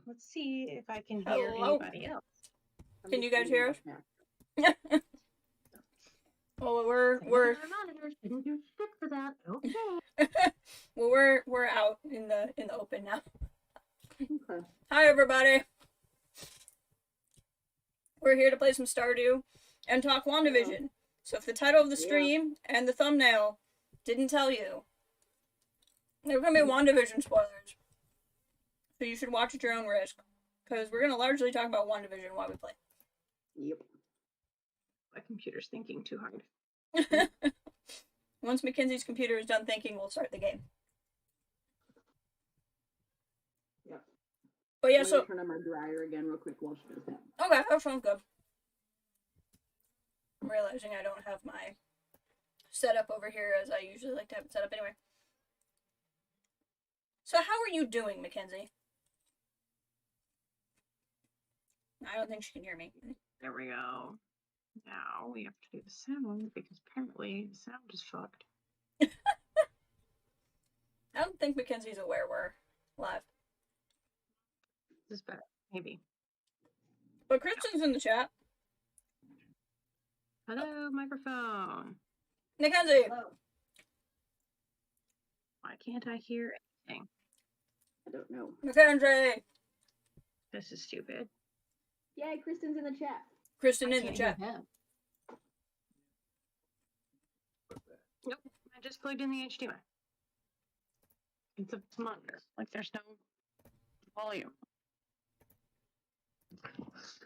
Let's see if I can hear anybody else. Can you guys hear us? Well, we're Didn't do shit for that. Okay. well, we're out in the open now. Okay. Hi everybody. We're here to play some Stardew and talk WandaVision. So if the title of the stream and the thumbnail didn't tell you, there are gonna be WandaVision spoilers. So you should watch at your own risk, because we're gonna largely talk about WandaVision while we play. Yep. My computer's thinking too hard. Once Mackenzie's computer is done thinking, we'll start the game. Yep. But yeah, I'm so gonna turn on my dryer again real quick while she does that. okay, that sounds good. I'm realizing I don't have my setup over here as I usually like to have it set up anyway. So how are you doing, Mackenzie? I don't think she can hear me. There we go. Now we have to do the sound because apparently the sound is fucked. I don't think Mackenzie's aware we're live. This is better, maybe. But Kristen's in the chat. Hello, microphone. Mackenzie! Hello. Why can't I hear anything? I don't know. Mackenzie! This is stupid. Yay, Kristen's in the chat. Kristen I in the can't chat. hear him. Nope, I just plugged in the HDMI. It's a monitor. Like there's no volume.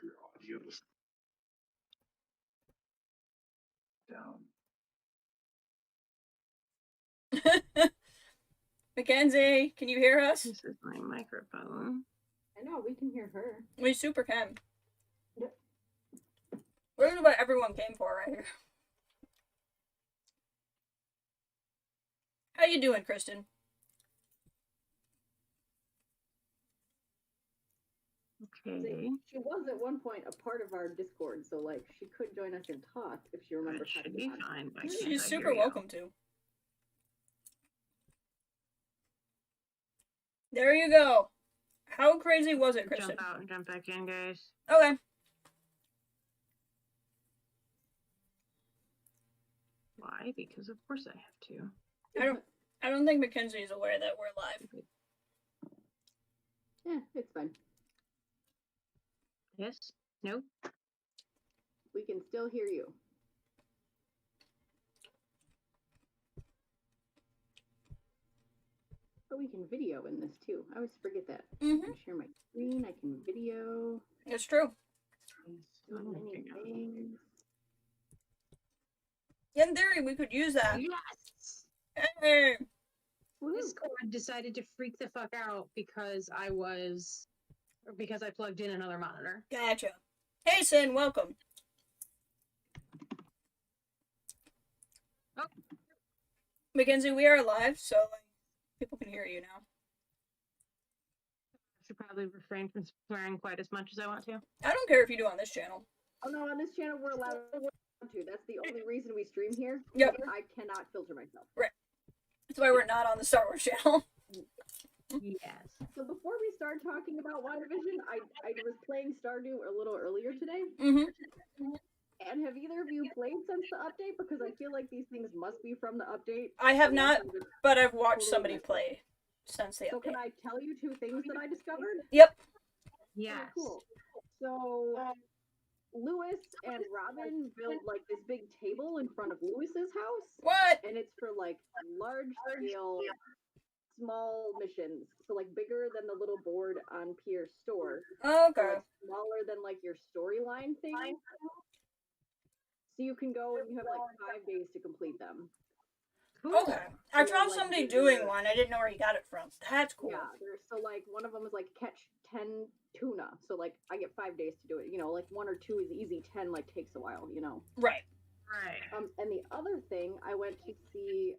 Your audio down. Mackenzie, can you hear us? This is my microphone. I know, we can hear her. We super can. Yep. This is what everyone came for right here. How you doing, Kristen? Okay. She was at one point a part of our Discord, so like she could join us and talk if she remembers That how to should get be on. fine. Why can't She's I super hear you? welcome to. There you go. How crazy was it, Kristen? Jump out and jump back in, guys. Okay. Why? Because of course I have to. I don't think Mackenzie is aware that we're live. Yeah, it's fine. Yes? No? We can still hear you. But we can video in this too. I always forget that. I can share my screen, I can video. It's true. So many things. In theory, we could use that. Yes! Hey! Discord decided to freak the fuck out because I plugged in another monitor. Gotcha. Hey, Sin, welcome. Oh. Mackenzie, we are live, so people can hear you now. I should probably refrain from swearing quite as much as I want to. I don't care if you do on this channel. Oh no, on this channel we're allowed to. That's the only reason we stream here. Yep. I cannot filter myself. That's why we're not on the Star Wars channel. Yes. So before we start talking about WandaVision, I was playing Stardew a little earlier today. Mm-hmm. And have either of you played since the update? Because I feel like these things must be from the update. I have not, Unless I'm just but I've watched totally somebody messed up. play since the So update. can I tell you two things that I discovered? Yep. Yes. Oh, cool. So Lewis and Robin built like this big table in front of Lewis's house. What? And it's for like large scale small missions. So like bigger than the little board on Pierre's store. So, Okay. like, smaller than like your storyline thing. So you can go and you have like 5 days to complete them. Okay. I So, saw like, somebody bigger- doing one. I didn't know where he got it from. That's cool. Yeah, so like one of them is like catch 10 tuna. So like I get 5 days to do it. You know, like 1 or 2 is easy. 10 like takes a while. You know. Right. Right. And the other thing, I went to see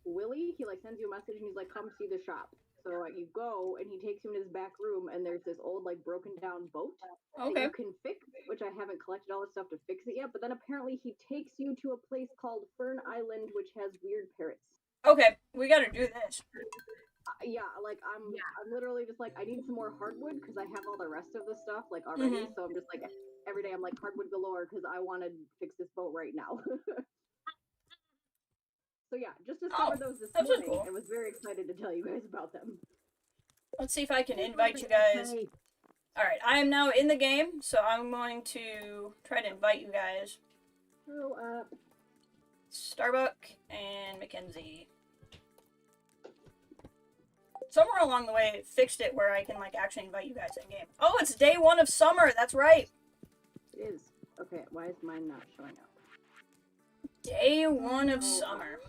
Willie. He like sends you a message and he's like, "Come see the shop." So you go and he takes you in his back room and there's this old like broken down boat that Okay. you can fix, which I haven't collected all the stuff to fix it yet. But then apparently he takes you to a place called Fern Island, which has weird parrots. Okay. We gotta do this. Yeah, like I'm literally just like I need some more hardwood because I have all the rest of the stuff like Mm-hmm. already. So I'm just like every day I'm like hardwood galore because I want to fix this boat right now. So yeah, just discovered those this those are morning. cool. I was very excited to tell you guys about them. Let's see if I can invite you guys. Alright, I am now in the game, so I'm going to try to invite you guys. So Starbuck and Mackenzie. Somewhere along the way, it fixed it where I can like actually invite you guys in game. Oh, it's day 1 of summer. That's right. it is. Okay, why is mine not showing up? Day 1 of summer.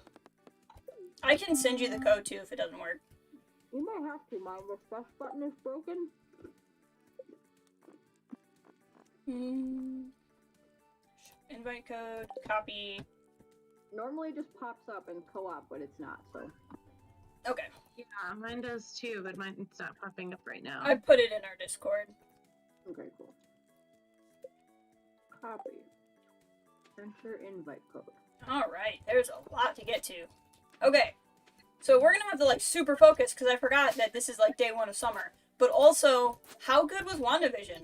I can send you the code too if it doesn't work. You might have to. My refresh button is broken. Invite code, copy. Normally it just pops up in co-op, but it's not. So. Okay. Yeah, mine does too, but mine's not popping up right now. I put it in our Discord. Okay, cool. Copy. Enter invite code. Alright, there's a lot to get to. Okay, so we're gonna have to like super focus because I forgot that this is like day 1 of summer. But also, how good was WandaVision?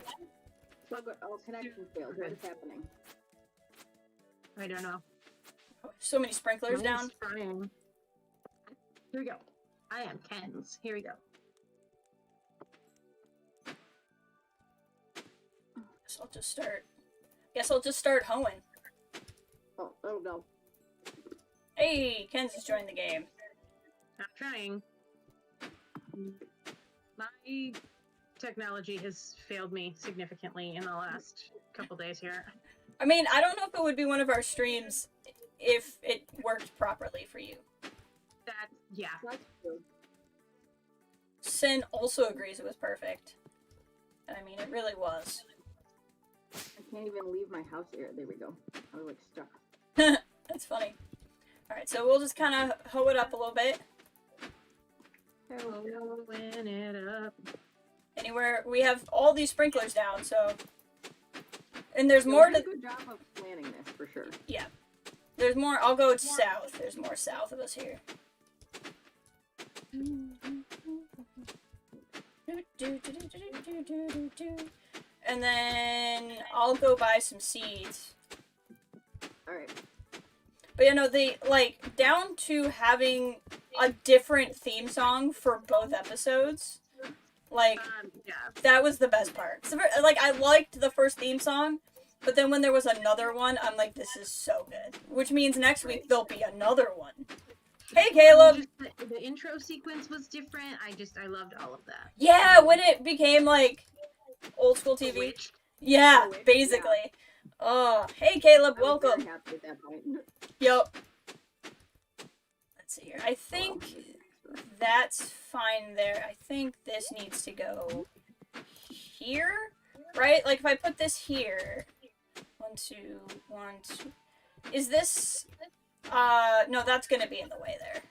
So good. Oh, connection failed. What is happening? I don't know. So many sprinklers down. Mine's fine. Here we go. I am Ken's. Here we go. Guess I'll just start hoeing. Oh, that'll go. Hey, Ken's has joined the game. I'm trying. My technology has failed me significantly in the last couple days here. I mean, I don't know if it would be one of our streams if it worked properly for you. Yeah. That's good. Sin also agrees it was perfect. I mean, it really was. I can't even leave my house here. There we go. I was like stuck. That's funny. Alright, so we'll just kind of hoe it up a little bit. Blowing it up. Anywhere, we have all these sprinklers down, so... And there's Yeah, more we did to... a good job of planning this, for sure. Yeah. There's more, I'll go south. There's more south of us here. And then I'll go buy some seeds. Alright. But you know, they like down to having a different theme song for both episodes. Like Yeah. that was the best part. So, like I liked the first theme song, but then when there was another one, I'm like, this is so good. Which means next week there'll be another one. Hey, Caleb. Just the intro sequence was different. I loved all of that. Yeah, when it became like old school TV. Bewitched. Yeah, Bewitched, basically. Oh, hey, Caleb. I was Welcome. very happy at that point. Yep. Let's see here. I think that's fine there. I think this needs to go here, right? Like if I put this here, 1, 2, 1, 2. Is this? No, that's gonna be in the way there.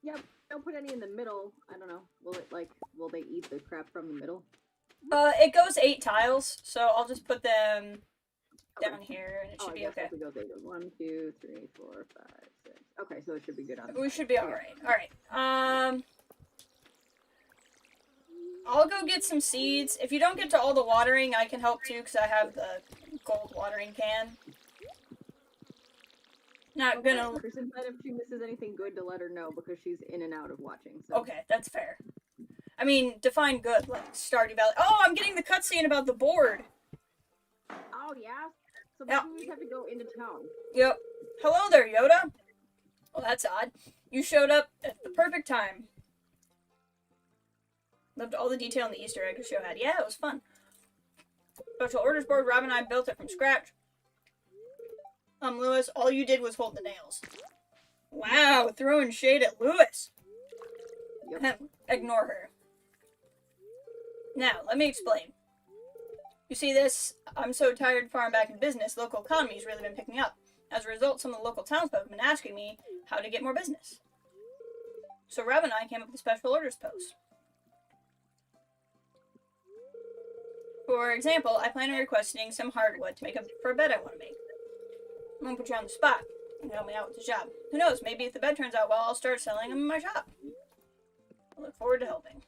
Yep. Don't put any in the middle. I don't know. Will they eat the crap from the middle? It goes 8 tiles, so I'll just put them down here, and it should I be guess okay. if we go there, 1, 2, 3, 4, 5, 6. Okay, so it should be good on. We should be alright. Alright. I'll go get some seeds. If you don't get to all the watering, I can help too, because I have the gold watering can. Not gonna... If she misses anything good to let her know, because she's in and out of watching. So. Okay, that's fair. I mean, define good, like Stardew Valley. Oh, I'm getting the cutscene about the board! Oh, yeah? So Yep. maybe we have to go into town. Yep. Hello there, Yoda! Well, that's odd. You showed up at the perfect time. Loved all the detail in the Easter egg the show had. Yeah, it was fun. Special orders board, Rob and I built it from scratch. Lewis, all you did was hold the nails. Wow, throwing shade at Lewis. Yep. Ignore her. Now, let me explain. You see this? I'm so tired farming back in business, local economy's really been picking up. As a result, some of the local townsfolk have been asking me how to get more business. So Rob and I came up with a special orders post. For example, I plan on requesting some hardwood to make up for a bed I want to make. I'm gonna put you on the spot and help me out with the job. Who knows, maybe if the bed turns out well, I'll start selling them in my shop. I look forward to helping.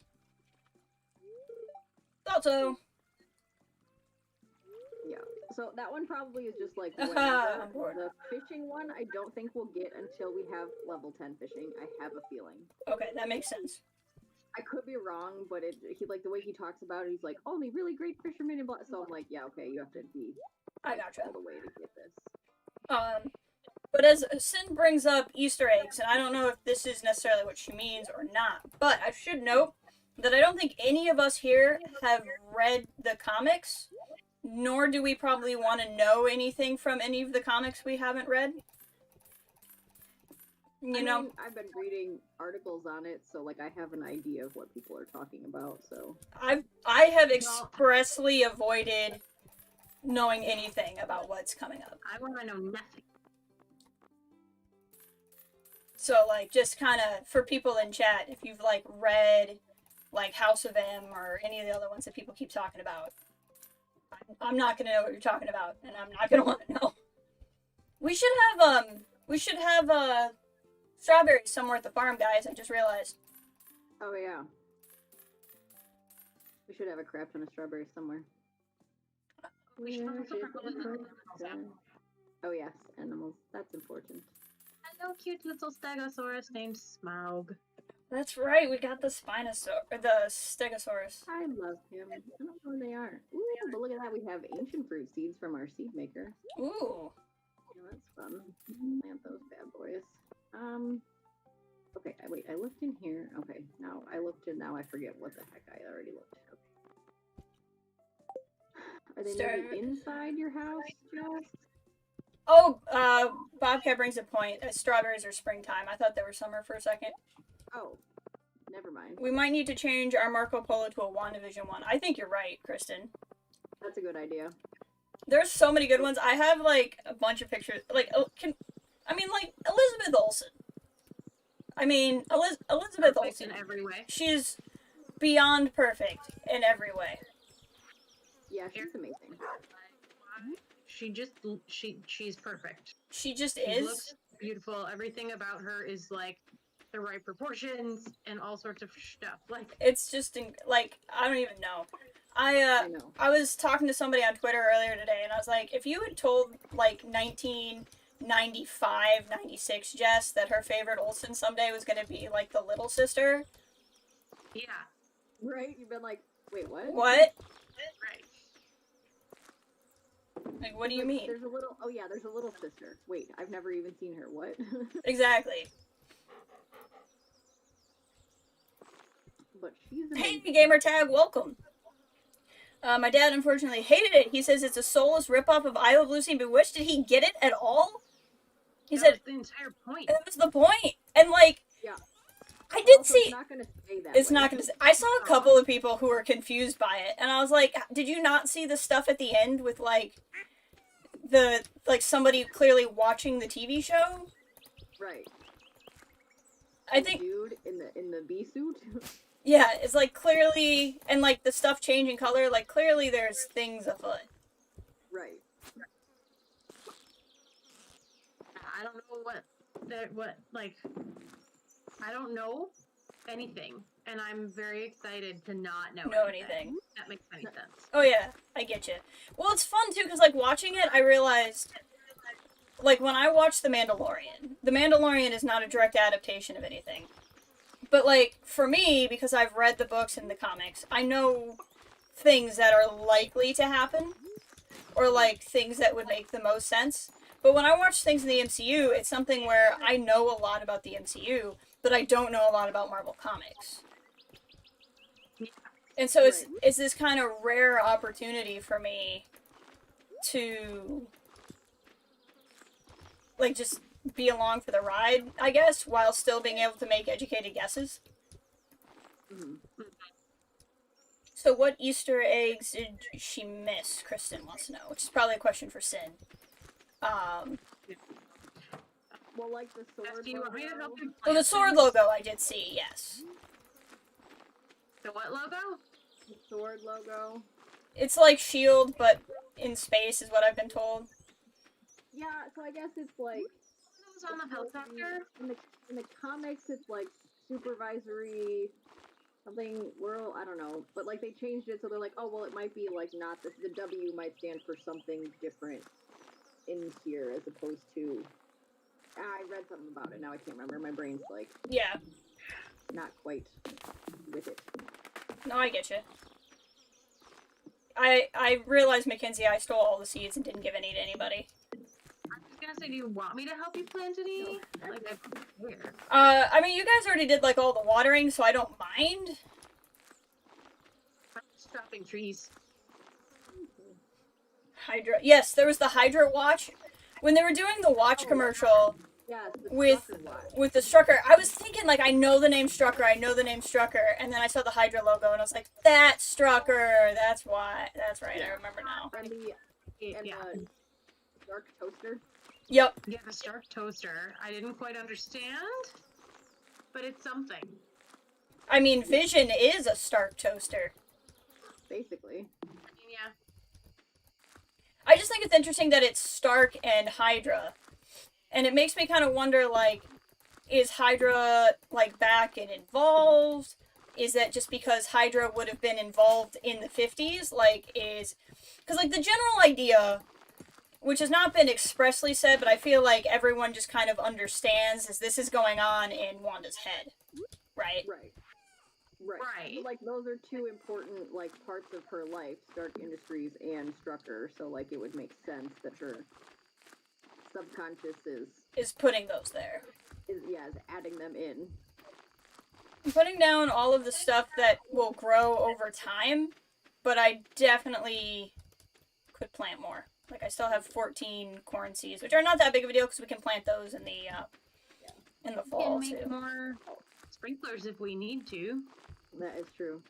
Thought so. Yeah. So that one probably is just like I'm whenever. bored. The fishing one, I don't think we'll get until we have level 10 fishing. I have a feeling. Okay, that makes sense. I could be wrong, but he like the way he talks about it, he's like, only really great fishermen and blah. So I'm like, yeah, okay, you have to be I gotcha. all the way to get this. But as Sin brings up Easter eggs, and I don't know if this is necessarily what she means or not, but I should note that I don't think any of us here have read the comics, nor do we probably want to know anything from any of the comics we haven't read. You know, I've been reading articles on it, so like I have an idea of what people are talking about. So I have expressly avoided knowing anything about what's coming up. I want to know nothing. So, like, just kind of, for people in chat, if you've, like, read, like, House of M or any of the other ones that people keep talking about, I'm not going to know what you're talking about, and I'm not going to want to know. We should have strawberries somewhere at the farm, guys, I just realized. Oh yeah. We should have a crap ton of strawberries somewhere. We should also probably let the animals out. Oh yes, animals. That's important. Hello, cute little stegosaurus named Smaug. That's right, we got the Stegosaurus. I love him. I don't know where they are. Ooh, but look at that. We have ancient fruit seeds from our seed maker. Ooh. Yeah, that's fun. Plant those bad boys. Okay, wait, I looked in here. Okay, now I looked in, now I forget what the heck I already looked at. Okay. Are they maybe inside your house, Jess? Oh, Bobcat brings a point. Strawberries are springtime. I thought they were summer for a second. Oh, never mind. We might need to change our Marco Polo to a WandaVision one. I think you're right, Kristen. That's a good idea. There's so many good ones. I have, like, a bunch of pictures. Like, Elizabeth Olsen. Elizabeth Perfect Olsen. in every way. She's beyond perfect in every way. Yeah, she's amazing. She's perfect. She just She is. looks beautiful. Everything about her is like the right proportions and all sorts of stuff. Like It's just, I don't even know. I know. I was talking to somebody on Twitter earlier today, and I was like, if you had told, like, 1995, 96 Jess that her favorite Olsen someday was going to be, like, the little sister. yeah, Right? You've been like, wait, what? What? right. Like, what do you mean? There's a little sister. Wait, I've never even seen her. What? Exactly. But she's Hey, amazing. gamer tag, welcome. My dad unfortunately hated it. He says it's a soulless ripoff of Isle of Lucy and Bewitched. Did he get it at all? He That said was the entire point. that was the point. And, like, Yeah. I did Also, see. It's not gonna stay that It's way. not gonna. I saw a couple of people who were confused by it, and I was like, "Did you not see the stuff at the end with somebody clearly watching the TV show?" Right. I The think, dude in the bee suit. yeah, it's like clearly, and like the stuff changing color, like clearly there's things afoot. Right. I don't know I don't know anything, and I'm very excited to not know Anything. That makes any sense. Oh yeah, I get you. Well, it's fun too because like watching it, I realized, like when I watched The Mandalorian is not a direct adaptation of anything. But, like, for me, because I've read the books and the comics, I know things that are likely to happen, or, like, things that would make the most sense. But when I watch things in the MCU, it's something where I know a lot about the MCU, but I don't know a lot about Marvel Comics. And so it's this kind of rare opportunity for me to, like, just be along for the ride, I guess, while still being able to make educated guesses. Mm-hmm. So what Easter eggs did she miss? Kristen wants to know, which is probably a question for Sin. Well, like the sword. Do you want me to help you? Well, the sword logo I did see, yes. The what logo? The sword logo. It's like S.H.I.E.L.D., but in space, is what I've been told. Yeah, so I guess it's like It was on the helicopter. in the comics. It's like supervisory something world. I don't know, but like they changed it so they're like, oh well, it might be like not the W might stand for something different in here as opposed to. I read something about it. Now I can't remember. My brain's like Yeah. not quite with it. No, I get you. I realized, Mackenzie, I stole all the seeds and didn't give any to anybody. I was gonna say, do you want me to help you plant any? Like, where? I mean, you guys already did, like, all the watering, so I don't mind. I'm just chopping trees. Hydra. Yes, there was the Hydra watch. When they were doing the watch commercial Yes, the with Strucker watch. with the Strucker, I was thinking, like, I know the name Strucker, and then I saw the Hydra logo, and I was like, that's Strucker, that's why, that's right, I remember now. And the Yeah. dark toaster. Yep. Yeah, the Stark toaster. I didn't quite understand, but it's something. I mean, Vision is a Stark toaster. Basically. I mean, yeah. I just think it's interesting that it's Stark and Hydra. And it makes me kind of wonder, like, is Hydra, like, back and involved? Is that just because Hydra would have been involved in the 50s? Like, is... Because, like, the general idea, which has not been expressly said, but I feel like everyone just kind of understands, is this is going on in Wanda's head. Right? Right. Right. But, like, those are two important, like, parts of her life, Stark Industries and Strucker, so, like, it would make sense that her subconscious Is putting those there. is adding them in. I'm putting down all of the stuff that will grow over time, but I definitely could plant more. Like, I still have 14 corn seeds, which are not that big of a deal because we can plant those in the fall, We can make too. more sprinklers if we need to. That is true.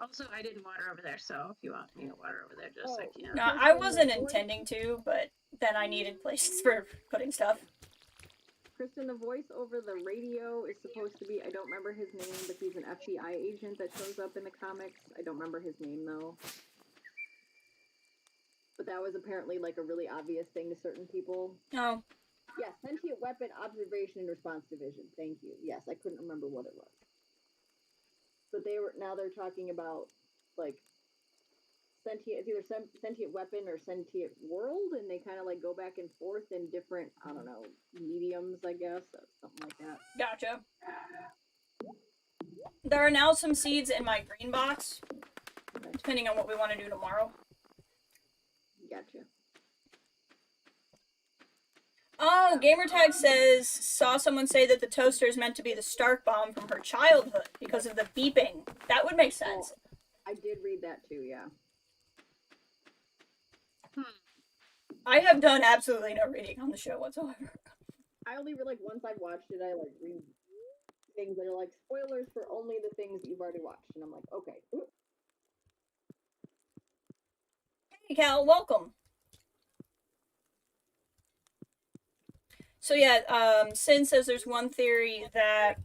Also, I didn't water over there, so if you want me to water over there, just like, yeah. No, I wasn't intending to, but then I needed places for putting stuff. Kristen, the voice over the radio is supposed to be, I don't remember his name, but he's an FBI agent that shows up in the comics. I don't remember his name, though. But that was apparently, like, a really obvious thing to certain people. Oh. Yes, sentient weapon observation and response division. Thank you. Yes, I couldn't remember what it was. But now they're talking about, like, sentient, it's either sentient weapon or sentient world, and they kind of, like, go back and forth in different, I don't know, mediums, I guess, or something like that. Gotcha. There are now some seeds in my green box, depending on what we want to do tomorrow. Gotcha. Oh, Gamertag says, saw someone say that the toaster is meant to be the Stark bomb from her childhood because of the beeping. That would make sense. Oh, I did read that too, yeah. I have done absolutely no reading on the show whatsoever. I only read, like, once I've watched it, I, like, read things that are, like, spoilers for only the things that you've already watched. And I'm like, okay. Ooh. Hey, Cal, welcome. So yeah, Sin says there's one theory that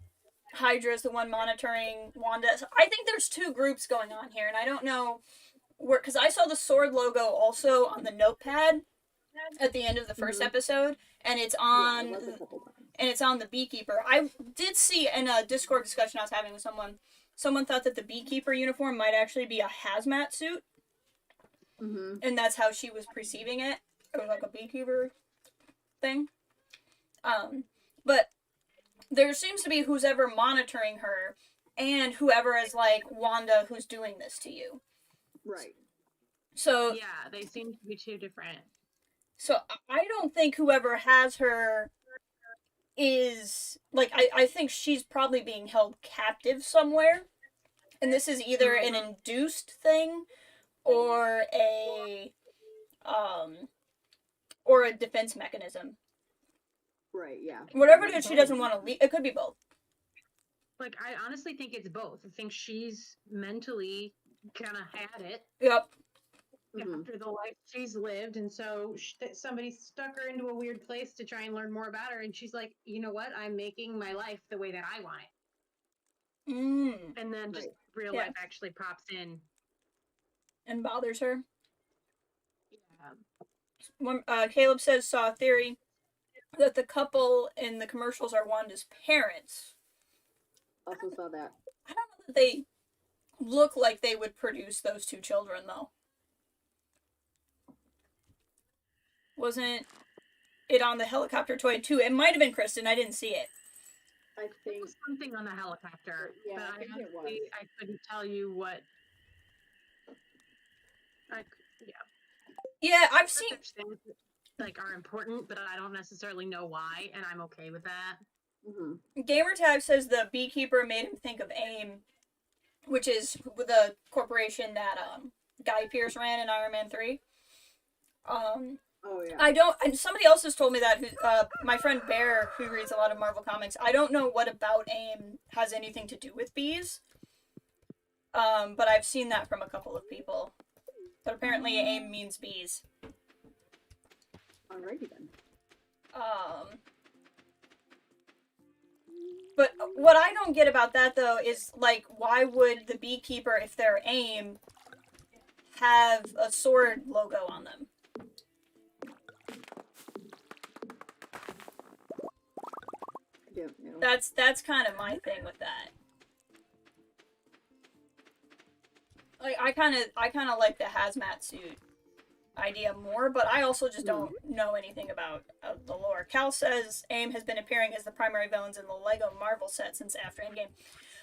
Hydra is the one monitoring Wanda. So I think there's two groups going on here, and I don't know where, because I saw the sword logo also on the notepad at the end of the first episode, and it's on the Beekeeper. I did see in a Discord discussion I was having with someone thought that the Beekeeper uniform might actually be a hazmat suit, and that's how she was perceiving it. It was like a Beekeeper thing. But there seems to be who's ever monitoring her and whoever is like, Wanda, who's doing this to you. Right. So yeah, they seem to be two different. So I don't think whoever has her is, like, I think she's probably being held captive somewhere. And this is either an induced thing or a defense mechanism. Right, yeah. Whatever it is she doesn't want to leave. It could be both. Like, I honestly think it's both. I think she's mentally kind of had it. Yep. After the life she's lived, and so somebody stuck her into a weird place to try and learn more about her, and she's like, you know what? I'm making my life the way that I want it. And then just real life actually pops in. And bothers her. Yeah. Caleb says, saw a theory that the couple in the commercials are Wanda's parents. Also saw that. I don't know that they look like they would produce those two children, though. Wasn't it on the helicopter toy, too? It might have been Kristen. I didn't see it. I think something on the helicopter. Yeah, but I think it was. honestly, I couldn't tell you what. Yeah, I've seen things that, like, are important, but I don't necessarily know why, and I'm okay with that. Mm-hmm. Gamertag says the beekeeper made him think of AIM, which is the corporation that Guy Pearce ran in Iron Man 3. Oh yeah. I don't. And somebody else has told me that. My friend Bear, who reads a lot of Marvel comics. I don't know what about AIM has anything to do with bees. But I've seen that from a couple of people. But apparently, AIM means bees. Alrighty then. But what I don't get about that, though, is, like, why would the beekeeper, if they're AIM, have a sword logo on them? Yeah, yeah. That's kind of my thing with that. Like, I kind of like the hazmat suit idea more, but I also just don't know anything about the lore. Cal says AIM has been appearing as the primary villains in the Lego Marvel set since after Endgame.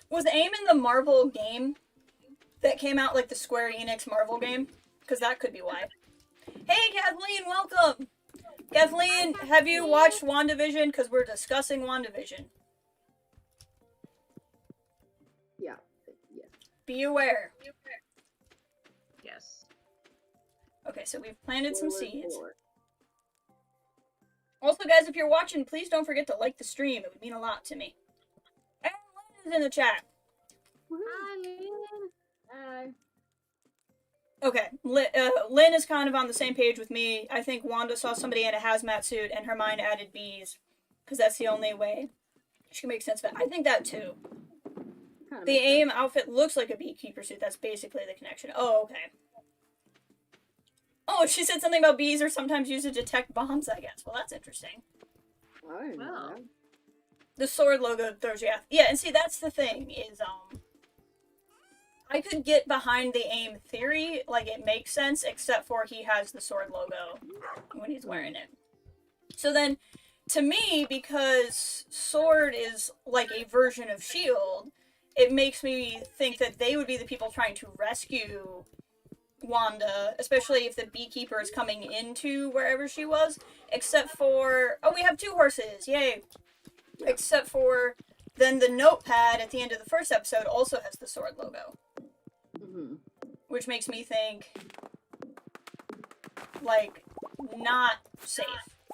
Was AIM in the Marvel game that came out, like the Square Enix Marvel game? Because that could be why. Hey, Kathleen, welcome! Kathleen, have you watched WandaVision? Because we're discussing WandaVision. Yeah. Yes. Be aware. Yes. Okay, so we've planted some seeds. Forward. Also, guys, if you're watching, please don't forget to like the stream. It would mean a lot to me. And Lynn is in the chat. Hi, Lynn. Hi. Okay, Lynn is kind of on the same page with me. I think Wanda saw somebody in a hazmat suit and her mind added bees. Because that's the only way she can make sense of it. I think that too. The AIM outfit looks like a beekeeper suit. That's basically the connection. Oh, okay. Oh, she said something about bees are sometimes used to detect bombs, I guess. Well, that's interesting. I didn't know that. The sword logo throws you off. Yeah, and see, that's the thing, is, I could get behind the AIM theory, like, it makes sense, except for he has the sword logo when he's wearing it. So then, to me, because sword is, like, a version of shield, it makes me think that they would be the people trying to rescue Wanda, especially if the beekeeper is coming into wherever she was, except for... Oh, we have 2 horses! Yay! Yeah. Except for, then the notepad at the end of the first episode also has the sword logo. Mm-hmm. Which makes me think, like, not safe.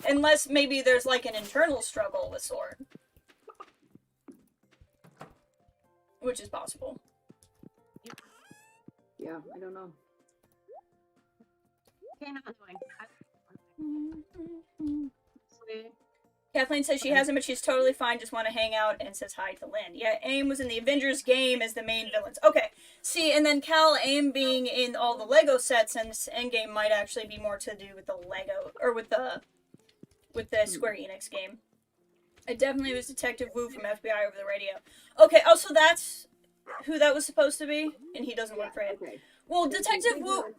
Unless maybe there's, like, an internal struggle with sword. Which is possible. Yeah, I don't know. Okay, not annoying. Kathleen says she hasn't, but she's totally fine, just want to hang out, and says hi to Lynn. Yeah, AIM was in the Avengers game as the main villains. Okay, see, and then Cal, AIM being in all the Lego sets, and Endgame might actually be more to do with the Lego, or with the Square Enix game. It definitely was Detective Wu from FBI over the radio. Okay, oh, so that's who that was supposed to be? And he doesn't work for it. Okay. Well, Detective Wu...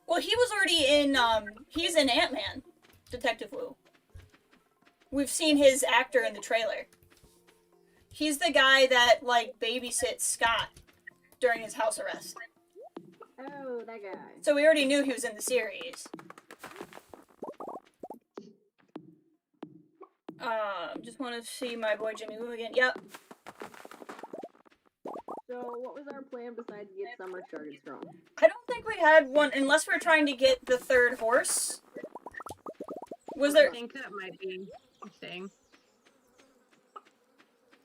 Well, he was already in, he's in Ant-Man, Detective Wu. We've seen his actor in the trailer. He's the guy that, like, babysits Scott during his house arrest. Oh, that guy. So we already knew he was in the series. Just want to see my boy Jimmy Woo again. Yep. So, what was our plan besides get Summer started strong? I don't think we had one, unless we're trying to get the 3rd horse. Was there... I think that might be a thing.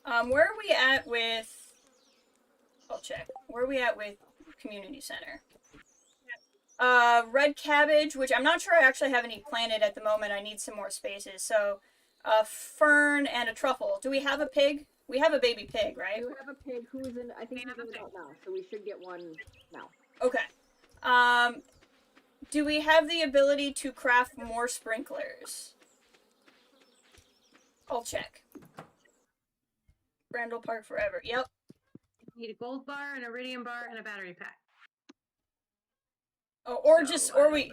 Where are we at with... I'll check. Where are we at with Community Center? Red cabbage, which I'm not sure I actually have any planted at the moment. I need some more spaces. So, fern and a truffle. Do we have a pig? We have a baby pig, right? We have a pig who's in, I think he's in adult now, so we should get one now. Okay. Do we have the ability to craft more sprinklers? I'll check. Randall Park forever. Yep. need a gold bar, an iridium bar, and a battery pack. Oh, or So, we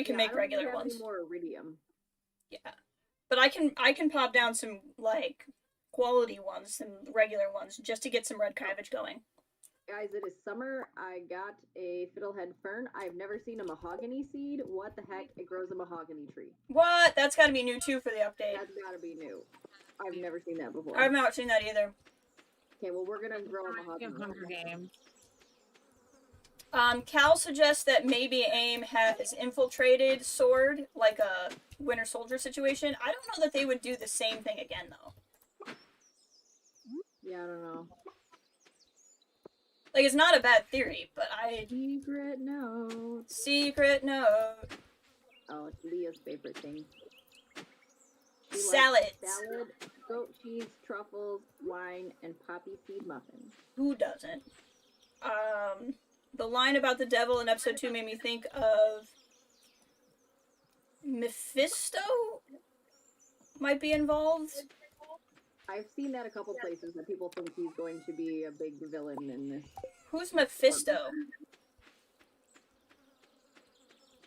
can make regular have ones. Any more iridium? Yeah, but I can pop down some like quality ones, some regular ones, just to get some red cabbage going. Guys, it is summer. I got a fiddlehead fern. I've never seen a mahogany seed. What the heck? It grows a mahogany tree. What? That's got to be new too for the update. That's gotta be new. I've never seen that before. I've not seen that either. Okay, well, we're gonna grow a mahogany. Hunger Games. Cal suggests that maybe AIM has infiltrated Sword, like a Winter Soldier situation. I don't know that they would do the same thing again, though. Yeah, I don't know. Like, it's not a bad theory, but Secret note. Secret note. Oh, it's Leah's favorite thing. She Salads. likes salad, goat cheese, truffles, wine, and poppy seed muffins. Who doesn't? The line about the devil in episode 2 made me think of Mephisto might be involved. I've seen that a couple places that people think he's going to be a big villain in this. Who's Mephisto?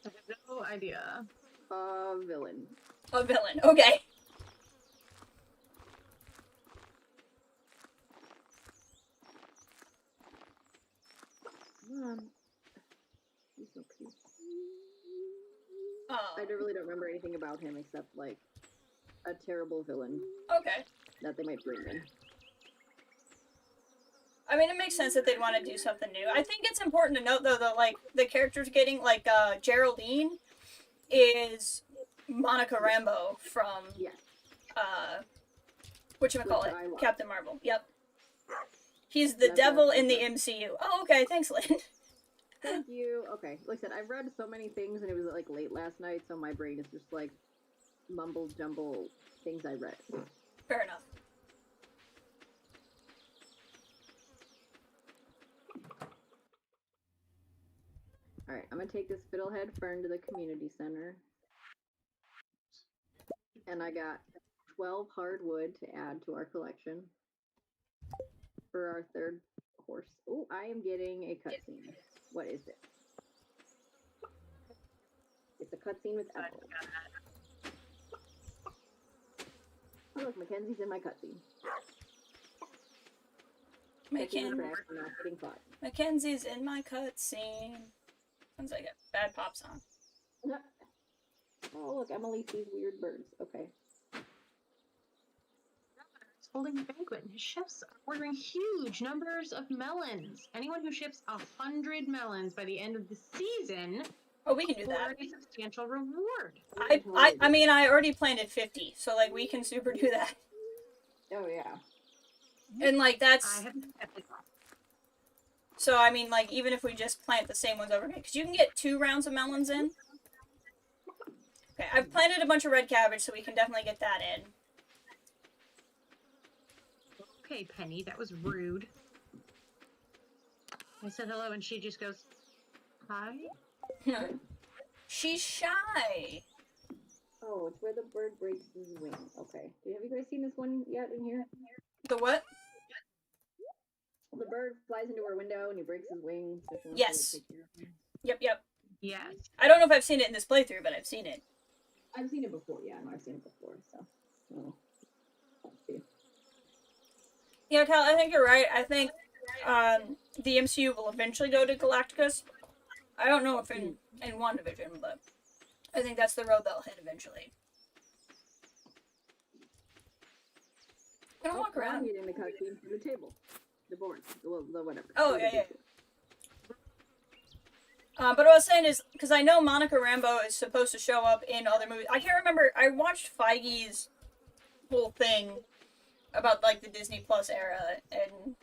I have no idea. Villain. A villain, okay. Come on. He's so cute. Oh, I really don't remember anything about him except, like, a terrible villain okay. that they might bring in. I mean, it makes sense that they'd want to do something new. I think it's important to note, though, that, like, the characters getting, like, Geraldine is Monica Rambeau from, Yes. whatchamacallit, I love. Captain Marvel. Yep. He's the That's devil awesome. in the MCU. Oh, okay, thanks, Lynn. Thank you. Okay, like I said, I've read so many things and it was, like, late last night, so my brain is just, like, mumble jumble things I read. Fair enough. Alright, I'm gonna take this fiddlehead fern to the community center. And I got 12 hardwood to add to our collection for our third horse. Oh, I am getting a cutscene. What is it? It's a cutscene with Ethel. Oh, look, Mackenzie's in my cutscene. Mackenzie's in my cutscene. Sounds like a bad pop song. Oh, look, Emily sees weird birds. Okay. He's holding a banquet, and his chefs are ordering huge numbers of melons. Anyone who ships 100 melons by the end of the season Oh, we can do will that. earn a substantial reward. I mean, I already planted 50, so, like, we can super do that. Oh, yeah. And, like, that's... I have So, I mean, like, even if we just plant the same ones over again, because you can get 2 rounds of melons in. Okay, I've planted a bunch of red cabbage, so we can definitely get that in. Okay, Penny, that was rude. I said hello, and she just goes, hi? She's shy. Oh, it's where the bird breaks his wing. Okay. Have you guys seen this one yet in here? The what? The bird flies into her window and he breaks his wing. So she wants Yes. to, like, take care of him. Yep. Yes. I don't know if I've seen it in this playthrough, but I've seen it. I've seen it before. Yeah, I know I've seen it before. So, let's see. Yeah, Cal, I think you're right. I think the MCU will eventually go to Galacticus. I don't know if in WandaVision, but I think that's the road they'll hit eventually. I'm gonna walk around. I'm getting the cutscene from the table. The board. The whatever. Oh, yeah. But what I was saying is, because I know Monica Rambeau is supposed to show up in other movies. I can't remember. I watched Feige's whole thing about, like, the Disney Plus era, and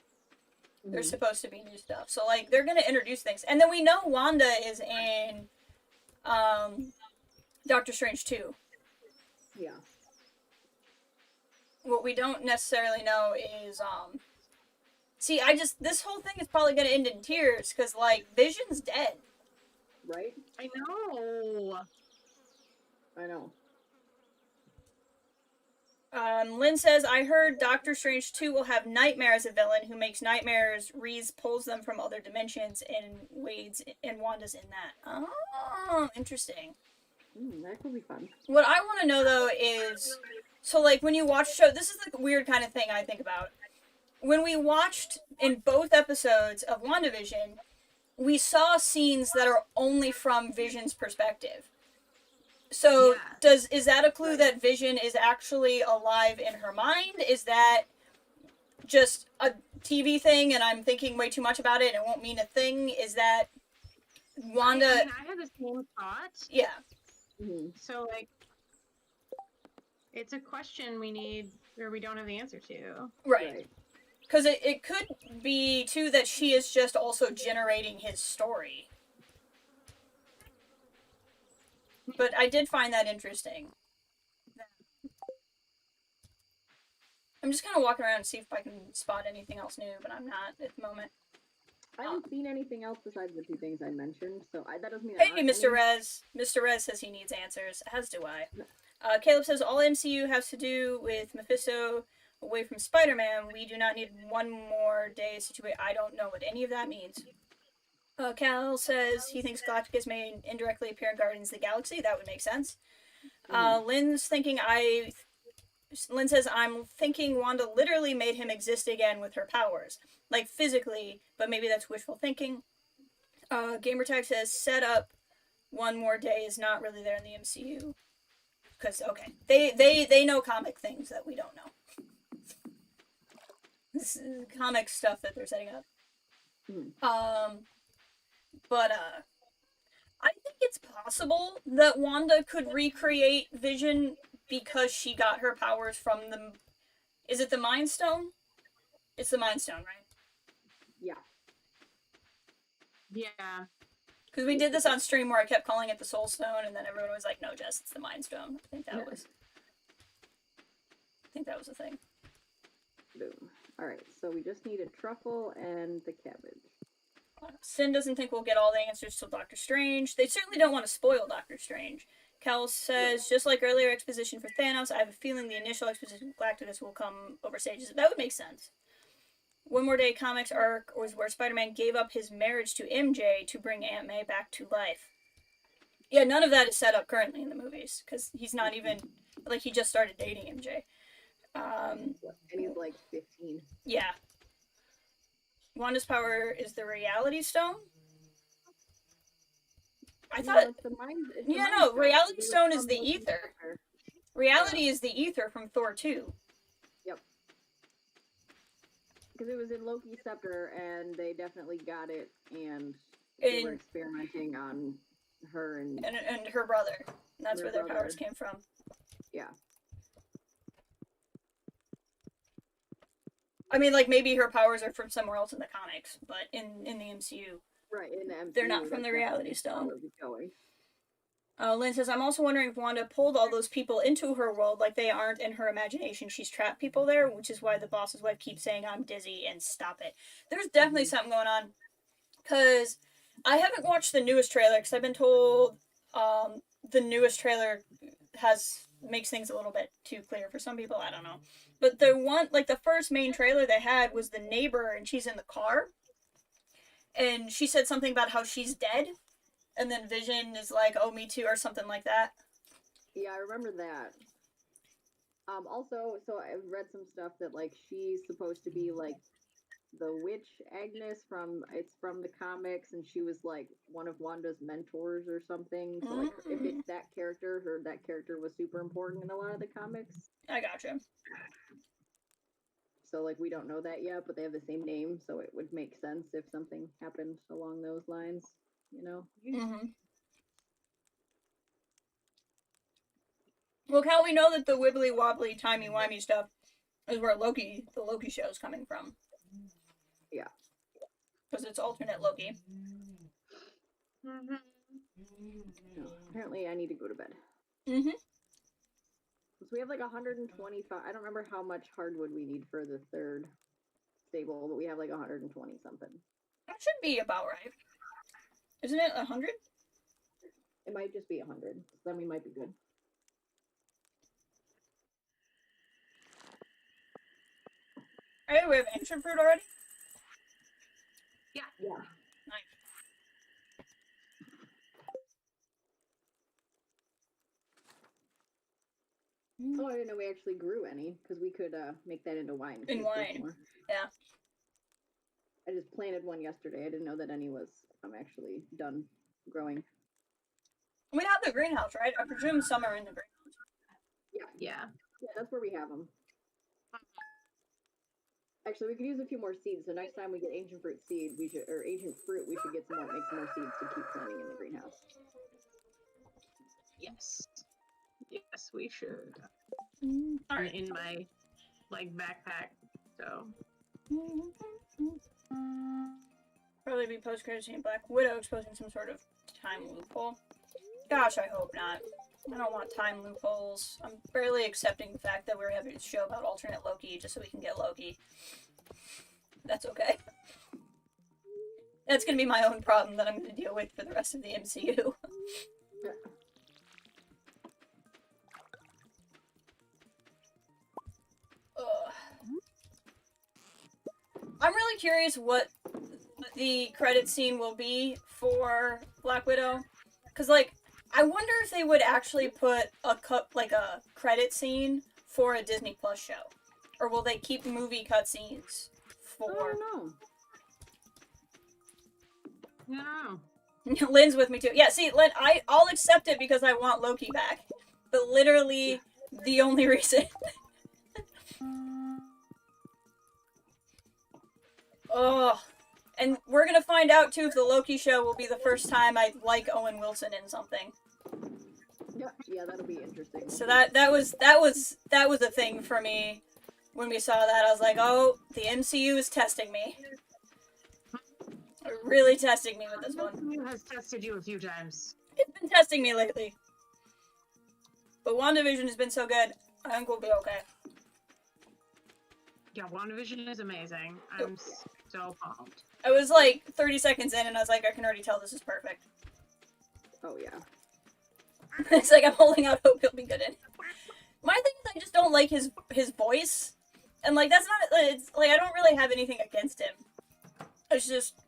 there's supposed to be new stuff. So, like, they're gonna introduce things. And then we know Wanda is in Doctor Strange 2. Yeah. What we don't necessarily know is, see, this whole thing is probably gonna end in tears, because, like, Vision's dead. Right? I know. Lynn says, I heard Doctor Strange 2 will have Nightmare as a villain who makes nightmares. Reese pulls them from other dimensions and Wanda's in that. Oh, interesting. That could be fun. What I want to know, though, is... So, like, when you watch show... This is the weird kind of thing I think about. When we watched in both episodes of WandaVision, we saw scenes that are only from Vision's perspective. So, is that a clue that Vision is actually alive in her mind? Is that just a TV thing and I'm thinking way too much about it and it won't mean a thing? Is that Wanda... I had the same thought. Yeah. Mm-hmm. So, like, it's a question we don't have the answer to. Right. Because it could be, too, that she is just also generating his story. But I did find that interesting. I'm just kind of walking around and see if I can spot anything else new, but I'm not at the moment. I haven't seen anything else besides the 2 things I mentioned, so that doesn't mean... Hey, Mr. Rez. Mr. Rez says he needs answers, as do I. Caleb says, all MCU has to do with Mephisto away from Spider-Man. We do not need one more day situation. I don't know what any of that means. Cal says he thinks Galacticus may indirectly appear in Guardians of the Galaxy. That would make sense. Lynn's thinking Lynn says, I'm thinking Wanda literally made him exist again with her powers. Like, physically, but maybe that's wishful thinking. Gamertag says, set up one more day is not really there in the MCU. Because, okay, they know comic things that we don't know. This is comic stuff that they're setting up. But, I think it's possible that Wanda could recreate Vision because she got her powers from the... Is it the Mind Stone? It's the Mind Stone, right? Yeah. Yeah. Because we did this on stream where I kept calling it the Soul Stone, and then everyone was like, no, Jess, it's the Mind Stone. I think that was the thing. Boom. Alright, so we just need a truffle and the cabbage. Sin doesn't think we'll get all the answers till Doctor Strange. They certainly don't want to spoil Doctor Strange. Cal says, just like earlier exposition for Thanos, I have a feeling the initial exposition of Galacticus will come over stages. That would make sense. One More Day comics arc was where Spider-Man gave up his marriage to MJ to bring Aunt May back to life. Yeah, none of that is set up currently in the movies, because he's not even, like, he just started dating MJ. And he's like 15. Yeah. Wanda's power is the Reality Stone? I thought... Reality Stone is the Ether. Reality is the Ether from Thor 2. Yep. Because it was in Loki's scepter, and they definitely got it, and they were experimenting on her and her brother. That's where their powers came from. Yeah. I mean, like, maybe her powers are from somewhere else in the comics, but in the MCU. Right, in the MCU. They're not from the Reality Stone. Lynn says, I'm also wondering if Wanda pulled all those people into her world like they aren't in her imagination. She's trapped people there, which is why the boss's wife keeps saying, I'm dizzy, and stop it. There's definitely something going on. Because I haven't watched the newest trailer, because I've been told the newest trailer makes things a little bit too clear for some people. I don't know. But the first main trailer they had was the neighbor, and she's in the car. And she said something about how she's dead. And then Vision is like, oh, me too, or something like that. Yeah, I remember that. Also, so I've read some stuff that, like, she's supposed to be, like, the witch Agnes from the comics, and she was, like, one of Wanda's mentors or something. So, like, if it's that character, that character was super important in a lot of the comics. I gotcha. So, like, we don't know that yet, but they have the same name, so it would make sense if something happened along those lines, you know? Mm-hmm. Well, how we know that the wibbly-wobbly, timey-wimey stuff is where the Loki show is coming from. Yeah. Because it's alternate Loki. Mm-hmm. Apparently, I need to go to bed. Mm-hmm. So we have like 125. I don't remember how much hardwood we need for the third stable, but we have like 120 something. That should be about right. Isn't it 100? It might just be 100. Then we might be good. Hey, we have ancient fruit already? Yeah. Nice. Oh, I didn't know we actually grew any, because we could make that into wine. In wine. Yeah. I just planted one yesterday. I didn't know that any was actually done growing. We have the greenhouse, right? I presume some are in the greenhouse. Yeah. Yeah, that's where we have them. Actually, we could use a few more seeds. So next time we get ancient fruit seed, we should get some more, make some more seeds to keep planting in the greenhouse. Yes. Yes, we should. All right. In my backpack. So. Probably be post-credit scene Black Widow exposing some sort of time loophole. Gosh, I hope not. I don't want time loopholes. I'm barely accepting the fact that we're having a show about alternate Loki just so we can get Loki. That's okay. That's gonna be my own problem that I'm gonna deal with for the rest of the MCU. I'm really curious what the credit scene will be for Black Widow. Because, like, I wonder if they would actually put a credit scene for a Disney Plus show. Or will they keep movie cutscenes for... I don't know. Yeah. Lynn's with me too. Yeah, see, Lynn, I'll accept it because I want Loki back. But literally, the only reason... Oh, and we're gonna find out too if the Loki show will be the first time I like Owen Wilson in something. Yeah, that'll be interesting. So that was a thing for me when we saw that. I was like, oh, the MCU is testing me. Really testing me with this one. MCU has tested you a few times. It's been testing me lately. But WandaVision has been so good. I think we'll be okay. Yeah, WandaVision is amazing. I'm so pumped. I was like 30 seconds in and I was like, I can already tell this is perfect. Oh, yeah. It's like I'm holding out hope he'll be good in it. My thing is I just don't like his voice. And like that's not it's like I don't really have anything against him. It's just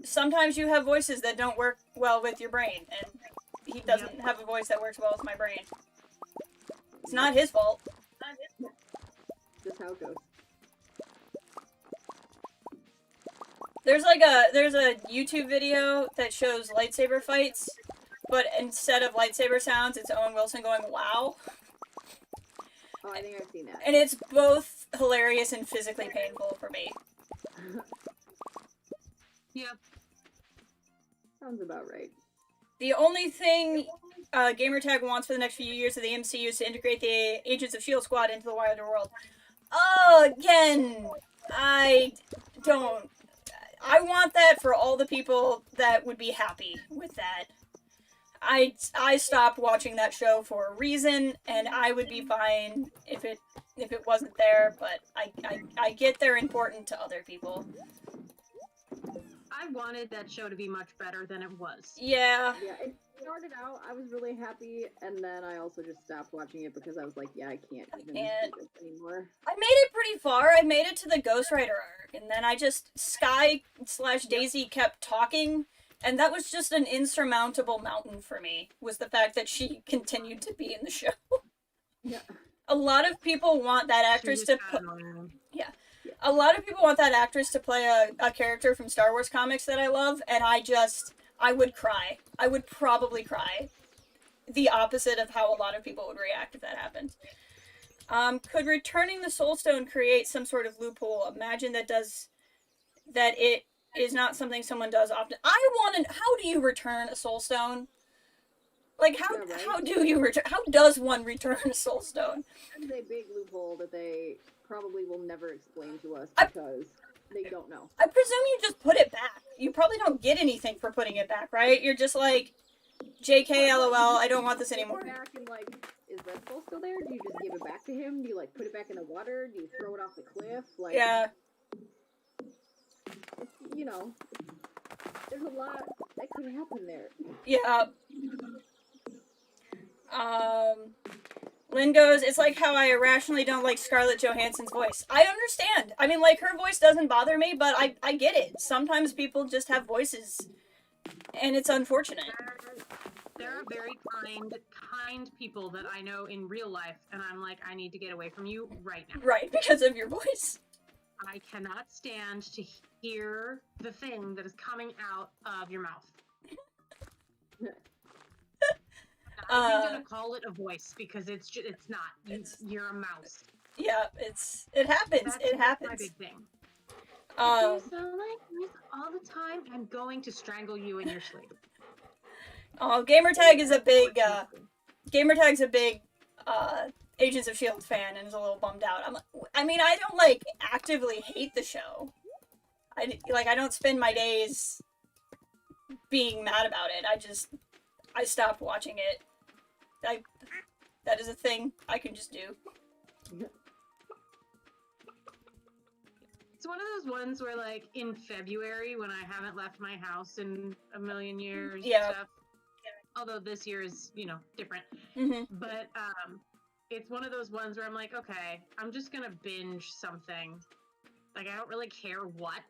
sometimes you have voices that don't work well with your brain and he doesn't have a voice that works well with my brain. It's not his fault. Just how it goes. There's a YouTube video that shows lightsaber fights, but instead of lightsaber sounds, it's Owen Wilson going "wow." Oh, I think I've seen that. And it's both hilarious and physically painful for me. Yep. Sounds about right. The only thing Gamertag wants for the next few years of the MCU is to integrate the Agents of S.H.I.E.L.D. squad into the wider world. Again, I don't... I want that for all the people that would be happy with that. I stopped watching that show for a reason, and I would be fine if it wasn't there, but I get they're important to other people. I wanted that show to be much better than it was. Yeah. Yeah, it started out, I was really happy, and then I also just stopped watching it because I was like, yeah, I can't do this anymore. I made it pretty far. I made it to the Ghost Rider arc, and then I just... Sky/Daisy kept talking, and that was just an insurmountable mountain for me, was the fact that she continued to be in the show. Yeah. A lot of people want that actress to... A lot of people want that actress to play a character from Star Wars comics that I love, and I would cry. I would probably cry. The opposite of how a lot of people would react if that happened. Could returning the Soul Stone create some sort of loophole? Imagine that it is not something someone does often. How do you return a Soul Stone? Like, how does one return a Soul Stone? It's a big loophole that they probably will never explain to us because they don't know. I presume you just put it back. You probably don't get anything for putting it back, right? You're just like, JK, LOL, I don't want this anymore. Back and like, is Red Skull still there? Do you just give it back to him? Do you like put it back in the water? Do you throw it off the cliff? Like, yeah. You know, there's a lot that could happen there. Yeah. Lynn goes, it's like how I irrationally don't like Scarlett Johansson's voice. I understand. I mean, like, her voice doesn't bother me, but I get it. Sometimes people just have voices, and it's unfortunate. There are very kind people that I know in real life, and I'm like, I need to get away from you right now. Right, because of your voice. I cannot stand to hear the thing that is coming out of your mouth. I'm gonna call it a voice because it's not. You're a mouse. Yeah, it happens. It happens. That's my big thing. If you sound like this all the time, I'm going to strangle you in your sleep. Oh, Gamertag is a big Gamertag's a big Agents of S.H.I.E.L.D. fan and is a little bummed out. I mean, I don't like actively hate the show. I don't spend my days being mad about it. I stopped watching it. That is a thing I can just do. It's one of those ones where, like, in February, when I haven't left my house in a million years and stuff, although this year is, different, but it's one of those ones where I'm like, okay, I'm just gonna binge something. Like, I don't really care what,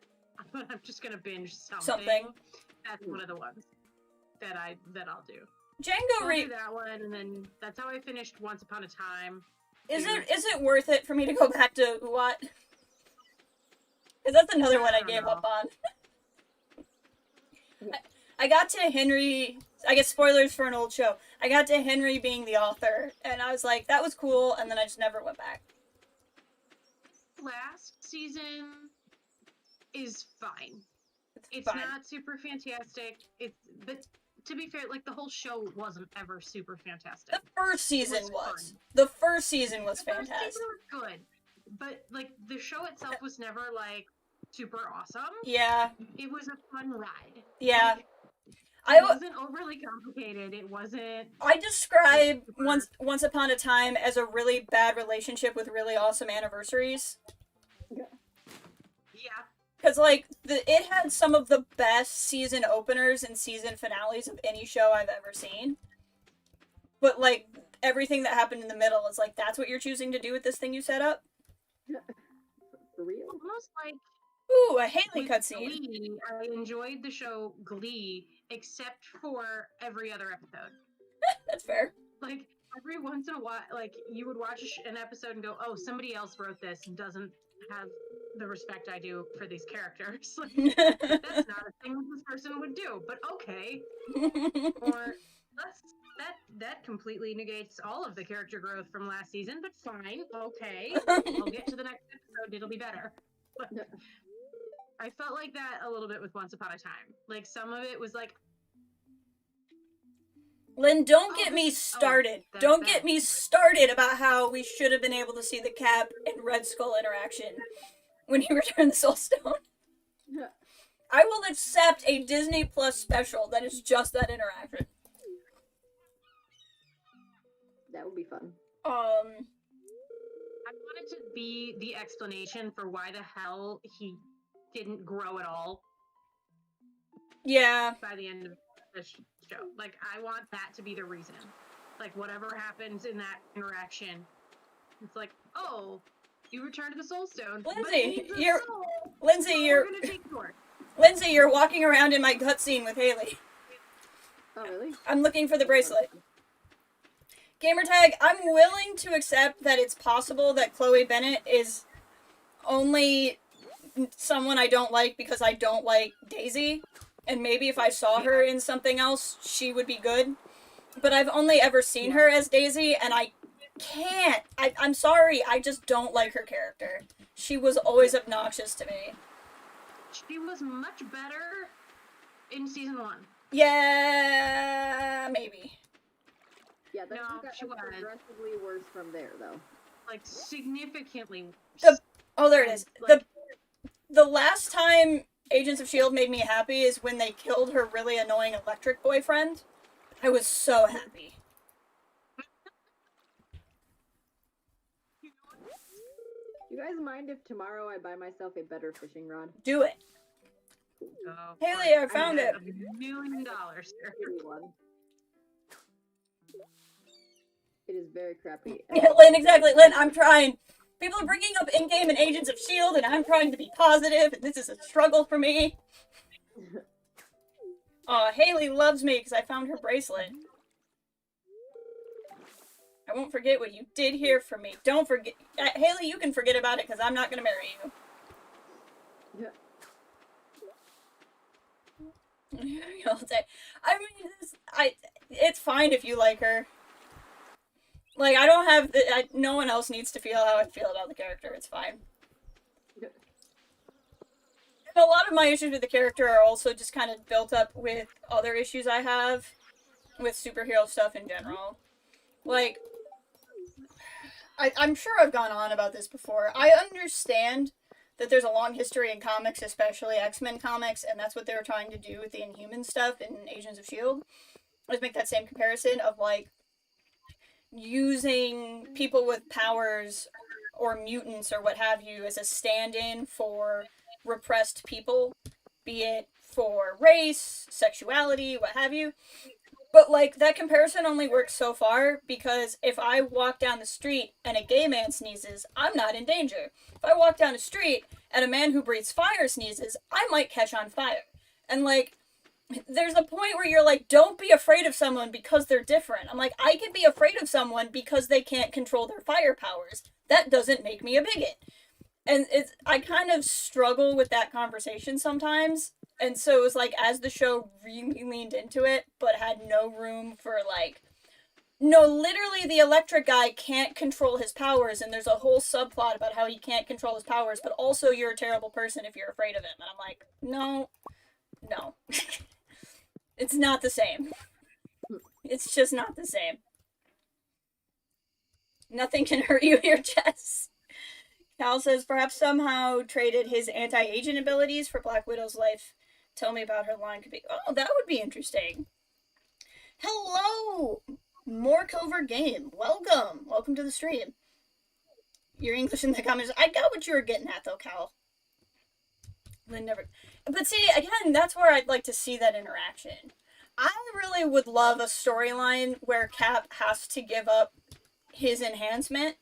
but I'm just gonna binge something. That's one of the ones that I'll do. Django do that one, and then that's how I finished Once Upon a Time. Is it worth it for me to go back to what? Because that's another one I gave up on. I got to Henry. I guess spoilers for an old show. I got to Henry being the author, and I was like, that was cool, and then I just never went back. Last season is fine. It's fine. Not super fantastic. But to be fair, like, the whole show wasn't ever super fantastic. The first season was. Fun. The first season was fantastic. The first season was good, but, like, the show itself was never, like, super awesome. Yeah. It was a fun ride. Yeah. It wasn't overly complicated. It wasn't... I describe Once Upon a Time as a really bad relationship with really awesome anniversaries. Yeah. Because, like, it had some of the best season openers and season finales of any show I've ever seen. But, like, everything that happened in the middle is like, that's what you're choosing to do with this thing you set up? For real? Almost like... Ooh, a Haley cutscene. I enjoyed the show Glee, except for every other episode. That's fair. Like, every once in a while, like, you would watch an episode and go, oh, somebody else wrote this and doesn't have the respect I do for these characters. Like, that's not a thing this person would do, but okay. Or, that completely negates all of the character growth from last season, but fine, okay. I'll get to the next episode, it'll be better. But I felt like that a little bit with Once Upon a Time. Like, some of it was like... Lynn, don't get me started. Don't get me started about how we should have been able to see the Cap and Red Skull interaction when he returned the Soul Stone. I will accept a Disney Plus special that is just that interaction. That would be fun. I wanted to be the explanation for why the hell he didn't grow at all. Yeah. By the end of the show. Like, I want that to be the reason. Like, whatever happens in that interaction, it's like, oh, you returned to the Soul Stone. Lindsay, Lindsay, you're walking around in my cutscene with Haley. Oh, really? I'm looking for the bracelet. Gamertag, I'm willing to accept that it's possible that Chloe Bennett is only someone I don't like because I don't like Daisy, and maybe if I saw her in something else, she would be good. But I've only ever seen her as Daisy, and I can't. I'm sorry, I just don't like her character. She was always obnoxious to me. She was much better in season 1. Yeah, maybe. Yeah, that she was progressively worse from there, though. Like, significantly worse. Oh, there it is. Like, the last time Agents of S.H.I.E.L.D. made me happy is when they killed her really annoying electric boyfriend. I was so happy. You guys mind if tomorrow I buy myself a better fishing rod? Do it. Haley, I found it. $1 million. It is very crappy. Yeah, Lynn, exactly. Lynn, I'm trying. People are bringing up in-game and Agents of S.H.I.E.L.D., and I'm trying to be positive, and this is a struggle for me. Haley loves me because I found her bracelet. I won't forget what you did here for me. Don't forget. Haley, you can forget about it because I'm not going to marry you. Yeah. All day. I mean, it's fine if you like her. Like, I don't have no one else needs to feel how I feel about the character. It's fine. Yeah. And a lot of my issues with the character are also just kind of built up with other issues I have with superhero stuff in general. Like, I'm sure I've gone on about this before. I understand that there's a long history in comics, especially X-Men comics, and that's what they were trying to do with the Inhuman stuff in Agents of S.H.I.E.L.D. Let's make that same comparison of, like, using people with powers or mutants or what have you as a stand-in for repressed people, be it for race, sexuality, what have you. But, like, that comparison only works so far because if I walk down the street and a gay man sneezes, I'm not in danger. If I walk down the street and a man who breathes fire sneezes, I might catch on fire. And, like, there's a point where you're like, don't be afraid of someone because they're different. I'm like, I can be afraid of someone because they can't control their fire powers. That doesn't make me a bigot. And I kind of struggle with that conversation sometimes. And so it was like, as the show really leaned into it, but had no room for, like, no, literally the electric guy can't control his powers, and there's a whole subplot about how he can't control his powers, but also you're a terrible person if you're afraid of him. And I'm like, no. It's not the same. It's just not the same. Nothing can hurt you here, Jess. Cal says, perhaps somehow traded his anti-agent abilities for Black Widow's life. Tell me about her line could be... Oh, that would be interesting. Hello! More covert game. Welcome. Welcome to the stream. Your English in the comments... I got what you were getting at, though, Cal. Lynn never... But see, again, that's where I'd like to see that interaction. I really would love a storyline where Cap has to give up his enhancement.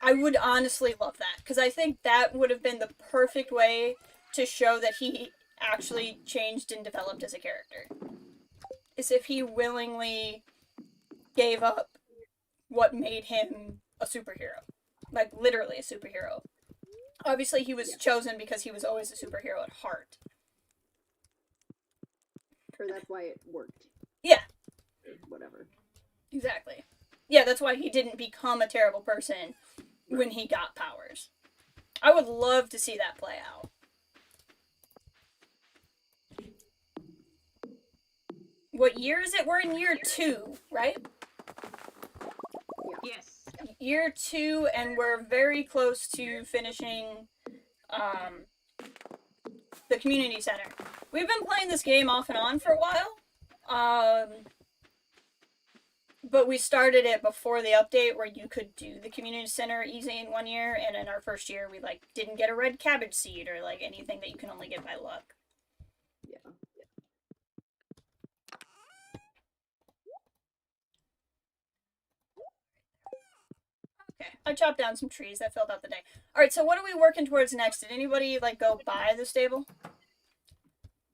I would honestly love that, because I think that would have been the perfect way to show that he actually changed and developed as a character. Is if he willingly gave up what made him a superhero. Like, literally a superhero. Obviously, he was chosen because he was always a superhero at heart. Or that's why it worked. Yeah. Whatever. Exactly. Yeah, that's why he didn't become a terrible person when he got powers. I would love to see that play out. What year is it? We're in year 2, right? Yeah. Yes. Year 2, and we're very close to finishing the community center. We've been playing this game off and on for a while. But we started it before the update where you could do the community center easy in 1 year, and in our first year we, like, didn't get a red cabbage seed or, like, anything that you can only get by luck. Yeah. Okay, I chopped down some trees. That filled out the day. Alright, so what are we working towards next? Did anybody, like, go buy the stable?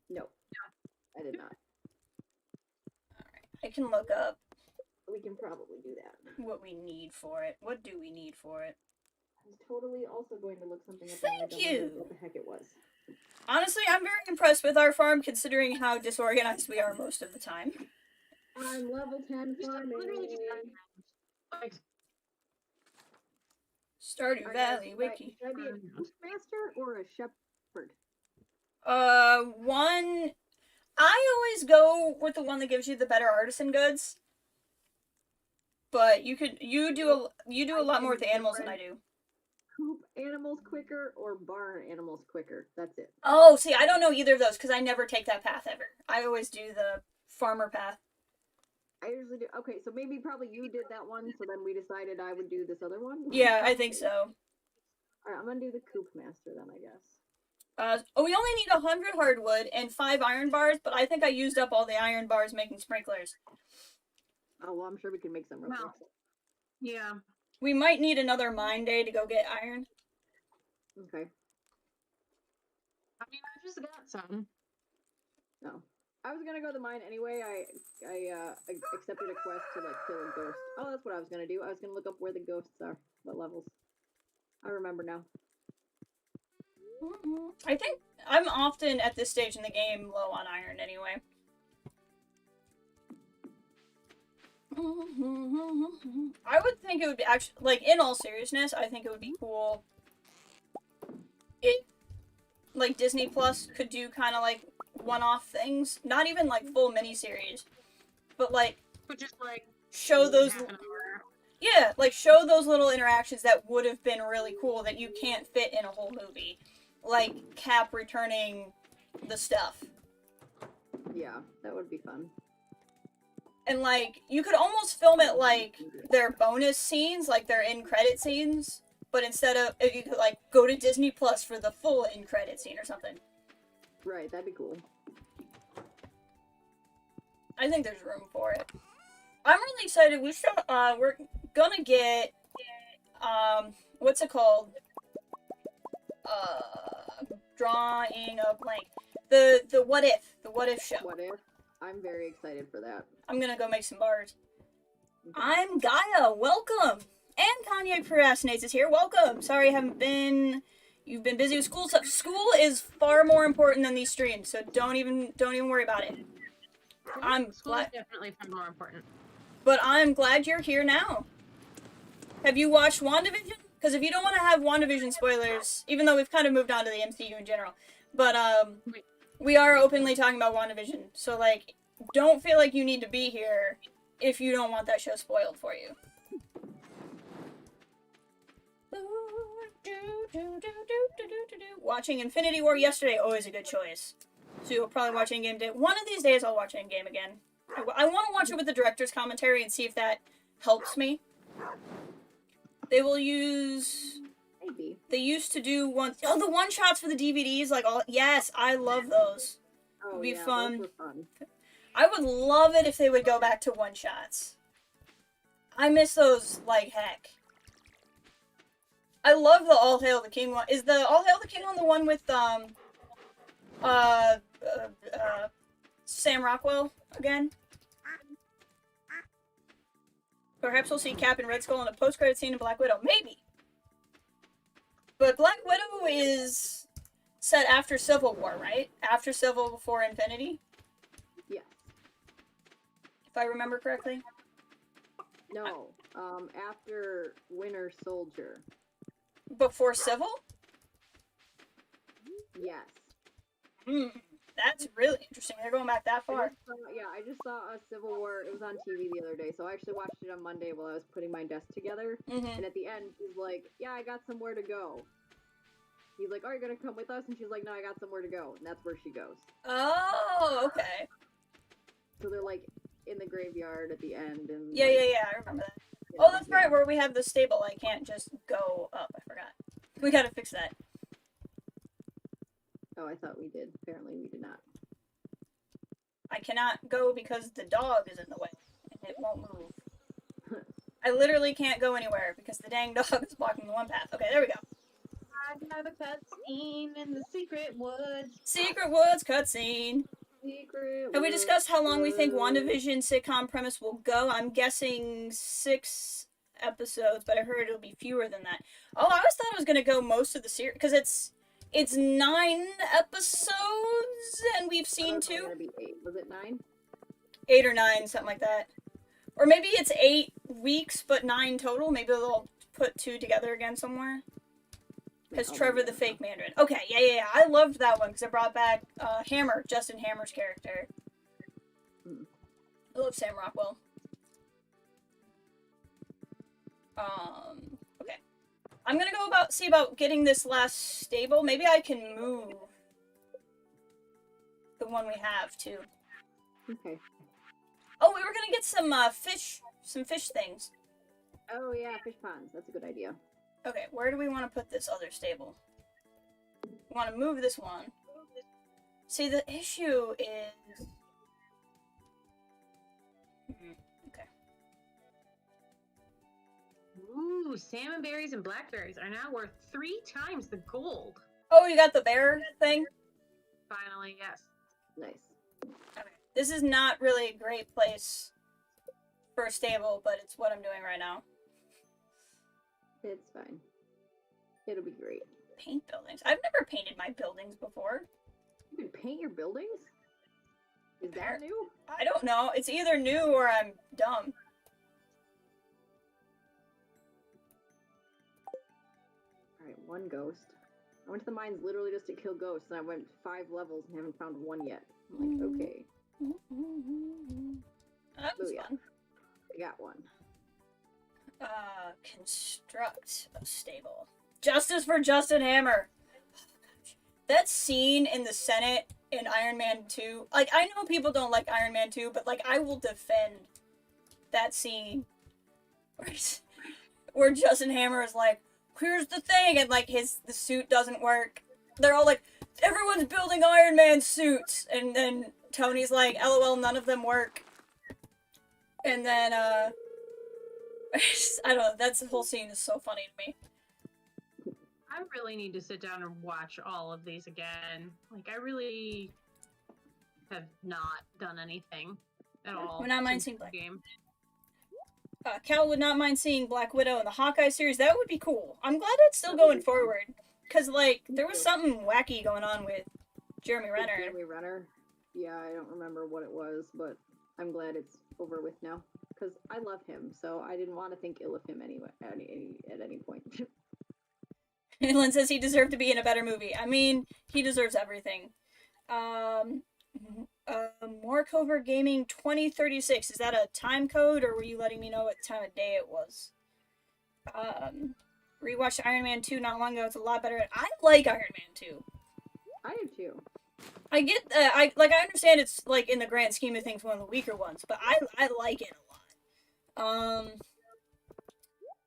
No. I did not. Alright, I can look up We can probably do that. what we need for it. What do we need for it? I was totally also going to look something up. Thank and I don't you. remember what the heck it was. Honestly, I'm very impressed with our farm considering how disorganized we are most of the time. I'm level 10 farming. Literally just like, Stardew Valley Wiki. Should I be a master or a shepherd? One... I always go with the one that gives you the better artisan goods. But you do a lot more with the animals than I do. Coop animals quicker or barn animals quicker? That's it. Oh, see, I don't know either of those because I never take that path ever. I always do the farmer path. I usually do. Okay, so maybe probably you did that one, so then we decided I would do this other one. Yeah, I think so. Alright, I'm gonna do the coop master then, I guess. We only need 100 hardwood and 5 iron bars, but I think I used up all the iron bars making sprinklers. Oh, well, I'm sure we can make some real No. quick. Yeah. We might need another mine day to go get iron. Okay. I mean, I just got some. No. I was gonna go to the mine anyway. I accepted a quest to like kill a ghost. Oh, that's what I was gonna do. I was gonna look up where the ghosts are, what levels. I remember now. I think I'm often at this stage in the game low on iron anyway. I would think it would be actually, like, in all seriousness, I think it would be cool if, like, Disney Plus could do kind of like one-off things, not even like full miniseries, but like just like show those. half an hour. Yeah, like show those little interactions that would have been really cool that you can't fit in a whole movie, like Cap returning the stuff. Yeah, that would be fun. And, like, you could almost film it like their bonus scenes, like their in-credit scenes, but instead of, you could, like, go to Disney Plus for the full in-credit scene or something. Right, that'd be cool. I think there's room for it. I'm really excited. We're gonna get, what's it called? Drawing a blank. The What If show. What if? I'm very excited for that. I'm gonna go make some bars. I'm Gaia, welcome! And Kanye Procrastinates is here, welcome! Sorry I haven't been... You've been busy with school stuff. School is far more important than these streams, so don't even worry about it. School is definitely far more important. But I'm glad you're here now. Have you watched WandaVision? Because if you don't want to have WandaVision spoilers, even though we've kind of moved on to the MCU in general, but we are openly talking about WandaVision, so like, don't feel like you need to be here if you don't want that show spoiled for you. Watching Infinity War yesterday, always a good choice. So you'll probably watch Endgame day. One of these days I'll watch Endgame again. I want to watch it with the director's commentary and see if that helps me. They will use... Maybe. They used to do the one-shots for the DVDs, like all... Yes, I love those. Oh, It'd be yeah, fun. those were fun. I would love it if they would go back to one-shots. I miss those like heck. I love the All Hail the King one. Is the All Hail the King one the one with Sam Rockwell again? Perhaps we'll see Cap and Red Skull in a post-credit scene in Black Widow. Maybe. But Black Widow is set after Civil War, right? After Civil, before Infinity? Yes. If I remember correctly. No. After Winter Soldier. Before Civil? Yes. That's really interesting. They're going back that far. I just saw a Civil War. It was on TV the other day, so I actually watched it on Monday while I was putting my desk together. And at the end, he's like, "Yeah, I got somewhere to go." He's like, "Oh, you're gonna come with us?" And she's like, "No, I got somewhere to go." And that's where she goes. Oh, okay. So they're like in the graveyard at the end, and Yeah, I remember that. Oh, that's right, where we have the stable. I can't just go up. I forgot. We gotta fix that. Oh, I thought we did. Apparently we did not. I cannot go because the dog is in the way, and it won't move. I literally can't go anywhere because the dang dog is blocking the one path. Okay, there we go. Another cutscene in the Secret Woods. Secret Woods cutscene. Have we discussed how long we think WandaVision sitcom premise will go? I'm guessing 6 episodes, but I heard it'll be fewer than that. Oh, I always thought it was going to go most of the series, because it's 9 episodes, and we've seen 2. Be 8. Was it 9? 8 or 9, something like that. Or maybe it's 8 weeks, but 9 total. Maybe they'll put 2 together again somewhere. Because Trevor the Fake Mandarin. Okay, yeah. I loved that one because it brought back Hammer, Justin Hammer's character. I love Sam Rockwell. Okay. I'm gonna go see about getting this last stable. Maybe I can move the one we have, too. Okay. Oh, we were gonna get some fish things. Oh, yeah, fish ponds. That's a good idea. Okay, where do we want to put this other stable? We want to move this one. See, the issue is... Okay. Ooh, salmon berries and blackberries are now worth 3 times the gold. Oh, you got the bear thing? Finally, yes. Nice. Okay. This is not really a great place for a stable, but it's what I'm doing right now. It's fine. It'll be great. Paint buildings. I've never painted my buildings before. You can paint your buildings? Is that new? I don't know. It's either new or I'm dumb. Alright, one ghost. I went to the mines literally just to kill ghosts, and I went 5 levels and haven't found one yet. I'm like, okay. That was fun. I got one. Construct a stable. Justice for Justin Hammer. That scene in the Senate in Iron Man 2, like, I know people don't like Iron Man 2, but, like, I will defend that scene where Justin Hammer is like, here's the thing, and, like, the suit doesn't work. They're all like, everyone's building Iron Man suits, and then Tony's like, LOL, none of them work. And then, I don't know, that whole scene is so funny to me. I really need to sit down and watch all of these again. Like, I really have not done anything at all. Would not mind seeing Black game. Cal would not mind seeing Black Widow in the Hawkeye series. That would be cool. I'm glad it's still going forward. Because, like, there was something wacky going on with Jeremy Renner. Jeremy Renner? Yeah, I don't remember what it was, but I'm glad it's over with now. Because I love him, so I didn't want to think ill of him anyway, at any point. Lynn says he deserved to be in a better movie. I mean, he deserves everything. More Covert Gaming 2036. Is that a time code, or were you letting me know what time of day it was? Rewatched Iron Man 2 not long ago. It's a lot better. I like Iron Man 2. I do too. I get, I understand it's, like, in the grand scheme of things, one of the weaker ones, but I like it a lot.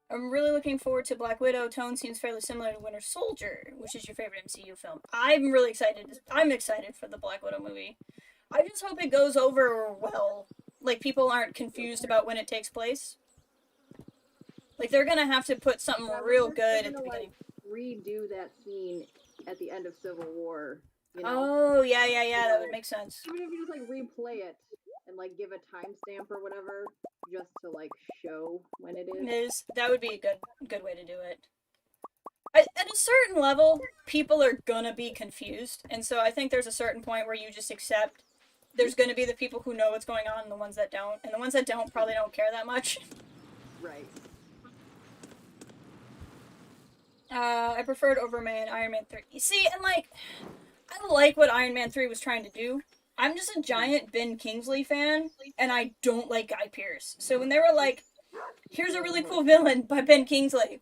I'm really looking forward to Black Widow. Tone seems fairly similar to Winter Soldier, which is your favorite MCU film. I'm really excited. I'm excited for the Black Widow movie. I just hope it goes over well. Like, people aren't confused about when it takes place. Like, they're gonna have to put something real good at the beginning. Like, redo that scene at the end of Civil War. You know? Oh, yeah, that would make sense. Even if you just, like, replay it and, like, give a timestamp or whatever, just to, like, show when it is. That would be a good way to do it. At a certain level, people are gonna be confused, and so I think there's a certain point where you just accept there's gonna be the people who know what's going on and the ones that don't, and the ones that don't probably don't care that much. Right. I preferred Iron Man 3. See, and, like, I like what Iron Man 3 was trying to do. I'm just a giant Ben Kingsley fan, and I don't like Guy Pearce. So when they were like, here's a really cool villain by Ben Kingsley.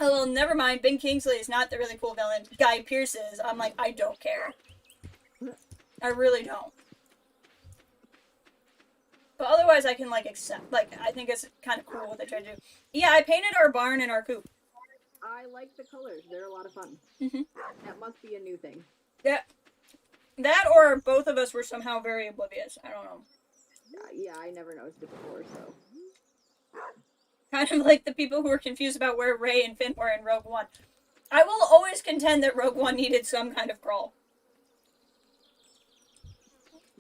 Oh, well, never mind, Ben Kingsley is not the really cool villain. Guy Pearce is. I'm like, I don't care. I really don't. But otherwise, I can, like, accept, like, I think it's kind of cool what they tried to do. Yeah, I painted our barn and our coop. I like the colors. They're a lot of fun. Mm-hmm. That must be a new thing. Yeah. That or both of us were somehow very oblivious. I don't know. Yeah, I never noticed it before, so. Kind of like the people who were confused about where Rey and Finn were in Rogue One. I will always contend that Rogue One needed some kind of crawl.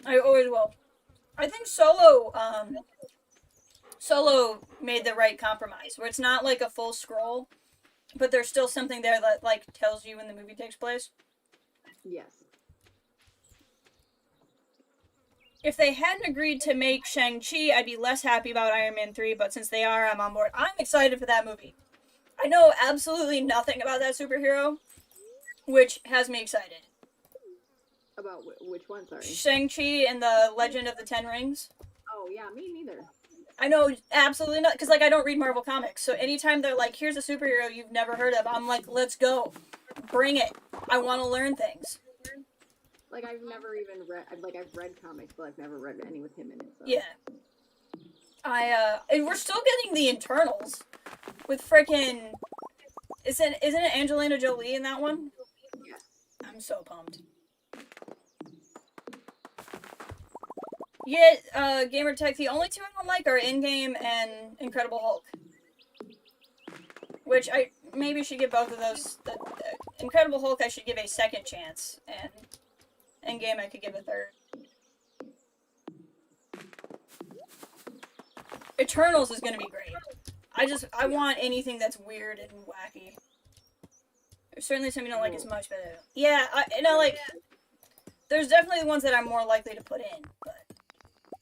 I always will. I think Solo made the right compromise, where it's not like a full scroll, but there's still something there that, like, tells you when the movie takes place. Yes. If they hadn't agreed to make Shang-Chi, I'd be less happy about Iron Man 3, but since they are, I'm on board. I'm excited for that movie. I know absolutely nothing about that superhero, which has me excited. About which one, sorry? Shang-Chi and the Legend of the Ten Rings. Oh, yeah, me neither. I know absolutely not, because, like, I don't read Marvel comics, so anytime they're like, here's a superhero you've never heard of, I'm like, let's go. Bring it. I want to learn things. Like, I've never even read, I've read comics, but I've never read any with him in it, so. Yeah. And we're still getting the internals with frickin', isn't it Angelina Jolie in that one? Yes. I'm so pumped. Yeah, Gamertech, the only two I don't like are In-Game and Incredible Hulk. which I maybe should give both of those. The Incredible Hulk I should give a second chance, and Endgame I could give a third. Eternals is gonna be great. I want anything that's weird and wacky. There's certainly some you don't like as much, but yeah, like. There's definitely the ones that I'm more likely to put in, but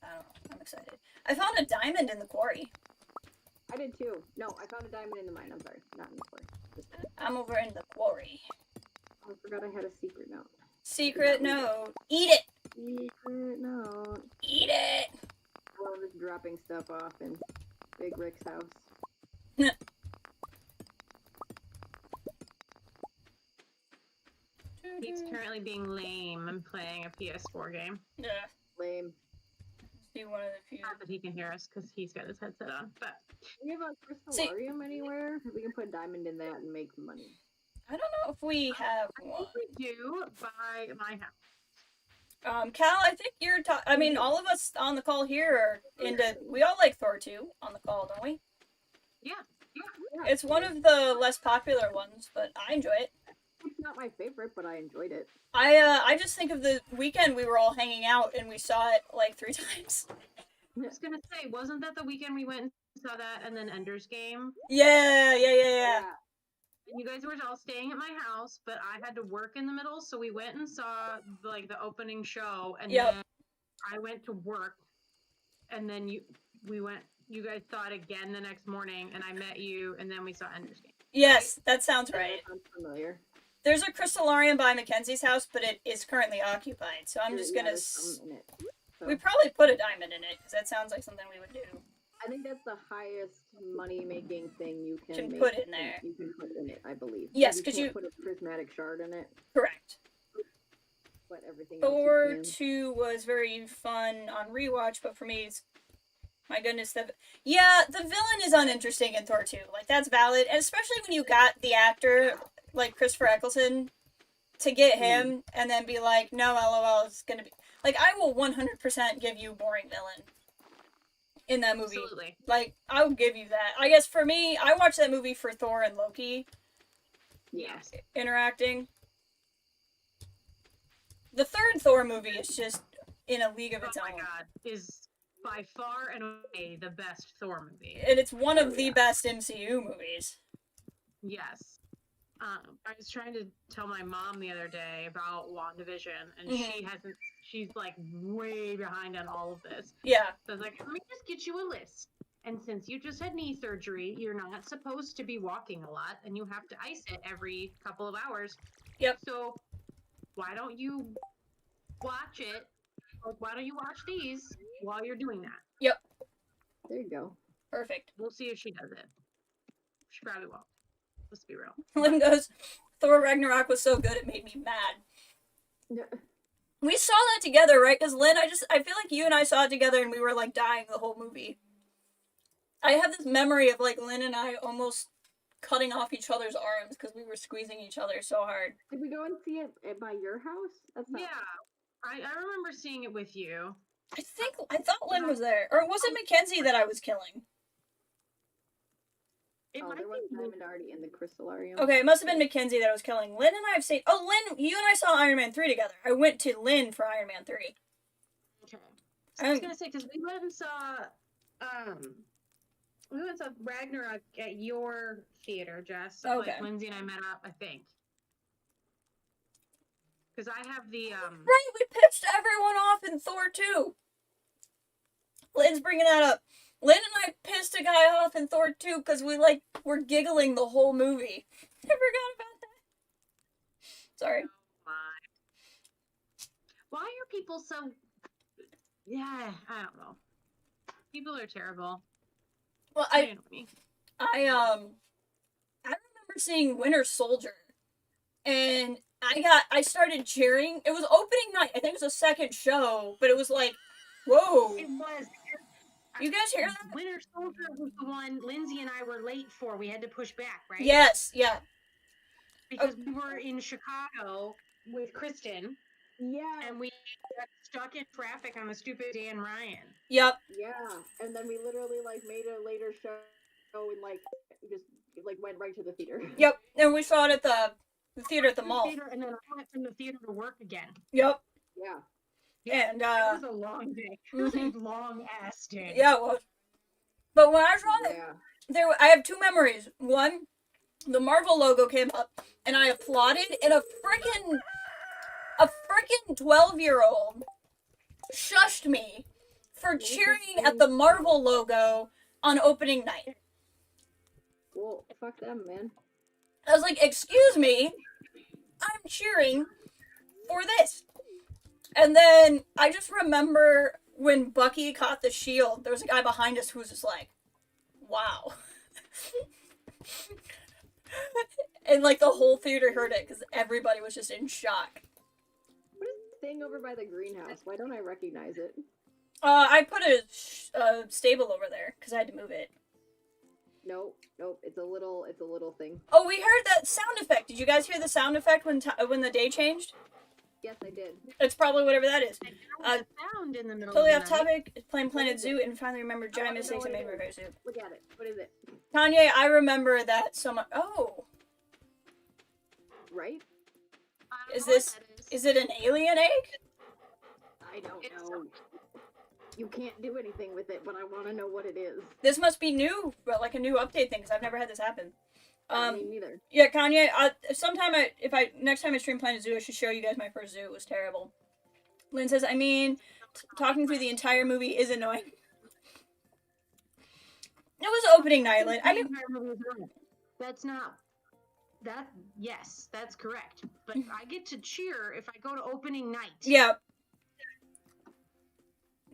I don't know. I'm excited. I found a diamond in the quarry. I did too. No, I found a diamond in the mine. I'm sorry, not in the quarry. I'm over in the quarry. I forgot I had a secret note. Secret note. Eat it! Secret note. Eat it! I love just dropping stuff off in Big Rick's house. He's currently being lame and playing a PS4 game. Yeah. Lame. Be one of the few. Not that he can hear us because he's got his headset on, but Do we have a crystallarium anywhere? We can put a diamond in that and make money. I don't know if we have I one. think we do by my house. Cal, I think you're. I mean, all of us on the call here are into. We all like Thor 2 on the call, don't we? Yeah. It's one of the less popular ones, but I enjoy it. It's not my favorite, but I enjoyed it. I just think of the weekend we were all hanging out and we saw it like 3 times. I was gonna say, wasn't that the weekend we went and saw that and then Ender's Game? Yeah. And you guys were all staying at my house, but I had to work in the middle, so we went and saw like the opening show, and Yep. then I went to work, and then you guys saw it again the next morning, and I met you, and then we saw Ender's Game. Yes, that sounds right. That sounds familiar. There's a crystallarium by Mackenzie's house, but it is currently occupied, so I'm just Yeah, gonna. there's some in it. So, We probably put a diamond in it because that sounds like something we would do. I think that's the highest money-making thing you can make, put in there. You can put in it, I believe. Yes, because 'cause you- put a prismatic shard in it, Correct. but everything Thor else 2 was very fun on rewatch, but for me, it's. My goodness, the villain is uninteresting in Thor 2. Like, that's valid, and especially when you got the actor, like Christopher Eccleston, to get him and then be like, no, LOL, it's gonna be. Like, I will 100% give you boring villain in that movie. Absolutely. Like, I will give you that. I guess for me, I watched that movie for Thor and Loki Yes. interacting. The third Thor movie is just in a league of its Oh my own. god, is by far and away the best Thor movie. And it's one of the best MCU movies. Yes. I was trying to tell my mom the other day about WandaVision, and Mhm. she's like way behind on all of this. Yeah. So I was like, let me just get you a list. And since you just had knee surgery, you're not supposed to be walking a lot, and you have to ice it every couple of hours. Yep. So why don't you watch it? Like, why don't you watch these while you're doing that? Yep. There you go. Perfect. We'll see if she does it. She probably won't. Let's be real. Lynn goes, Thor Ragnarok was so good it made me mad. Yeah. We saw that together, right? Because Lynn, I feel like you and I saw it together and we were like dying the whole movie. I have this memory of like Lynn and I almost cutting off each other's arms because we were squeezing each other so hard. Did we go and see it by your house? That's not. Yeah, I remember seeing it with you. I thought Lynn was there. Or was it Mackenzie that I was killing? It Oh, might there was be diamond already in the crystallarium. Okay, it must have been Mackenzie that I was killing. Lynn and I have seen. Oh, Lynn, you and I saw Iron Man 3 together. I went to Lynn for Iron Man 3. Okay. So I was gonna say, because we went and saw Ragnarok at your theater, Jess. Okay. Like Lindsay and I met up, I think. Because I have the Right, we pitched everyone off in Thor 2. Lynn's bringing that up. Lynn and I pissed a guy off in Thor 2 because we were giggling the whole movie. I forgot about that. Sorry. Oh my. Why are people so? Yeah, I don't know. People are terrible. Well, They annoy me. I remember seeing Winter Soldier, and I started cheering. It was opening night. I think it was the second show, but it was like, whoa. It was. You guys hear that? Winter Soldier was the one Lindsay and I were late for. We had to push back, right? Yes, yeah. Because we were in Chicago with Kristen, Yeah. and we got stuck in traffic on the stupid Dan Ryan. Yep. Yeah. And then we literally made a later show go and like just like went right to the theater. Yep, and we saw it at the theater at the mall. Theater, and then I went from the theater to work again. Yep. Yeah. And it was a long day. It was a long ass day. Yeah, it was. But when I saw it, I have two memories. One, the Marvel logo came up, and I applauded, and a freaking 12-year-old shushed me for cheering at the Marvel logo on opening night. Well, fuck them, man. I was like, excuse me, I'm cheering for this. And then I just remember when Bucky caught the shield, there was a guy behind us who was just like, wow. And like the whole theater heard it because everybody was just in shock. What is this thing over by the greenhouse? Why don't I recognize it? I put a stable over there because I had to move it. Nope. It's a little thing. Oh, we heard that sound effect. Did you guys hear the sound effect when the day changed? Yes, I did. It's probably whatever that is. Sound in the middle Totally of off the night. topic. Playing Planet Zoo and finally remembered giant mistakes I made with Bear Zoo. Look at it. What is it? Kanye, I remember that so much. Oh, Right? is it an alien egg? I don't know. You can't do anything with it, but I want to know what it is. This must be new, but like a new update thing, because I've never had this happen. Me neither. Yeah, Kanye, next time I stream Planet Zoo, I should show you guys my first zoo. It was terrible. Lynn says, talking through the entire movie is annoying. It was opening night, Lynn. Yes, that's correct. But I get to cheer if I go to opening night. Yeah.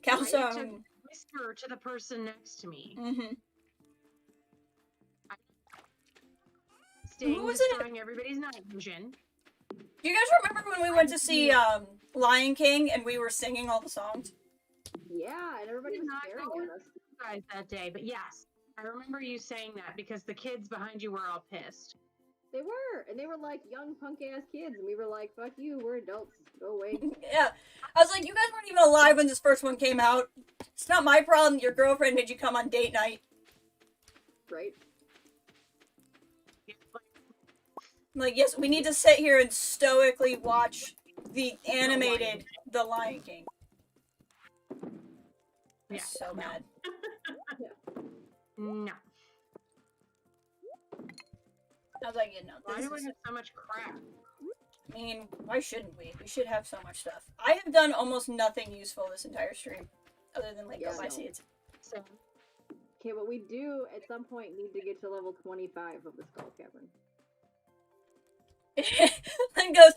I get to whisper to the person next to me. Mm-hmm. Destroying everybody's night vision. Do you guys remember when we went to see Lion King and we were singing all the songs? Yeah, and everybody was staring at us. Guys that day, but yes, I remember you saying that because the kids behind you were all pissed. They were, and they were like young punk ass kids, and we were like, "Fuck you, we're adults. Go away." Yeah, I was like, you guys weren't even alive when this first one came out. It's not my problem. Your girlfriend made you come on date night, right? Like, yes, we need to sit here and stoically watch the animated The Lion King. Yeah, so mad. No. I was like, you know, why do we have so much crap? I mean, why shouldn't we? We should have so much stuff. I have done almost nothing useful this entire stream, other than like go buy seeds. Okay, but we do at some point need to get to level 25 of the Skull Cavern. Then goes,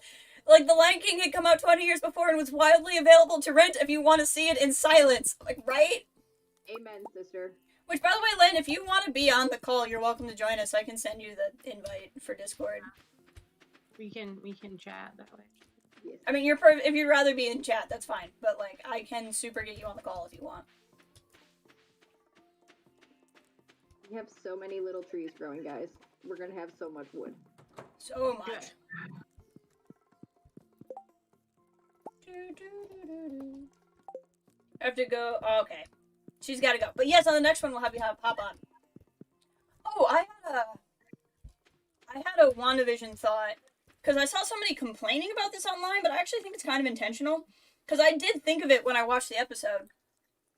like, The Lion King had come out 20 years before and was widely available to rent if you want to see it in silence. Like, right? Amen, sister. Which, by the way, Lynn, if you want to be on the call, you're welcome to join us. I can send you the invite for Discord. We can chat that way. Yes. I mean, if you'd rather be in chat, that's fine. But, like, I can super get you on the call if you want. We have so many little trees growing, guys. We're gonna have so much wood. So much. Good. I have to go. Oh, okay. She's got to go. But yes, on the next one, we'll have you hop on. Oh, I had a WandaVision thought. Because I saw somebody complaining about this online, but I actually think it's kind of intentional. Because I did think of it when I watched the episode.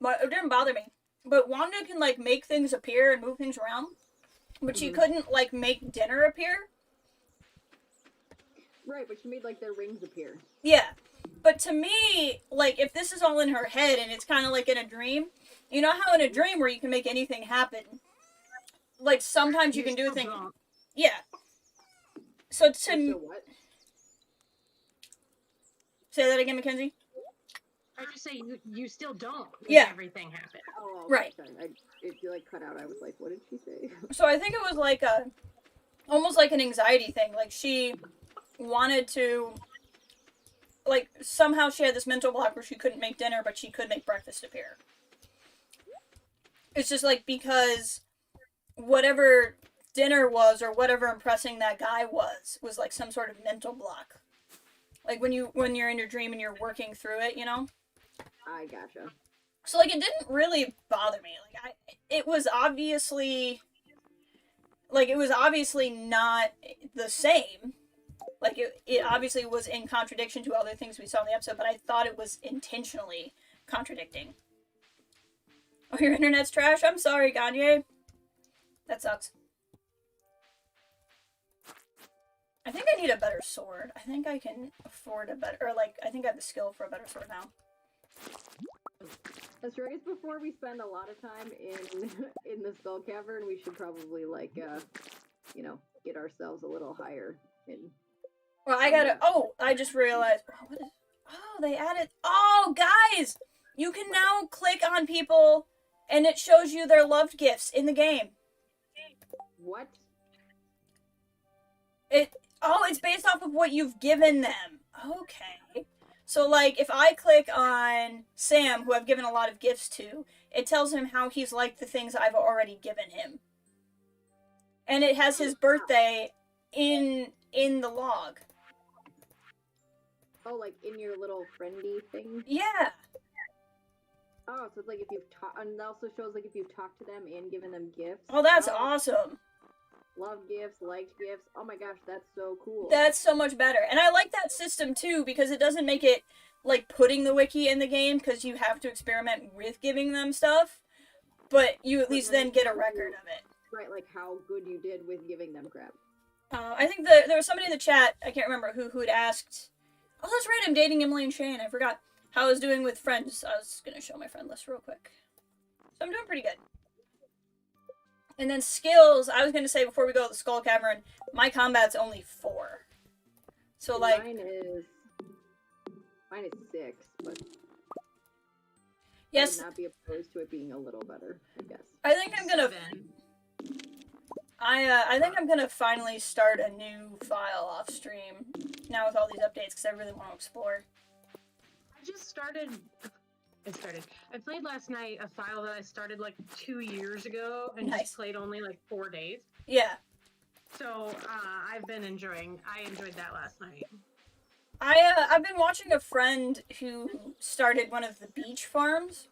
But it didn't bother me. But Wanda can, like, make things appear and move things around. But she couldn't, like, make dinner appear. Right, but she made, like, their rings appear. Yeah. But to me, like, if this is all in her head and it's kind of like in a dream, you know how in a dream where you can make anything happen, like, sometimes you can do a thing. Yeah. So what? Say that again, Mackenzie? I just say you still don't make everything happen. Oh, right. Sorry. If you, like, cut out, I was like, what did she say? So I think it was like almost like an anxiety thing. Like, she wanted to, like, somehow she had this mental block where she couldn't make dinner, but she could make breakfast appear. It's just, like, because whatever dinner was, or whatever impressing that guy was like, some sort of mental block. Like, when you're in your dream and you're working through it, you know? I gotcha. So, like, it didn't really bother me. Like, it was obviously like, it was obviously not the same. Like, it obviously was in contradiction to other things we saw in the episode, but I thought it was intentionally contradicting. Oh, your internet's trash? I'm sorry, Gagne. That sucks. I think I need a better sword. I think I can afford a better, or like, I think I have the skill for a better sword now. That's right. Before we spend a lot of time in the Skull Cavern, we should probably like, you know, get ourselves a little higher. Well, I gotta. Oh, I just realized. Oh, what is? Oh, they added. Oh, guys, you can now click on people, and it shows you their loved gifts in the game. What? It's based off of what you've given them. Okay. So, like, if I click on Sam, who I've given a lot of gifts to, it tells him how he's liked the things I've already given him. And it has his birthday in the log. Oh, like in your little friendy thing? Yeah. Oh, so it's like if you've talked, and it also shows like if you've talked to them and given them gifts. Oh, that's awesome. Love gifts, liked gifts. Oh my gosh, that's so cool. That's so much better. And I like that system too, because it doesn't make it like putting the wiki in the game, because you have to experiment with giving them stuff, but you at least then get a record of it. Right, like how good you did with giving them crap. I think there was somebody in the chat, I can't remember who had asked, oh, that's right, I'm dating Emily and Shane, I forgot how I was doing with friends. I was gonna show my friend list real quick. So I'm doing pretty good. And then skills, I was going to say before we go to the Skull Cavern, my combat's only 4. So, like... Mine is 6, but... Yes. I would not be opposed to it being a little better, I guess. I think I'm going to... I think I'm going to finally start a new file off stream now with all these updates, because I really want to explore. I just started... I played last night a file that I started like 2 years ago and just played only like 4 days. Yeah. So I enjoyed that last night. I've been watching a friend who started one of the beach farms,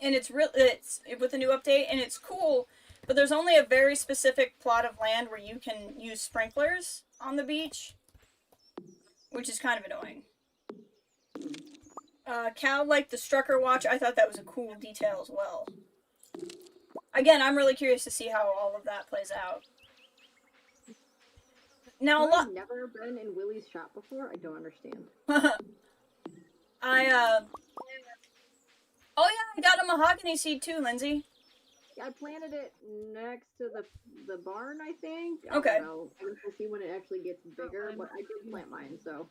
and it's with a new update, and it's cool, but there's only a very specific plot of land where you can use sprinklers on the beach, which is kind of annoying. Cal liked the Strucker watch. I thought that was a cool detail as well. Again, I'm really curious to see how all of that plays out. Now, I've never been in Willie's shop before. I don't understand. Oh yeah, I got a mahogany seed too, Lindsay. Yeah, I planted it next to the barn, I think. Okay. I don't know. I guess we'll see when it actually gets bigger, but I did plant mine, so.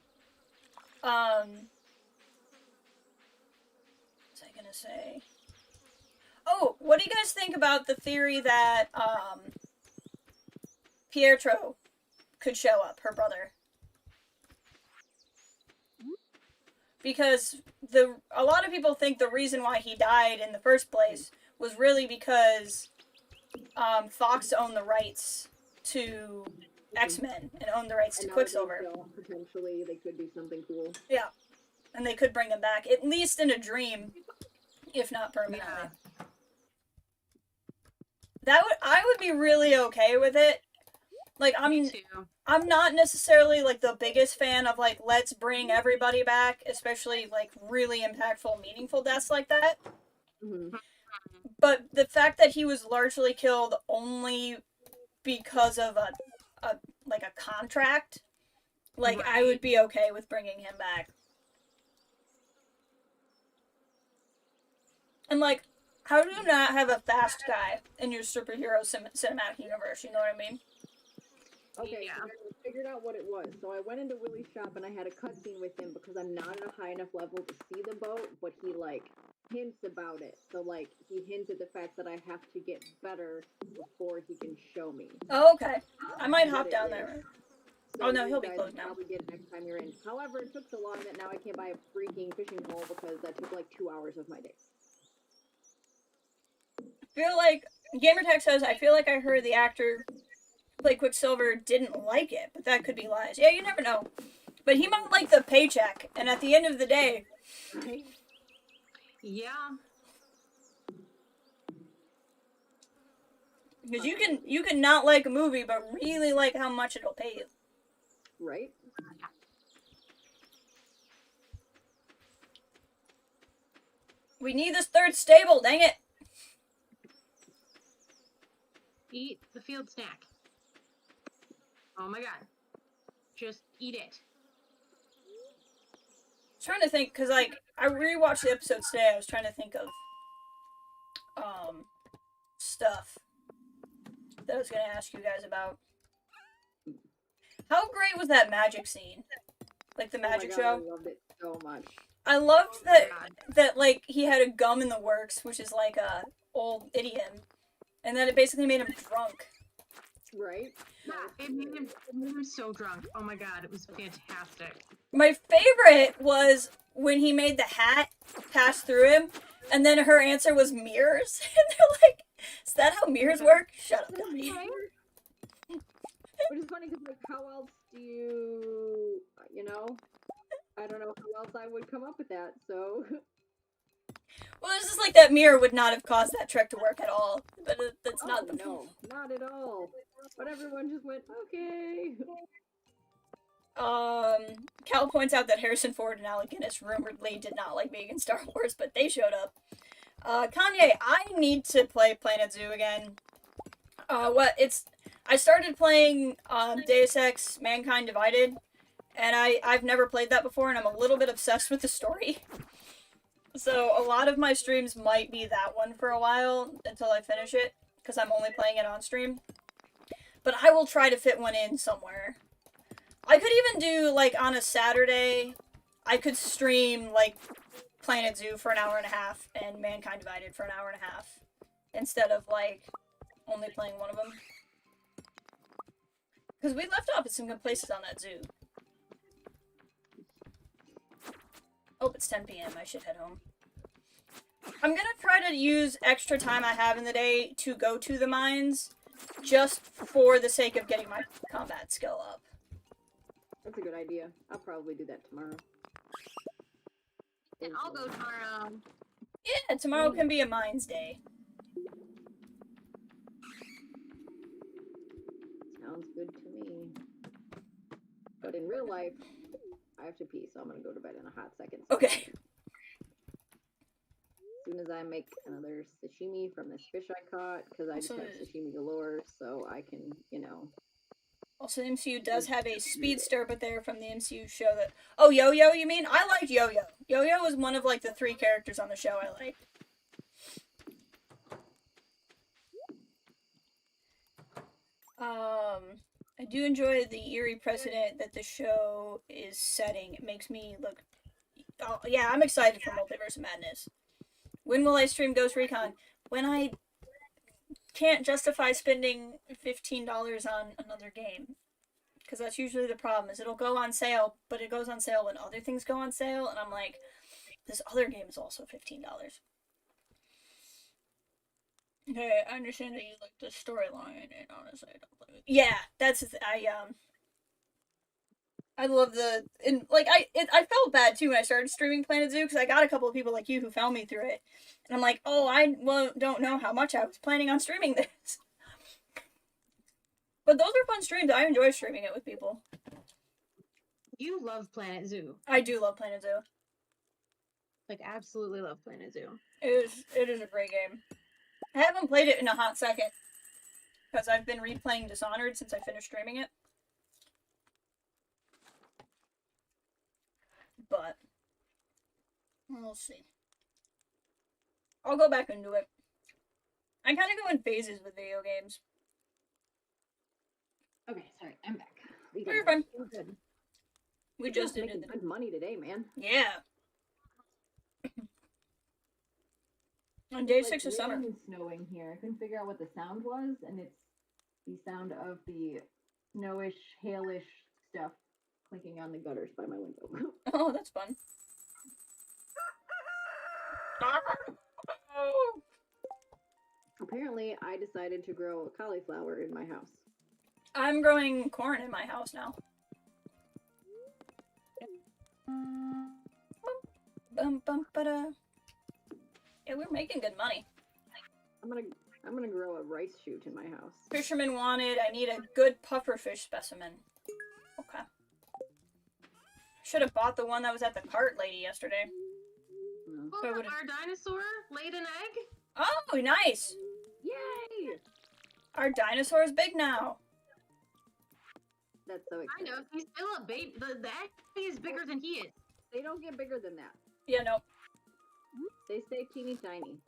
What's I gonna say? Oh, what do you guys think about the theory that Pietro could show up, her brother? Because a lot of people think the reason why he died in the first place was really because Fox owned the rights to X-Men and owned the rights to Quicksilver. Potentially, they could do something cool. Yeah. And they could bring him back, at least in a dream, if not permanently. Yeah. I would be really okay with it. Like, I'm not necessarily, like, the biggest fan of, like, let's bring everybody back, especially, like, really impactful, meaningful deaths like that. Mm-hmm. But the fact that he was largely killed only because of a contract, like, right. I would be okay with bringing him back. And, like, how do you not have a fast guy in your superhero cinematic universe, you know what I mean? Okay, yeah. So I figured out what it was. So I went into Willie's shop and I had a cutscene with him because I'm not at a high enough level to see the boat, but he, like, hints about it. So, like, he hinted the fact that I have to get better before he can show me. Oh, okay. I might hop down there. So oh, no, he'll be closed now. Probably get it next time you're in. However, it took so long that now I can't buy a freaking fishing pole because that took, like, 2 hours of my day. I feel like, Gamertech says, I feel like I heard the actor who played Quicksilver didn't like it, but that could be lies. Yeah, you never know. But he might like the paycheck, and at the end of the day... Right? Yeah. Because you can not like a movie, but really like how much it'll pay you. Right? We need this third stable, dang it! Eat the field snack. Oh my god. Just eat it. I was trying to think, because, like, I rewatched the episodes today, I was trying to think of, stuff that I was going to ask you guys about. How great was that magic scene? Like, the magic show? I loved it so much. I loved that, like, he had a gum in the works, which is, like, a old idiom, and that it basically made him drunk. Right? Yeah, it made him so drunk. Oh my god, it was fantastic. My favorite was when he made the hat pass through him, and then her answer was mirrors. And they're like, is that how mirrors work? Shut up, Donnie. Which is funny because, like, how else do you know? I don't know how else I would come up with that, so... Well, it's just like that mirror would not have caused that trick to work at all. But that's not the no, not at all. But everyone just went, okay. Cal points out that Harrison Ford and Alec Guinness rumoredly did not like being in Star Wars, but they showed up. Kanye, I need to play Planet Zoo again. I started playing, Deus Ex Mankind Divided, and I've never played that before, and I'm a little bit obsessed with the story. So a lot of my streams might be that one for a while until I finish it, because I'm only playing it on stream. But I will try to fit one in somewhere. I could even do, like, on a Saturday, I could stream, like, Planet Zoo for an hour and a half and Mankind Divided for an hour and a half. Instead of, like, only playing one of them. Because we left off at some good places on that zoo. Oh, it's 10 p.m. I should head home. I'm gonna try to use extra time I have in the day to go to the mines, just for the sake of getting my combat skill up. That's a good idea. I'll probably do that tomorrow. And I'll go tomorrow. Yeah, tomorrow can be a mines day. Sounds good to me. But in real life, I have to pee, so I'm gonna go to bed in a hot second. Okay. As soon as I make another sashimi from this fish I caught, because I just have sashimi galore, so I can, you know. Also, the MCU does have a speedster, but they're from the MCU show that... Oh, Yo-Yo, you mean? I liked Yo-Yo. Yo-Yo was one of, like, the 3 characters on the show I liked. I do enjoy the eerie precedent that the show is setting. It makes me look... Oh, yeah, I'm excited for Multiverse of Madness. When will I stream Ghost Recon? When I can't justify spending $15 on another game. Because that's usually the problem, is it'll go on sale, but it goes on sale when other things go on sale, and I'm like, this other game is also $15. Okay, I understand that you like the storyline, and honestly, I don't play it. Yeah, that's the I love I felt bad too when I started streaming Planet Zoo, because I got a couple of people like you who found me through it. And I'm like, oh, don't know how much I was planning on streaming this. But those are fun streams. I enjoy streaming it with people. You love Planet Zoo. I do love Planet Zoo. Like, absolutely love Planet Zoo. It is a great game. I haven't played it in a hot second, because I've been replaying Dishonored since I finished streaming it. But we'll see. I'll go back into it. I kind of go in phases with video games. Okay, sorry, I'm back. You're fine. Good. We just did making it. good money today, man. Yeah. On day 6 of summer. It's snowing here. I couldn't figure out what the sound was, and it's the sound of the snowish, hailish stuff clinking on the gutters by my window. Oh, that's fun. Apparently, I decided to grow a cauliflower in my house. I'm growing corn in my house now. Bum, bum, ba-da. Yeah, we're making good money. I'm gonna grow a rice shoot in my house. Fisherman wanted, I need a good pufferfish specimen. Okay. Should have bought the one that was at the cart lady yesterday. No. Oh, our dinosaur laid an egg? Oh, nice! Yay! Our dinosaur is big now. That's so I exciting. know, he's still a baby. The egg is bigger than he is. They don't get bigger than that. Yeah, no. They stay teeny tiny.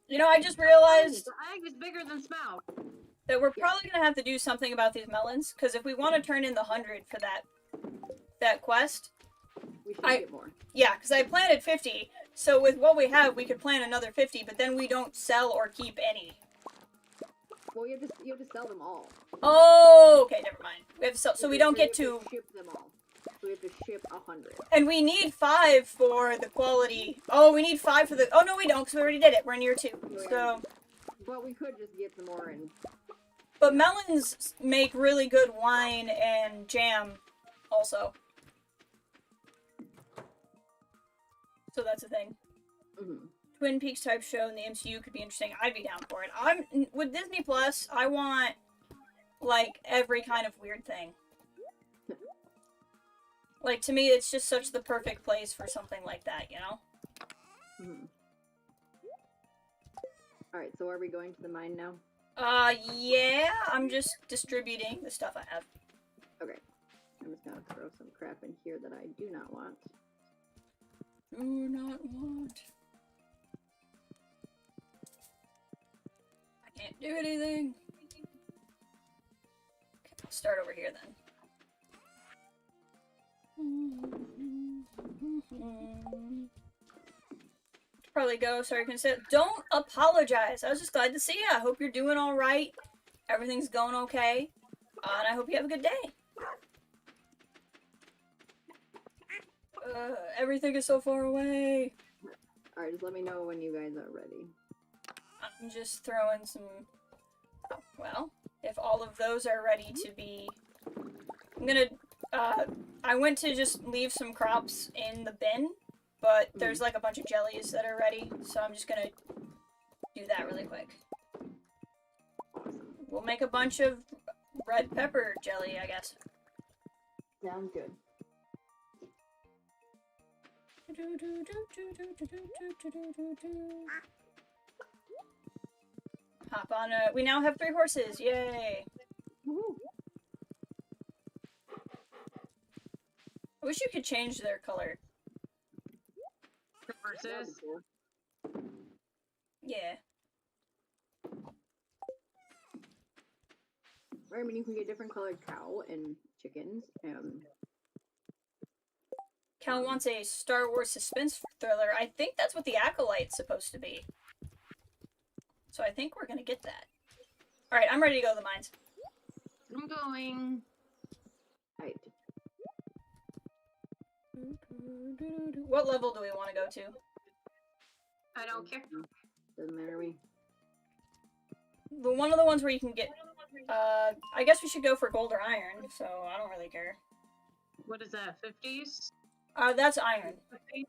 You know, I just realized The egg is bigger than Smout. that we're probably gonna have to do something about these melons, because if we want to turn in the 100 for that quest, We should get more. yeah, because I planted 50, so with what we have, we could plant another 50, but then we don't sell or keep any. Well, you have to sell them all. Oh, okay, never mind. We have to sell, so we don't You get have to, ship them all. So we have to ship 100. and we need 5 for the quality. Oh, we need 5 for the, oh no we don't, because we already did it, we're in year 2, so. But we could just get some more and... But melons make really good wine and jam, also. So that's a thing. Mm-hmm. Twin Peaks type show in the MCU could be interesting. I'd be down for it. With Disney Plus, I want like every kind of weird thing. Like to me, it's just such the perfect place for something like that, you know? Mm-hmm. Alright, so are we going to the mine now? Yeah, I'm just distributing the stuff I have. Okay. I'm just gonna throw some crap in here that I do not want. Do not want. I can't do anything. Okay, I'll start over here then. Probably go so I can sit. Don't apologize. I was just glad to see you. I hope you're doing all right. Everything's going okay. And I hope you have a good day. Everything is so far away. Alright, just let me know when you guys are ready. I'm just throwing some... Oh, well, if all of those are ready to be... I'm gonna... I went to just leave some crops in the bin, but there's like a bunch of jellies that are ready, so I'm just gonna do that really quick. We'll make a bunch of red pepper jelly, I guess. Sounds good. Hop on we now have 3 horses, yay! Woohoo! I wish you could change their color. The horses. Yeah. Right, I mean, you can get different colored cow and chickens, and... Cal wants a Star Wars suspense thriller. I think that's what the Acolyte's supposed to be. So I think we're gonna get that. Alright, I'm ready to go to the mines. I'm going. Right. What level do we want to go to? I don't care. Doesn't matter to me. One of the ones where you can get... I guess we should go for gold or iron, so I don't really care. What is that, 50s? That's iron. 50s?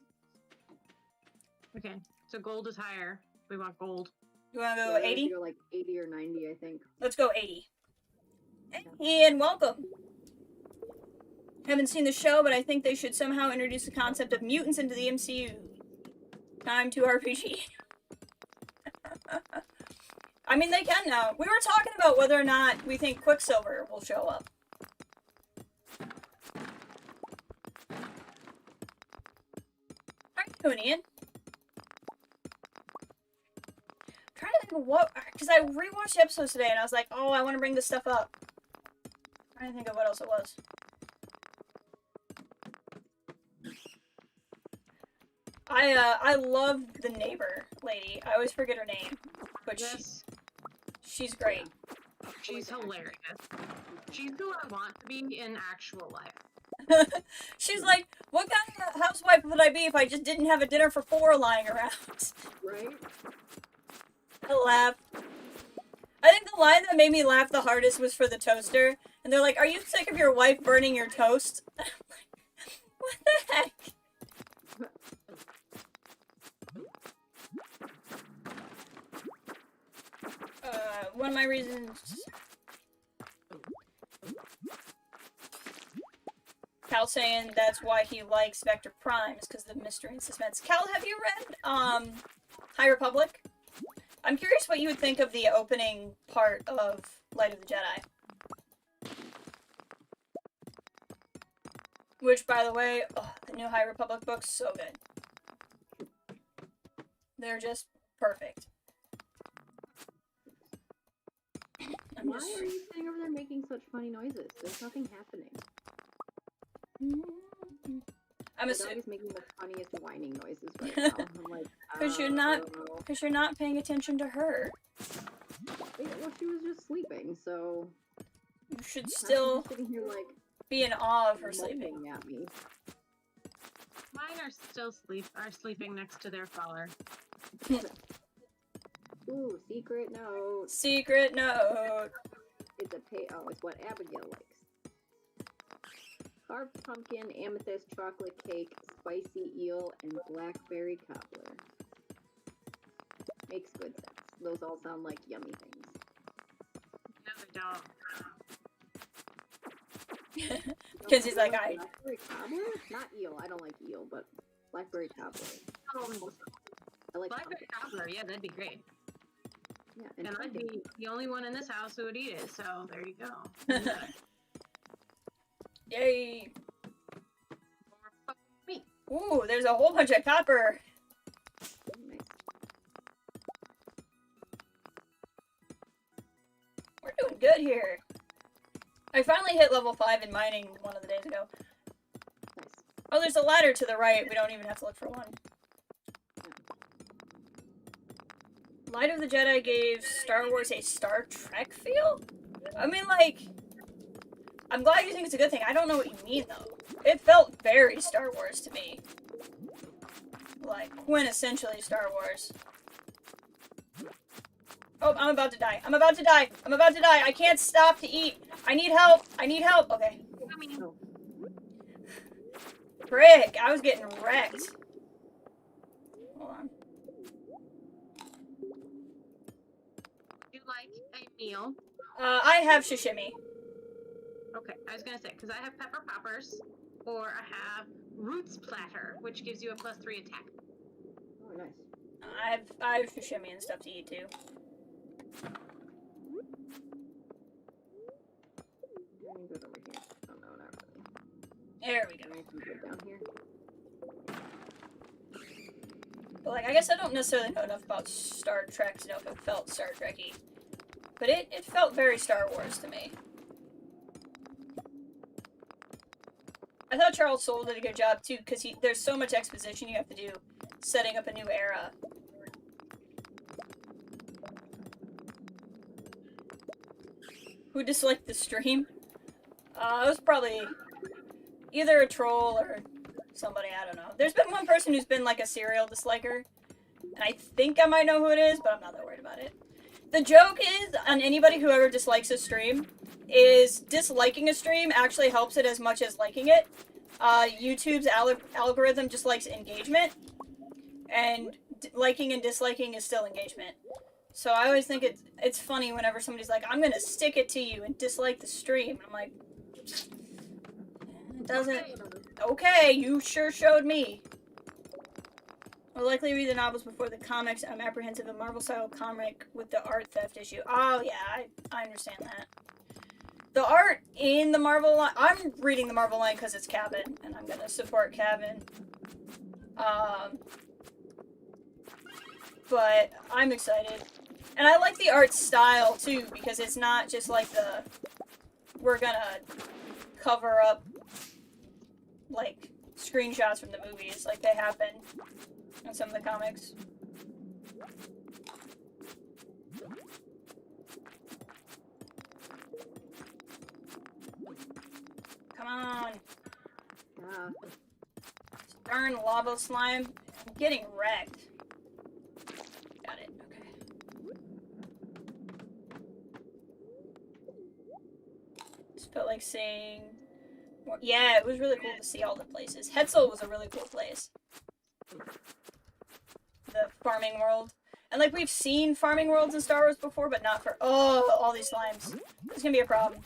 Okay, so gold is higher. We want gold. You want to go Yeah, we have 80? to go like 80 or 90, I think. Let's go 80. Hey, Ian, welcome! Haven't seen the show, but I think they should somehow introduce the concept of mutants into the MCU. Time to RPG. I mean, they can now. We were talking about whether or not we think Quicksilver will show up. How you doing, Ian? I'm trying to think of what... Because I rewatched the episodes today, and I was like, oh, I want to bring this stuff up. I'm trying to think of what else it was. I love the neighbor lady. I always forget her name, but Yes. she's great. She's hilarious. She's who I want to be in actual life. She's like, what kind of housewife would I be if I just didn't have a dinner for 4 lying around? Right? I laugh. I think the line that made me laugh the hardest was for the toaster. And they're like, are you sick of your wife burning your toast? I'm like, what the heck? One of my reasons... Cal saying that's why he likes Vector Prime, is because of the mystery and suspense. Cal, have you read, High Republic? I'm curious what you would think of the opening part of Light of the Jedi. Which, by the way, the new High Republic books, so good. They're just perfect. Why are you sitting over there making such funny noises? There's nothing happening. I'm The dog is making the funniest whining noises right now. I'm like, because you're not paying attention to her. Wait, well, she was just sleeping, so you should still sitting here like be in awe of her sleeping. At me. Mine are still sleeping next to their father. Ooh, secret note. Secret note. It's it's what Abigail likes. Carved pumpkin, amethyst chocolate cake, spicy eel, and blackberry cobbler. Makes good sense. Those all sound like yummy things. No, they don't. Because he's like, Blackberry cobbler? Not eel. I don't like eel, but blackberry cobbler. I like Blackberry cobbler. Yeah, that'd be great. Yeah, and I'd be the only one in this house who would eat it, so there you go. Yay! Ooh, there's a whole bunch of copper. Nice. We're doing good here. I finally hit level 5 in mining one of the days ago. Nice. Oh, there's a ladder to the right. We don't even have to look for one. Light of the Jedi gave Star Wars a Star Trek feel? I mean, like... I'm glad you think it's a good thing. I don't know what you mean, though. It felt very Star Wars to me. Like, quintessentially Star Wars. Oh, I'm about to die. I'm about to die. I'm about to die. I can't stop to eat. I need help. I need help. Okay. Frick, I was getting wrecked. Hold on. Would you like a meal? I have sashimi. Okay, I was gonna say, because I have pepper poppers, or I have roots platter, which gives you a +3 attack. Oh, nice. I have sashimi and stuff to eat too. Let me go over here. Oh no, not really. There we go. I can go down here. But like, I guess I don't necessarily know enough about Star Trek to know if it felt Star Trek-y. But it felt very Star Wars to me. I thought Charles Soule did a good job too, because there's so much exposition you have to do setting up a new era. Who disliked the stream? It was probably either a troll or somebody, I don't know. There's been one person who's been like a serial disliker, and I think I might know who it is, but I'm not that worried about it. The joke is, on anybody who ever dislikes a stream, is disliking a stream actually helps it as much as liking it. YouTube's algorithm just likes engagement, and liking and disliking is still engagement. So I always think it's funny whenever somebody's like, I'm gonna stick it to you and dislike the stream. I'm like, it doesn't... Okay, you sure showed me. Will likely read the novels before the comics. I'm apprehensive of Marvel-style comic with the art theft issue. Oh, yeah, I understand that. The art in the Marvel line... I'm reading the Marvel line because it's Cabin, and I'm gonna support Cabin. But I'm excited. And I like the art style, too, because it's not just like the... We're gonna cover up, like, screenshots from the movies, like they happen in some of the comics. Come on. Darn lava slime. I'm getting wrecked. Got it. Okay. Just felt like seeing... Yeah, it was really cool to see all the places. Hetzel was a really cool place. The farming world. And, like, we've seen farming worlds in Star Wars before, but not for- oh, all these slimes. It's gonna be a problem.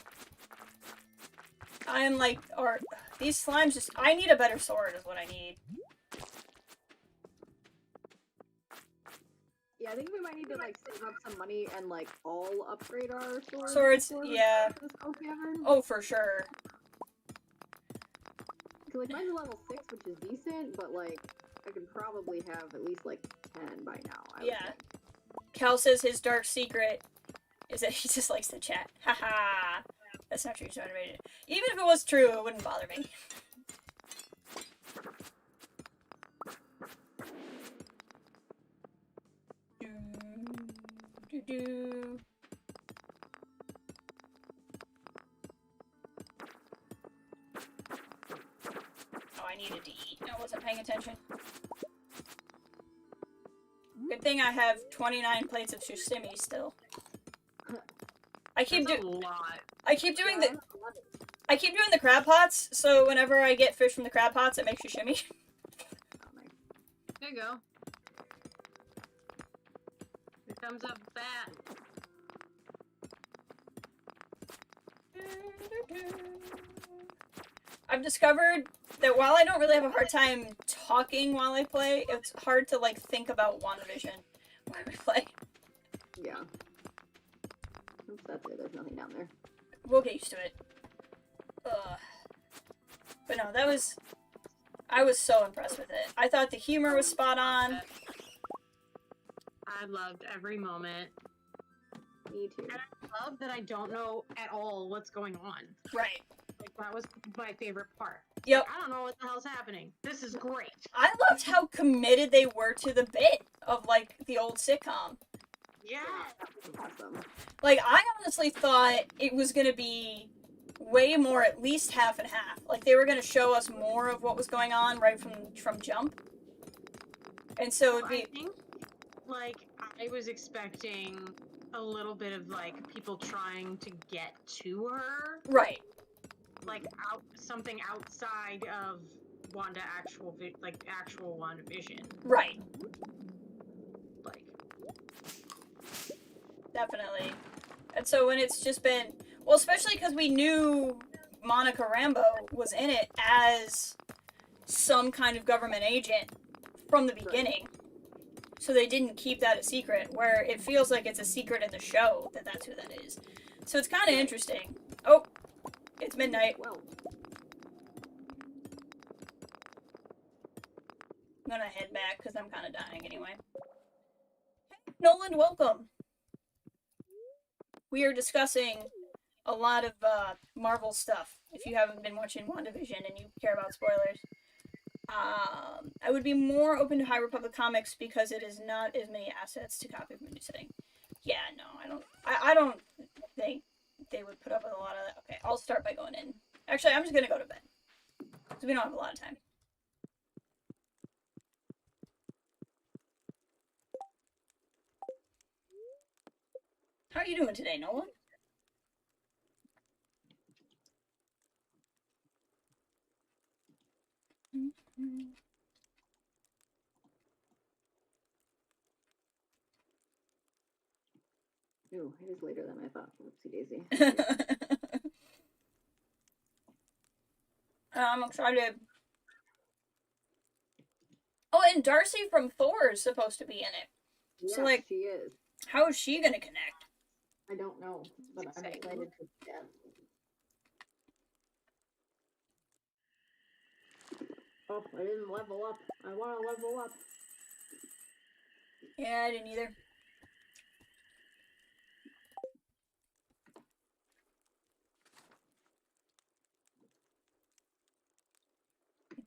I am, like, or- these slimes just- I need a better sword is what I need. Yeah, I think we might need to, like, save up some money and, like, all upgrade our swords. Swords, before we yeah. go to the Skull Cavern. Oh, for sure. Cause, like, mine's level 6, which is decent, but, like, I could probably have at least, like, 10 by now, I would Yeah. think. Cal says his dark secret is that he just likes to chat. Haha. That's not true, he's motivated. Even if it was true, it wouldn't bother me. Do. Oh, I needed to eat. I wasn't paying attention. Good thing I have 29 plates of sashimi still. I keep That's a lot. I keep doing the crab pots, so whenever I get fish from the crab pots, it makes sashimi. There you go. Here comes a bat. I've discovered that while I don't really have a hard time talking while I play, it's hard to, like, think about WandaVision while we play. Yeah. Oops, that's it. There's nothing down there. We'll get used to it. But no, that was... I was so impressed with it. I thought the humor was spot on. I loved every moment. Me too. And I love that I don't know at all what's going on. Right. Like, that was my favorite part. Yep. I don't know what the hell's happening. This is great. I loved how committed they were to the bit of, like, the old sitcom. Yeah. That was awesome. Like, I honestly thought it was gonna be way more, at least half and half. Like, they were gonna show us more of what was going on right from jump. And so it'd be... I think, like, I was expecting a little bit of, like, people trying to get to her. Right. Like, something outside of Wanda actual WandaVision. Right. Like, Definitely. And so when it's just been... Well, especially because we knew Monica Rambeau was in it as some kind of government agent from the beginning. So they didn't keep that a secret, where it feels like it's a secret in the show that that's who that is. So it's kind of interesting. Oh, it's midnight. Well, I'm gonna head back because I'm kind of dying anyway. Hey, Nolan, welcome. We are discussing a lot of Marvel stuff. If you haven't been watching WandaVision and you care about spoilers, I would be more open to High Republic comics because it is not as many assets to copy from a new setting. Yeah, no, I don't think they would put up with a lot of that. Okay, I'll start by going in. Actually, I'm just gonna go to bed because we don't have a lot of time. How are you doing today, Nolan? ooh, it is later than I thought. Whoopsie daisy. I'm excited. Oh, and Darcy from Thor is supposed to be in it. Yes, So, like, she is. how is she gonna connect? I don't know, but I'm Exciting. excited to see that. Oh, I didn't level up. I want to level up. Yeah, I didn't either.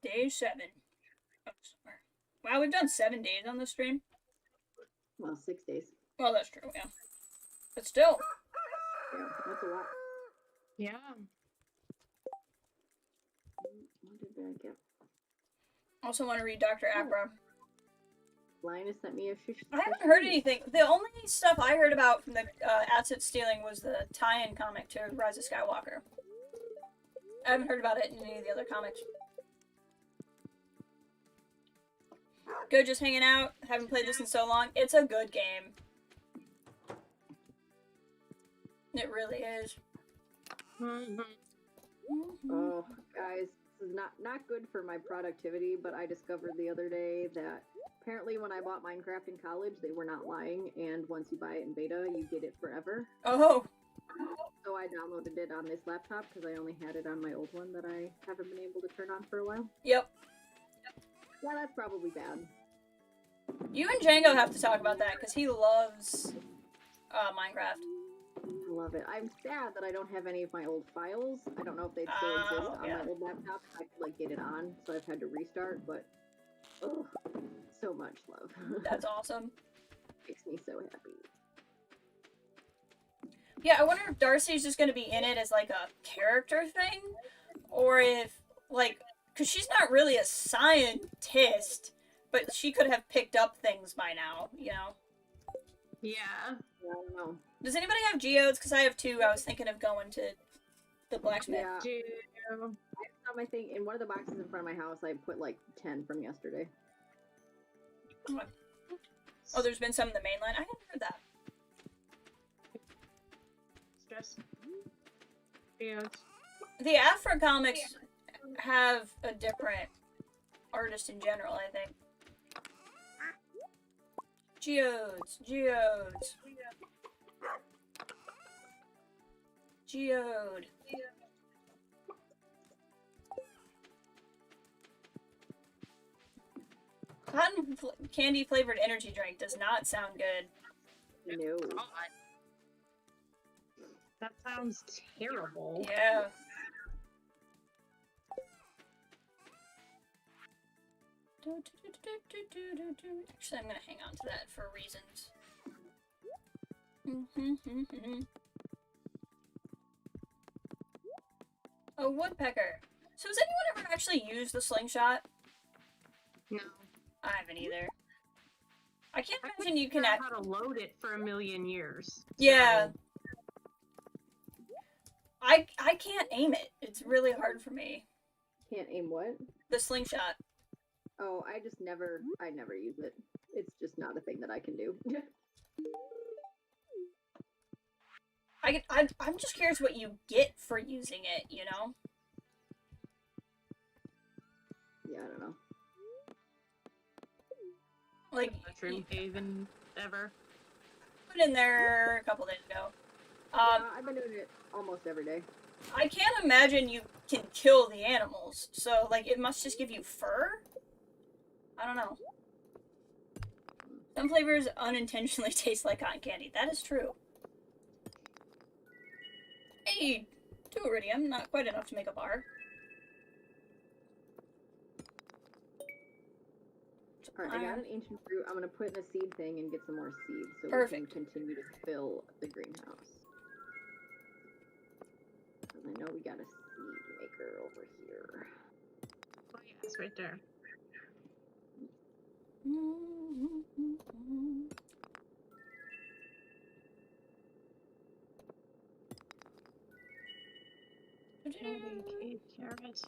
Day 7. Oh, sorry. Wow, we've done 7 days on the stream. Well, 6 days. Well, that's true, yeah. But still. Yeah, that's a lot. yeah. What did I get? Also want to read Dr. Abra. Linus sent me a I haven't heard anything. The only stuff I heard about from the asset stealing was the tie-in comic to Rise of Skywalker. I haven't heard about it in any of the other comics. Good, just hanging out. Haven't played this in so long. It's a good game. It really is. Oh, guys, this is not good for my productivity, but I discovered the other day that apparently when I bought Minecraft in college, they were not lying, and once you buy it in beta, you get it forever. Oh. So I downloaded it on this laptop because I only had it on my old one that I haven't been able to turn on for a while. Yep. Yeah, that's probably bad. You and Django have to talk about that because he loves Minecraft. I love it. I'm sad that I don't have any of my old files. I don't know if they still exist on my old laptop. I could like get it on, so I've had to restart, but oh, so much love. That's awesome. Makes me so happy. Yeah, I wonder if Darcy's just gonna be in it as like a character thing, or if like, cause she's not really a scientist, but she could have picked up things by now, you know? Yeah. I don't know. Does anybody have geodes? Because I have 2. I was thinking of going to the blacksmith. Yeah. Do I have my thing in one of the boxes in front of my house. I put like 10 from yesterday. Oh, there's been some in the main line. I hadn't heard that. stress. Yeah. The Afro comics have a different artist in general, I think. Geodes. Geode. Cotton candy flavored energy drink does not sound good. No. That sounds terrible. Yeah. Actually, I'm gonna hang on to that for reasons. A woodpecker. So has anyone ever actually used the slingshot? No. I haven't either. I can't I imagine you can figured out how to load it for a million years. Yeah. So. I can't aim it. It's really hard for me. Can't aim what? The slingshot. Oh, I never use it. It's just not a thing that I can do. I'm just curious what you get for using it, you know? Yeah, I don't know. Like, Mushroom cave and ever. put in there a couple days ago. I've been doing it almost every day. I can't imagine you can kill the animals, so, like, it must just give you fur? I don't know. Some flavors unintentionally taste like cotton candy. That is true. Hey, 2 iridium, not quite enough to make a bar. Alright, I got an ancient fruit. I'm gonna put in a seed thing and get some more seeds so Perfect. we can continue to fill the greenhouse. And I know we got a seed maker over here. Oh yeah, it's right there. Carrot.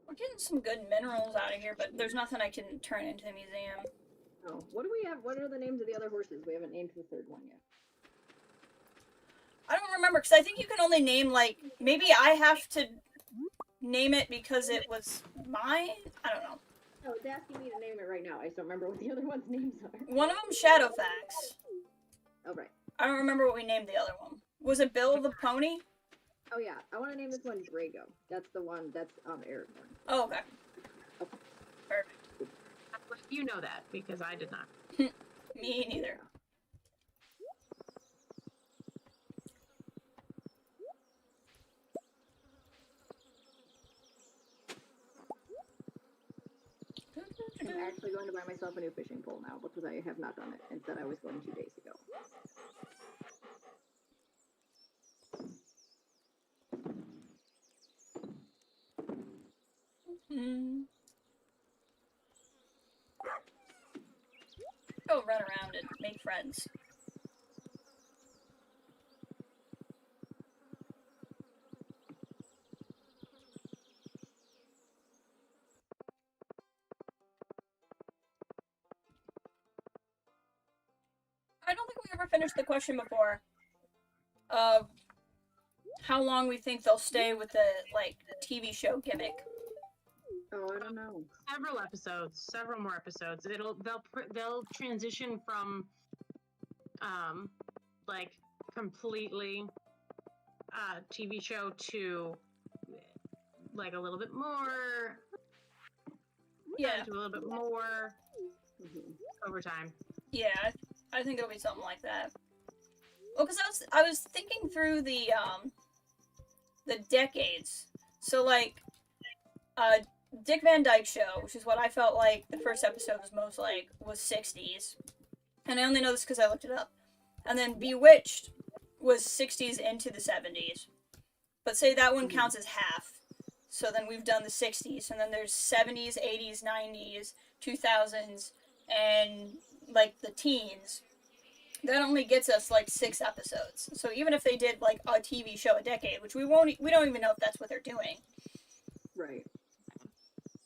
We're getting some good minerals out of here, but there's nothing I can turn into the museum. Oh, what do we have? What are the names of the other horses? We haven't named the third one yet. I don't remember, because I think you can only name, like, maybe I have to name it because it was mine? I don't know. Oh, it's asking me to name it right now. I just don't remember what the other one's names are. One of them's Shadowfax. Oh, right. I don't remember what we named the other one. Was it Bill the Pony? Oh, yeah. I want to name this one Drago. That's the one that's Aragorn. Oh, okay. Okay. Perfect. You know that, because I did not. Me neither. I'm actually going to buy myself a new fishing pole now because I have not done it and said I was going 2 days ago. Go run around and make friends. ever finished the question before of how long we think they'll stay with the like TV show gimmick. Oh, I don't know. Several episodes, several more episodes. They'll transition from like completely TV show to like a little bit more. Yeah. To a little bit more over time. Yeah, I think it'll be something like that. Well, because I was thinking through the decades. So like, Dick Van Dyke Show, which is what I felt like the first episode was most like, was 60s. And I only know this because I looked it up. And then Bewitched was 60s into the 70s. But say that one counts as half. So then we've done the 60s, and then there's 70s, 80s, 90s, 2000s, and like the teens. That only gets us like 6 episodes. So even if they did like a TV show a decade, which we don't even know if that's what they're doing. Right.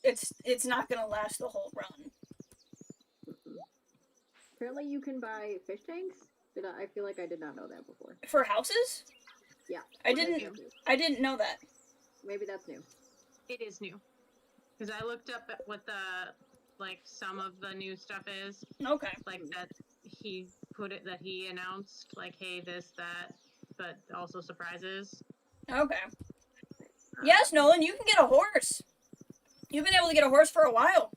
It's not gonna last the whole run. Apparently, you can buy fish tanks. I feel like I did not know that before. For houses? Yeah. I didn't know that. Maybe that's new. It is new. Because I looked up at what the, like, some of the new stuff is. Okay. Like, that he announced, like, hey, this, that, but also surprises. Okay. Yes, Nolan, you can get a horse. You've been able to get a horse for a while.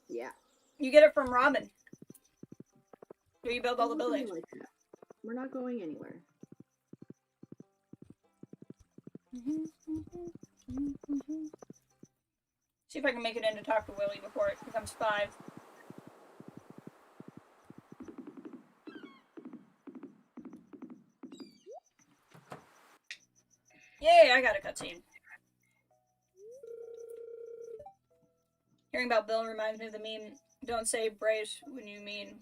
Yeah. You get it from Robin. Where you build all the buildings. Like that. We're not going anywhere. See if I can make it in to talk to Willie before it becomes 5. Yay, I got a cutscene. Hearing about Bill reminds me of the meme, don't say brace when you mean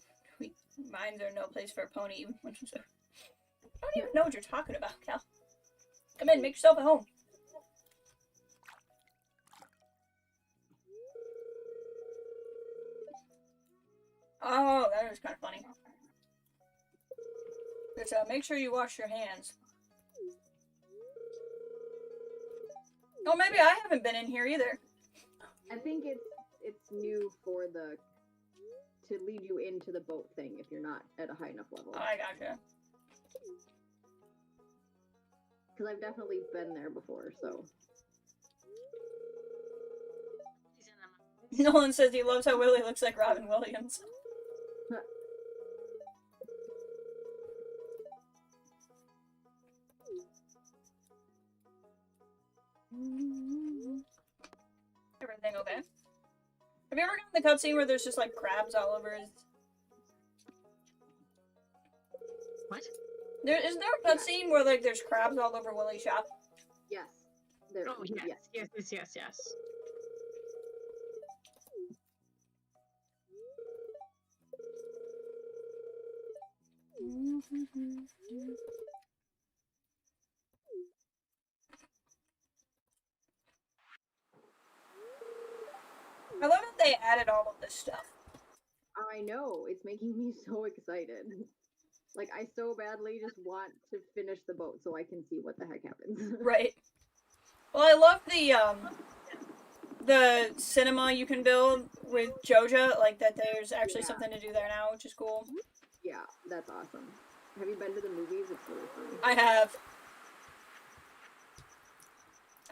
mines are no place for a pony. I don't even know what you're talking about, Cal. Come in, make yourself at home. Oh, that was kind of funny. Just make sure you wash your hands. Oh, maybe I haven't been in here either. I think it's new for to lead you into the boat thing if you're not at a high enough level. Oh, I gotcha. Because I've definitely been there before, so. Nolan says he loves how Willie looks like Robin Williams. Everything okay? Have you ever gotten the cutscene where there's just like crabs all over his... What? Isn't there a cutscene where like there's crabs all over Willie's shop? Yes. Oh, yes. I love that they added all of this stuff. I know. It's making me so excited. Like, I so badly just want to finish the boat so I can see what the heck happens. Right. Well, I love the cinema you can build with Joja, like that there's actually something to do there now, which is cool. Yeah, that's awesome. Have you been to the movies? It's really fun. I have.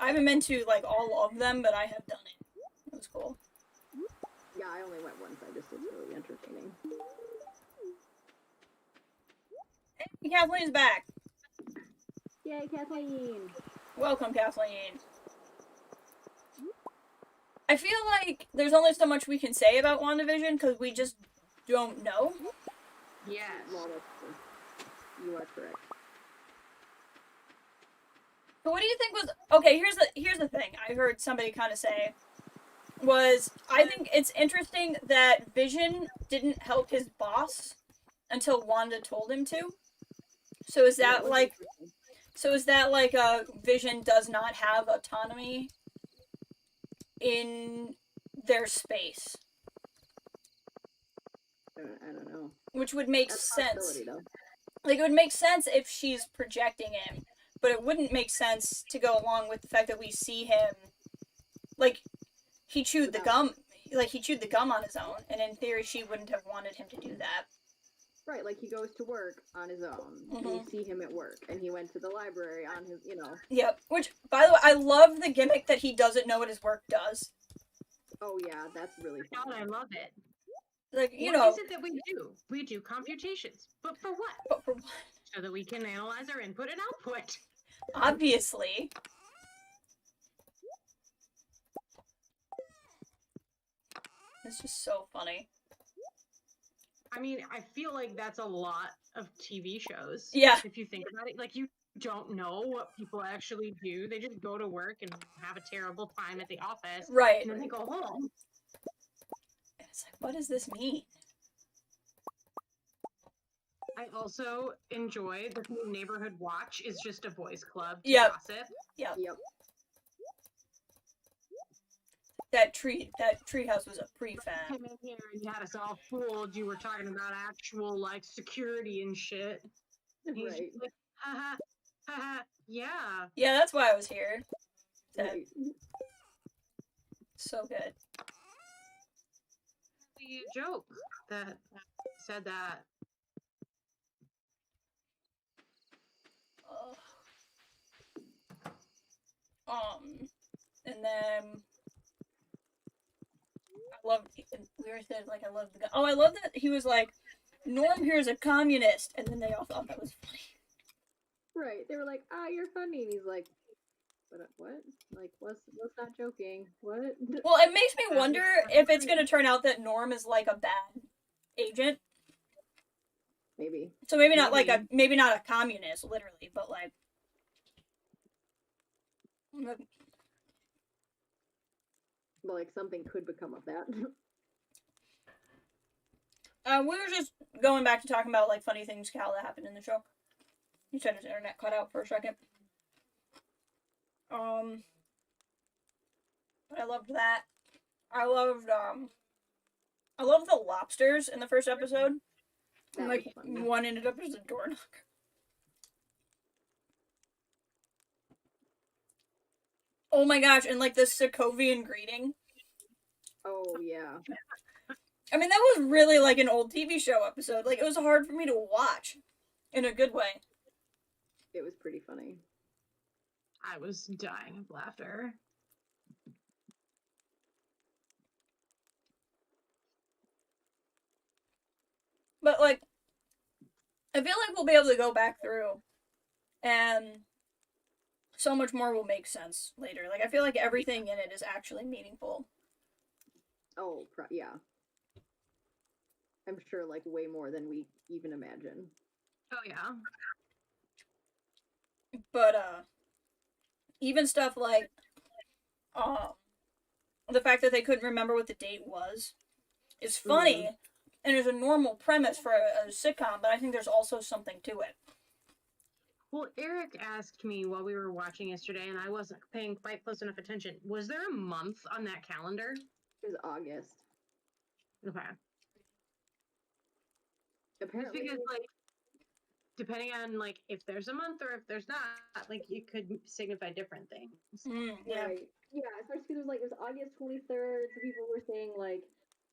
I haven't been to, like, all of them, but I have done it. It was cool. Yeah, I only went once. It's really entertaining. Hey, Kathleen's back. Yay, Kathleen! Welcome, Kathleen. I feel like there's only so much we can say about WandaVision because we just don't know. Yes. Well, that's true. You are correct. So what do you think was... Okay, here's the thing I heard somebody kind of say was, I think it's interesting that Vision didn't help his boss until Wanda told him to. So is that like... So is that like Vision does not have autonomy in their space? I don't know. which would make That's a sense. possibility, though. Like, it would make sense if she's projecting him, but it wouldn't make sense to go along with the fact that we see him, like, he chewed the gum, like, he chewed the gum on his own, and in theory, she wouldn't have wanted him to do that. Right, like he goes to work on his own, and you see him at work, and he went to the library on his, you know. Yep, which, by the way, I love the gimmick that he doesn't know what his work does. Oh yeah, that's really fun. God, I love it. Like, you What know. is it that we do? We do computations. But for what? But for what? So that we can analyze our input and output. Obviously. It's just so funny. I mean, I feel like that's a lot of TV shows. Yeah. If you think about it, like, you don't know what people actually do. They just go to work and have a terrible time at the office. Right. And then they go home. And it's like, what does this mean? I also enjoy the Neighborhood Watch is just a boys club to Yep. gossip. Yep. Yep. That treehouse was a prefab. Came in here and you had us all fooled. You were talking about actual, like, security and shit. And he's Right. like, haha, haha, yeah. Yeah, that's why I was here. Right. So good. The joke that said that. And then I love. We already said like I love the guy. Oh, I love that he was like, Norm here is a communist, and then they all thought that was funny. Right. They were like, you're funny. And he's like, what? Like, let's not joking. What? Well, it makes me wonder if it's going to turn out that Norm is like a bad agent. Maybe. So maybe not like maybe not a communist, literally, but like. But like something could become of that. We were just going back to talking about like funny things, Cal, that happened in the show. He said his internet cut out for a second. I loved that. I loved the lobsters in the first episode. That Like was funny. one ended up as a door knocker. Oh my gosh, and like the Sokovian greeting. Oh yeah. I mean, that was really like an old TV show episode. Like, it was hard for me to watch in a good way. It was pretty funny. I was dying of laughter. But, like, I feel like we'll be able to go back through and so much more will make sense later. Like, I feel like everything in it is actually meaningful. Oh, yeah. I'm sure, like, way more than we even imagine. Oh, yeah. But, even stuff like, the fact that they couldn't remember what the date was is funny and is a normal premise for a sitcom, but I think there's also something to it. Well, Eric asked me while we were watching yesterday, and I wasn't paying quite close enough attention. Was there a month on that calendar? It was August. Okay. Apparently, Because, like, depending on, like, if there's a month or if there's not, like, it could signify different things. Yeah. Right. Yeah, especially because it was August 23rd, so people were saying, like,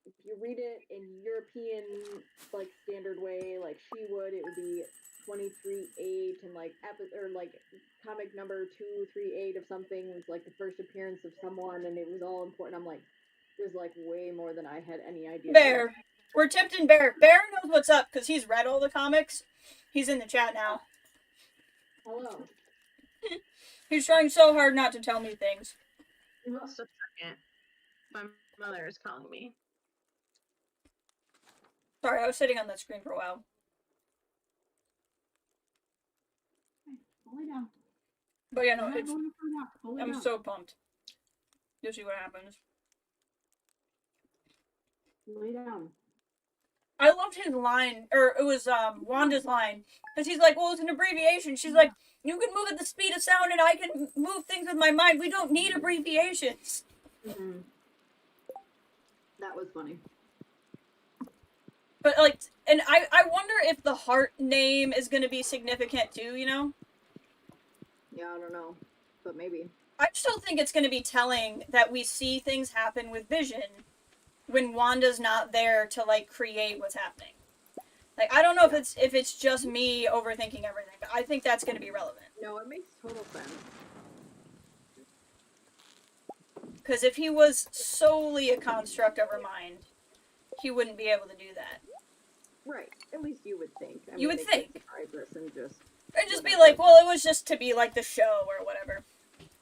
if you read it in European, like, standard way, like she would, it would be 23/8, and, like, comic number 238 of something was, like, the first appearance of someone, and it was all important. I'm like, there's, like, way more than I had any idea. Bear. We're tempting Bear. Bear knows what's up because he's read all the comics. He's in the chat now. Hello. He's trying so hard not to tell me things. Just a second. My mother is calling me. Sorry, I was sitting on that screen for a while. Lay down. But yeah, no, it's, Lay I'm down. so pumped. You'll see what happens. Lay down. I loved his line, or it was Wanda's line, because he's like, well, it's an abbreviation. She's like, you can move at the speed of sound and I can move things with my mind. We don't need abbreviations. Mm-hmm. That was funny. But, like, and I wonder if the heart name is going to be significant too, you know? Yeah, I don't know. But maybe. I still think it's going to be telling that we see things happen with Vision when Wanda's not there to, like, create what's happening. Like, I don't know if it's just me overthinking everything, but I think that's going to be relevant. No, it makes total sense. Because if he was solely a construct of her mind, he wouldn't be able to do that. Right. At least you would think. I You mean, would they think. could surprise us and just... It'd just be like, well, it was just to be like the show or whatever.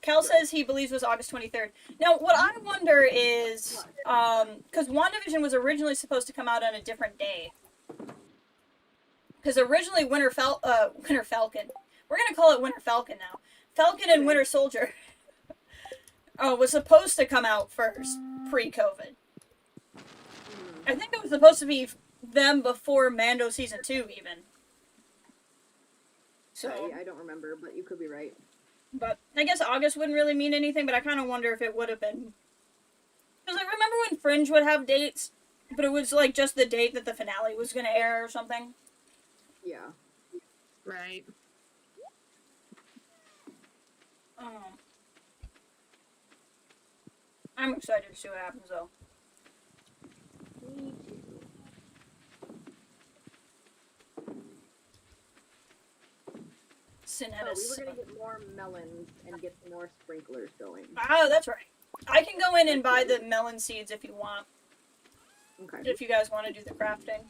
Cal says he believes it was August 23rd. Now, what I wonder is, because WandaVision was originally supposed to come out on a different day. Because originally Winter Falcon. We're going to call it Winter Falcon now. Falcon and Winter Soldier was supposed to come out first, pre-COVID. I think it was supposed to be them before Mando Season 2, even. So, I don't remember, but you could be right. But I guess August wouldn't really mean anything, but I kind of wonder if it would have been. Because I remember when Fringe would have dates, but it was like just the date that the finale was going to air or something. Yeah. Right. I'm excited to see what happens, though. Me too. Cinetta we were going to get more melons and get more sprinklers going. Oh, that's right. I can go in and buy the melon seeds if you want. Okay. If you guys want to do the crafting.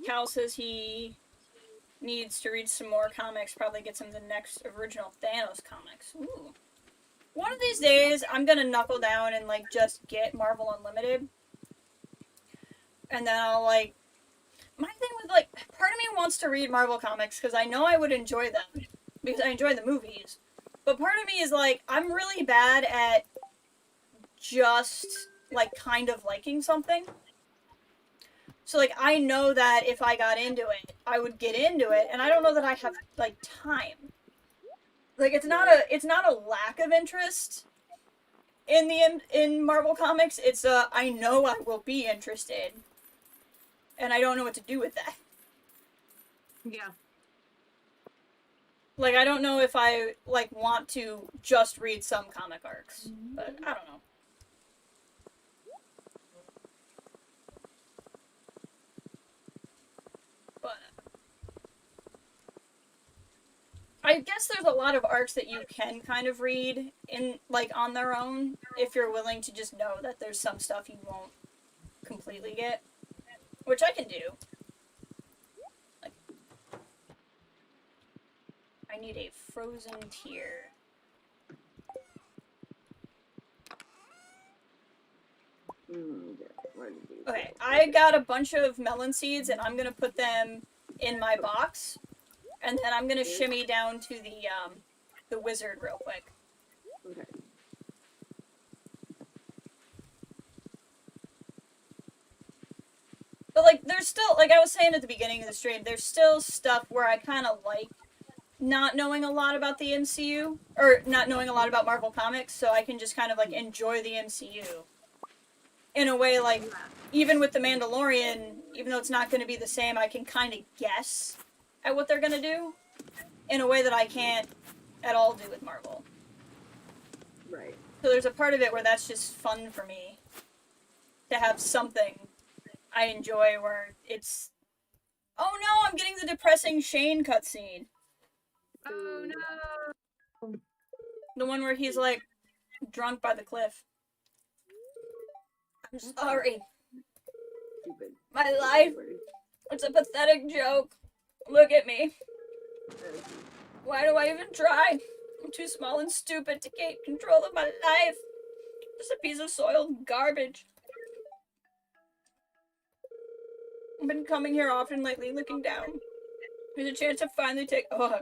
Cal says he needs to read some more comics, probably get some of the next original Thanos comics. Ooh. One of these days, I'm gonna knuckle down and, like, just get Marvel Unlimited. And then I'll, like... My thing with, like, part of me wants to read Marvel comics, because I know I would enjoy them, because I enjoy the movies. But part of me is, like, I'm really bad at just, like, kind of liking something. So, like, I know that if I got into it, I would get into it, and I don't know that I have, like, time. Like, it's not a lack of interest in Marvel Comics, it's I know I will be interested, and I don't know what to do with that. Yeah. Like, I don't know if I, like, want to just read some comic arcs, but I don't know. But I guess there's a lot of arcs that you can kind of read in, like, on their own, if you're willing to just know that there's some stuff you won't completely get, which I can do. Like, I need a frozen tear. Okay, I got a bunch of melon seeds, and I'm gonna put them in my box. And then I'm gonna shimmy down to the wizard real quick. Okay. But, like, there's still, like I was saying at the beginning of the stream, there's still stuff where I kind of like not knowing a lot about the MCU, or not knowing a lot about Marvel Comics, so I can just kind of, like, enjoy the MCU. In a way, like, even with The Mandalorian, even though it's not going to be the same, I can kind of guess at what they're going to do in a way that I can't at all do with Marvel. Right. So there's a part of it where that's just fun for me. To have something I enjoy where it's... Oh no, I'm getting the depressing Shane cutscene. Oh no! The one where he's, like, drunk by the cliff. I'm sorry. Stupid. My life, it's a pathetic joke. Look at me. Why do I even try? I'm too small and stupid to take control of my life. Just a piece of soiled garbage. I've been coming here often lately, looking down. There's a chance to finally take... Oh.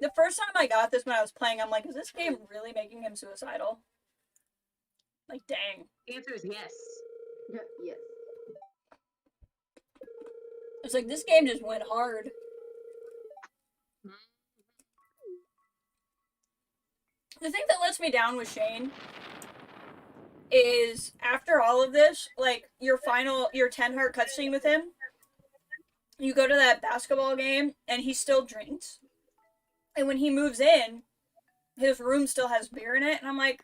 The first time I got this when I was playing, I'm like, is this game really making him suicidal? Like, dang. The answer is yes. Yes. It's like, this game just went hard. The thing that lets me down with Shane is after all of this, like your 10 heart cutscene with him, you go to that basketball game and he still drinks. And when he moves in, his room still has beer in it, and I'm like,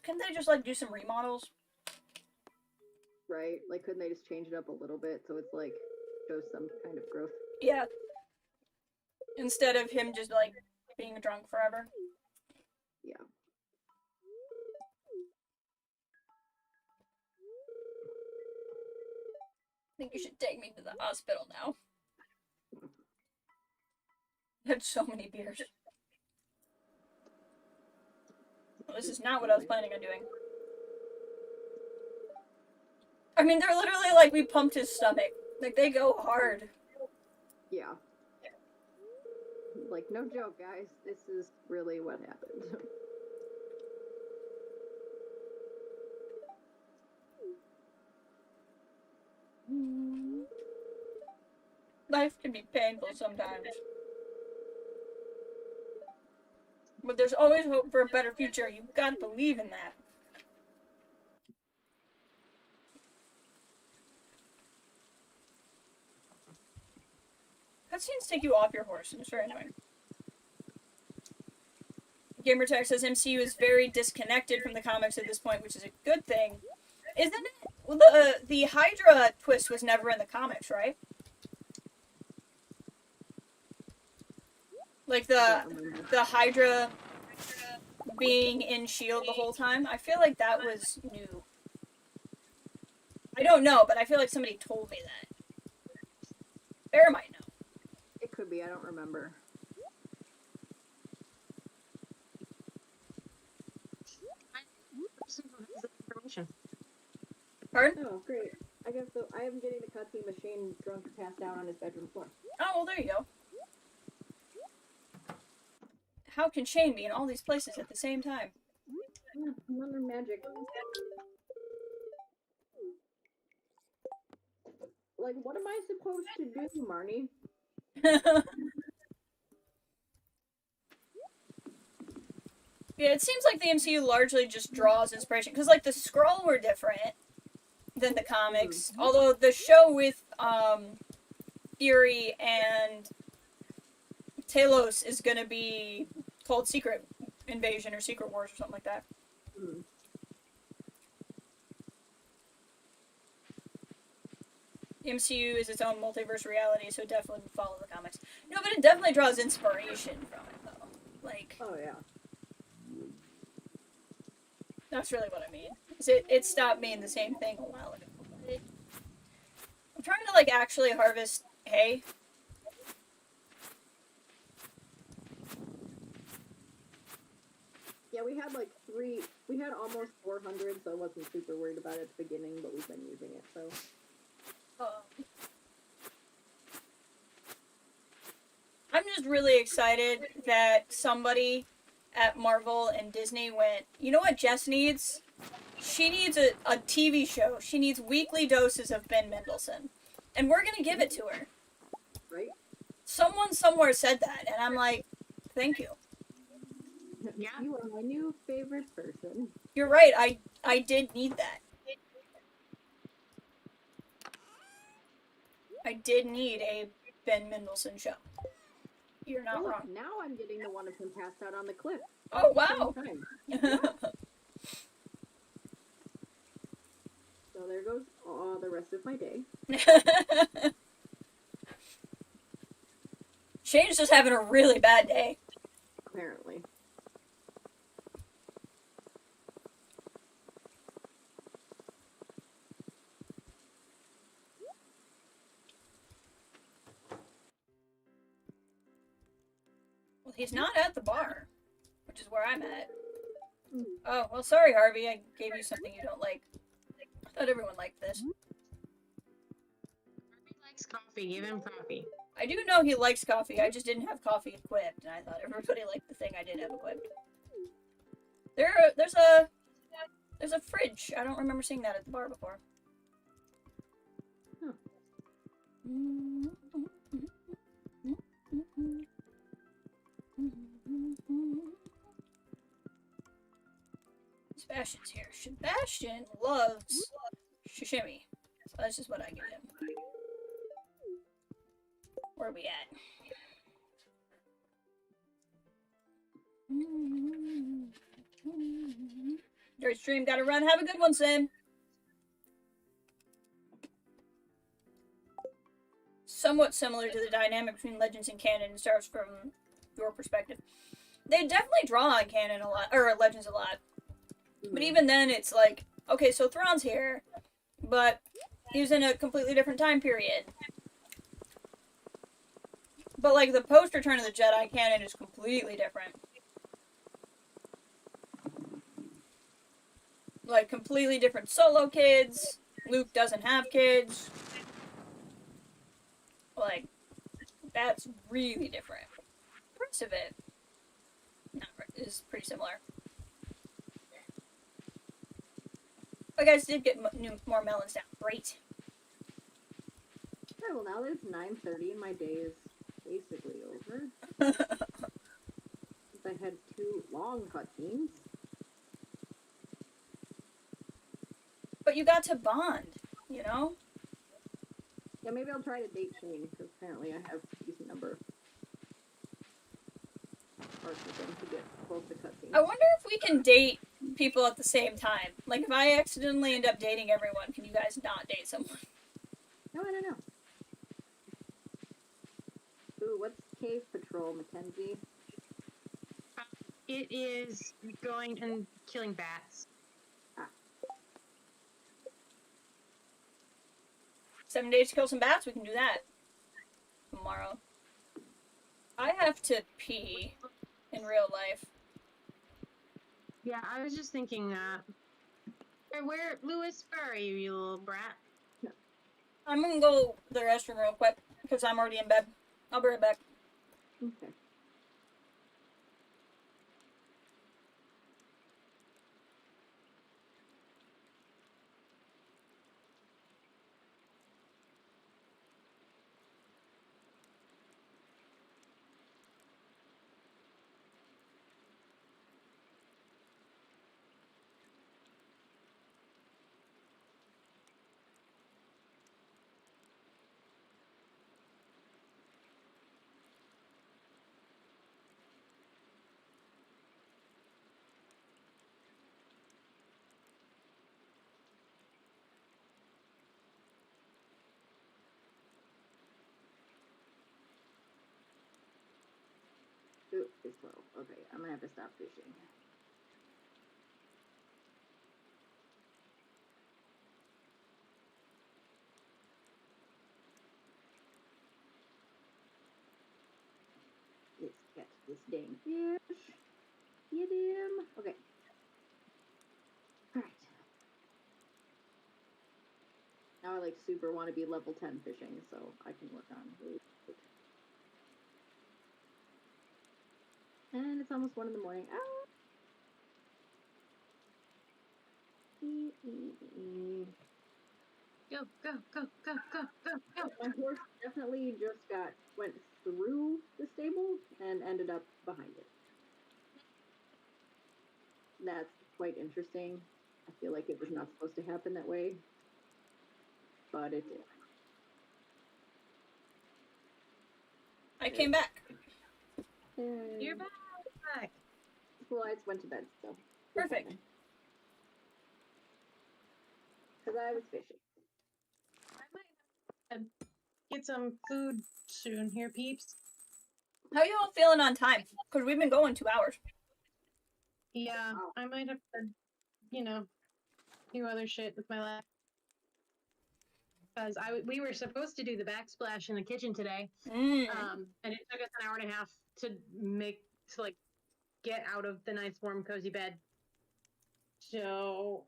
couldn't they just like do some remodels? Right? Like, couldn't they just change it up a little bit so it's like shows some kind of growth? Yeah. Instead of him just like being drunk forever. Yeah. I think you should take me to the hospital now. I had so many beers. Well, this is not what I was planning on doing. I mean, they're literally like, we pumped his stomach. Like, they go hard. Yeah. Like, no joke, guys. This is really what happened. Life can be painful sometimes. But there's always hope for a better future. You've got to believe in that. Cutscenes take you off your horse, and it's very annoying. Gamertech says MCU is very disconnected from the comics at this point, which is a good thing. Isn't it? Well, the Hydra twist was never in the comics, right? Like the Hydra being in S.H.I.E.L.D. the whole time. I feel like that was new. I don't know, but I feel like somebody told me that. Bear might know. It could be, I don't remember. Pardon? Oh, great. I guess so. I am getting the cutscene with Shane drunk and passed out on his bedroom floor. Oh, well, there you go. How can Shane be in all these places at the same time? Another magic. Like, what am I supposed to do, Marnie? Yeah, it seems like the MCU largely just draws inspiration. Because, like, the Skrull were different than the comics. Mm-hmm. Although the show with Fury and Talos is going to be called Secret Invasion or Secret Wars or something like that. Mm-hmm. The MCU is its own multiverse reality, so it definitely would follow the comics. No, but it definitely draws inspiration from it, though. Like... Oh, yeah. That's really what I mean. It stopped being the same thing a while ago. I'm trying to, like, actually harvest hay. Yeah, we had, like, we had almost 400, so I wasn't super worried about it at the beginning, but we've been using it, so... I'm just really excited that somebody at Marvel and Disney went, you know what Jess needs? She needs a TV show. She needs weekly doses of Ben Mendelsohn. And we're gonna give it to her. Right? Someone somewhere said that, and I'm like, thank you. Yeah. You are my new favorite person. You're right, I did need that. I did need a Ben Mendelsohn show. You're not wrong. Now I'm getting the one of him passed out on the cliff. Oh, wow. Yeah. So there goes the rest of my day. Shane's just having a really bad day. Apparently. Well, he's not at the bar, which is where I'm at. Oh, well, sorry, Harvey. I gave you something you don't like. I thought everyone liked this. Harvey likes coffee. Give him coffee. I do know he likes coffee. I just didn't have coffee equipped, and I thought everybody liked the thing I did have equipped. There's a fridge. I don't remember seeing that at the bar before. Huh. Sebastian's here. Sebastian loves sashimi. So that's just what I give him. Where are we at? Dirty stream, gotta run. Have a good one, Sim. Somewhat similar to the dynamic between Legends and canon and stars from your perspective. They definitely draw on canon a lot, or Legends a lot. But even then, it's like, okay, so Thrawn's here, but he was in a completely different time period. But, like, the post-Return of the Jedi canon is completely different. Like, completely different Solo kids. Luke doesn't have kids. Like, that's really different. The rest of it is pretty similar. But guys did get more melons down. Great. Okay, well now that it's 9:30 and my day is basically over. Since I had 2 long cutscenes. But you got to bond, you know? Yeah, maybe I'll try to date Shane, because apparently I have a decent number of parts with him to get close to cutscenes. I wonder if we can date people at the same time. Like, if I accidentally end up dating everyone, can you guys not date someone? No, I don't know. Ooh, what's Cave Patrol, Mackenzie? It is going and killing bats. 7 days to kill some bats? We can do that. Tomorrow. I have to pee in real life. Yeah, I was just thinking that. Hey, Lewis, where are you, you little brat? I'm gonna go to the restroom real quick, because I'm already in bed. I'll be right back. Okay. Ooh, it's 12. Okay, I'm gonna have to stop fishing. Let's catch this dang fish. Get him. Okay. Alright. Now I like super want to be level 10 fishing, so I can work on it. And it's almost 1 in the morning. Ah! Go, go, go, go, go, go, go. My horse definitely just went through the stable and ended up behind it. That's quite interesting. I feel like it was not supposed to happen that way, but it did. I came back. And You're back. School lights went to bed, so. Perfect. Because I was fishing. I might get some food soon here, peeps. How you all feeling on time? Because we've been going 2 hours. Yeah, I might have to, do other shit with my life. Because we were supposed to do the backsplash in the kitchen today, and it took us an hour and a half to get out of the nice warm cozy bed. So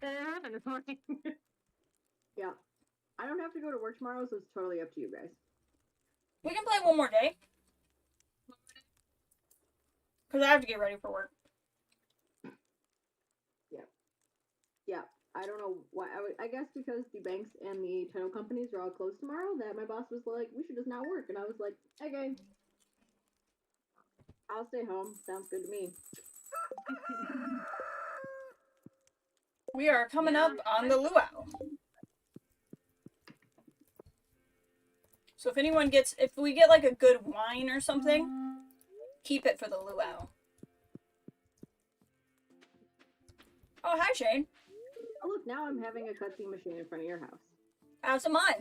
that happened this morning. Yeah. I don't have to go to work tomorrow, so it's totally up to you guys. We can play one more day. Because I have to get ready for work. Yeah. I don't know why. I guess because the banks and the title companies are all closed tomorrow, that my boss was like, we should just not work. And I was like, okay. I'll stay home. Sounds good to me. We are coming up on the luau. So if anyone gets, if we get like a good wine or something, keep it for the luau. Oh, hi, Shane. Oh, look, now I'm having a cutscene machine in front of your house. As am I.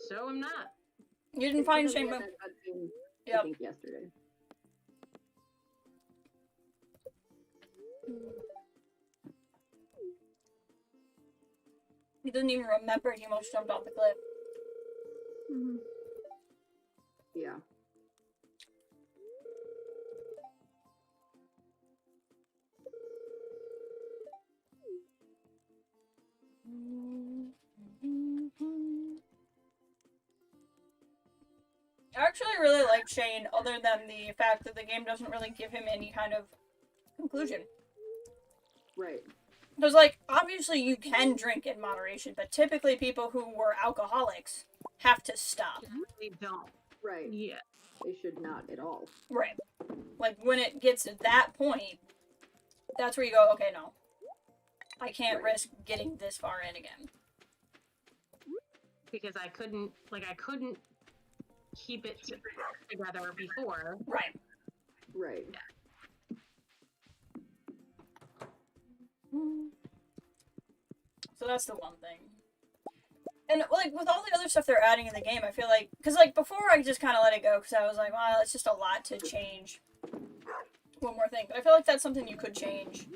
So am not. You didn't find Shane. We had that cutscene, Yep. I think yesterday. He doesn't even remember he almost jumped off the cliff. Mm-hmm. Yeah. I actually really like Shane, other than the fact that the game doesn't really give him any kind of conclusion. Right. Because, like, obviously you can drink in moderation, but typically people who were alcoholics have to stop. They don't. Right. Yeah. They should not at all. Right. Like, when it gets to that point, that's where you go, okay, no. I can't risk getting this far in again. Because I couldn't keep it together before. Right. Right. So that's the one thing. And, like, with all the other stuff they're adding in the game, I feel like... Because, like, before I just kind of let it go, because I was like, well, it's just a lot to change. One more thing. But I feel like that's something you could change.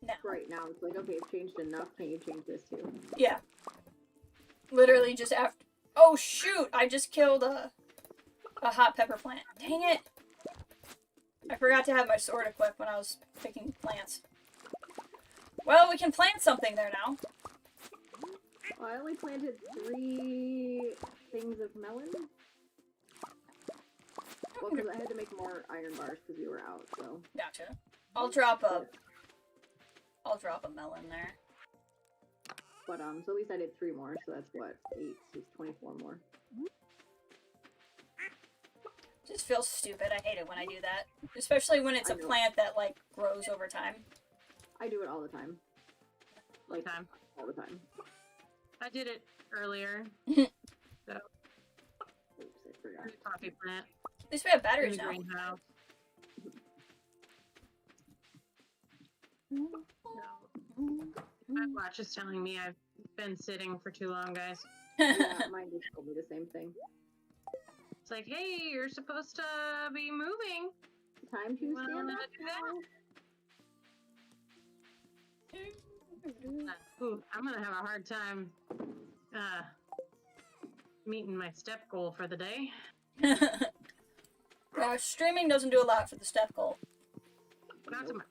Now. Right, now it's like, okay, it's changed enough, can you change this too? Yeah. Literally just after... Oh, shoot! I just killed a hot pepper plant. Dang it! I forgot to have my sword equipped when I was picking plants. Well, we can plant something there now. Well, I only planted 3 things of melon. Well, because I had to make more iron bars because we were out, so... Gotcha. I'll drop a melon there. But, so at least I did 3 more, so that's what? 8, 6, 24 more. Just feels stupid. I hate it when I do that. Especially when it's a plant that, like, grows over time. I do it all the time. Like, all the time. I did it earlier. So. Oops, I forgot. Coffee plant. At least we have batteries In the now. greenhouse. My watch is telling me I've been sitting for too long, guys. Yeah, mine just told me the same thing. It's like, hey, you're supposed to be moving. Time to stand up. Ooh, I'm gonna have a hard time meeting my step goal for the day. Streaming doesn't do a lot for the step goal. Not too much.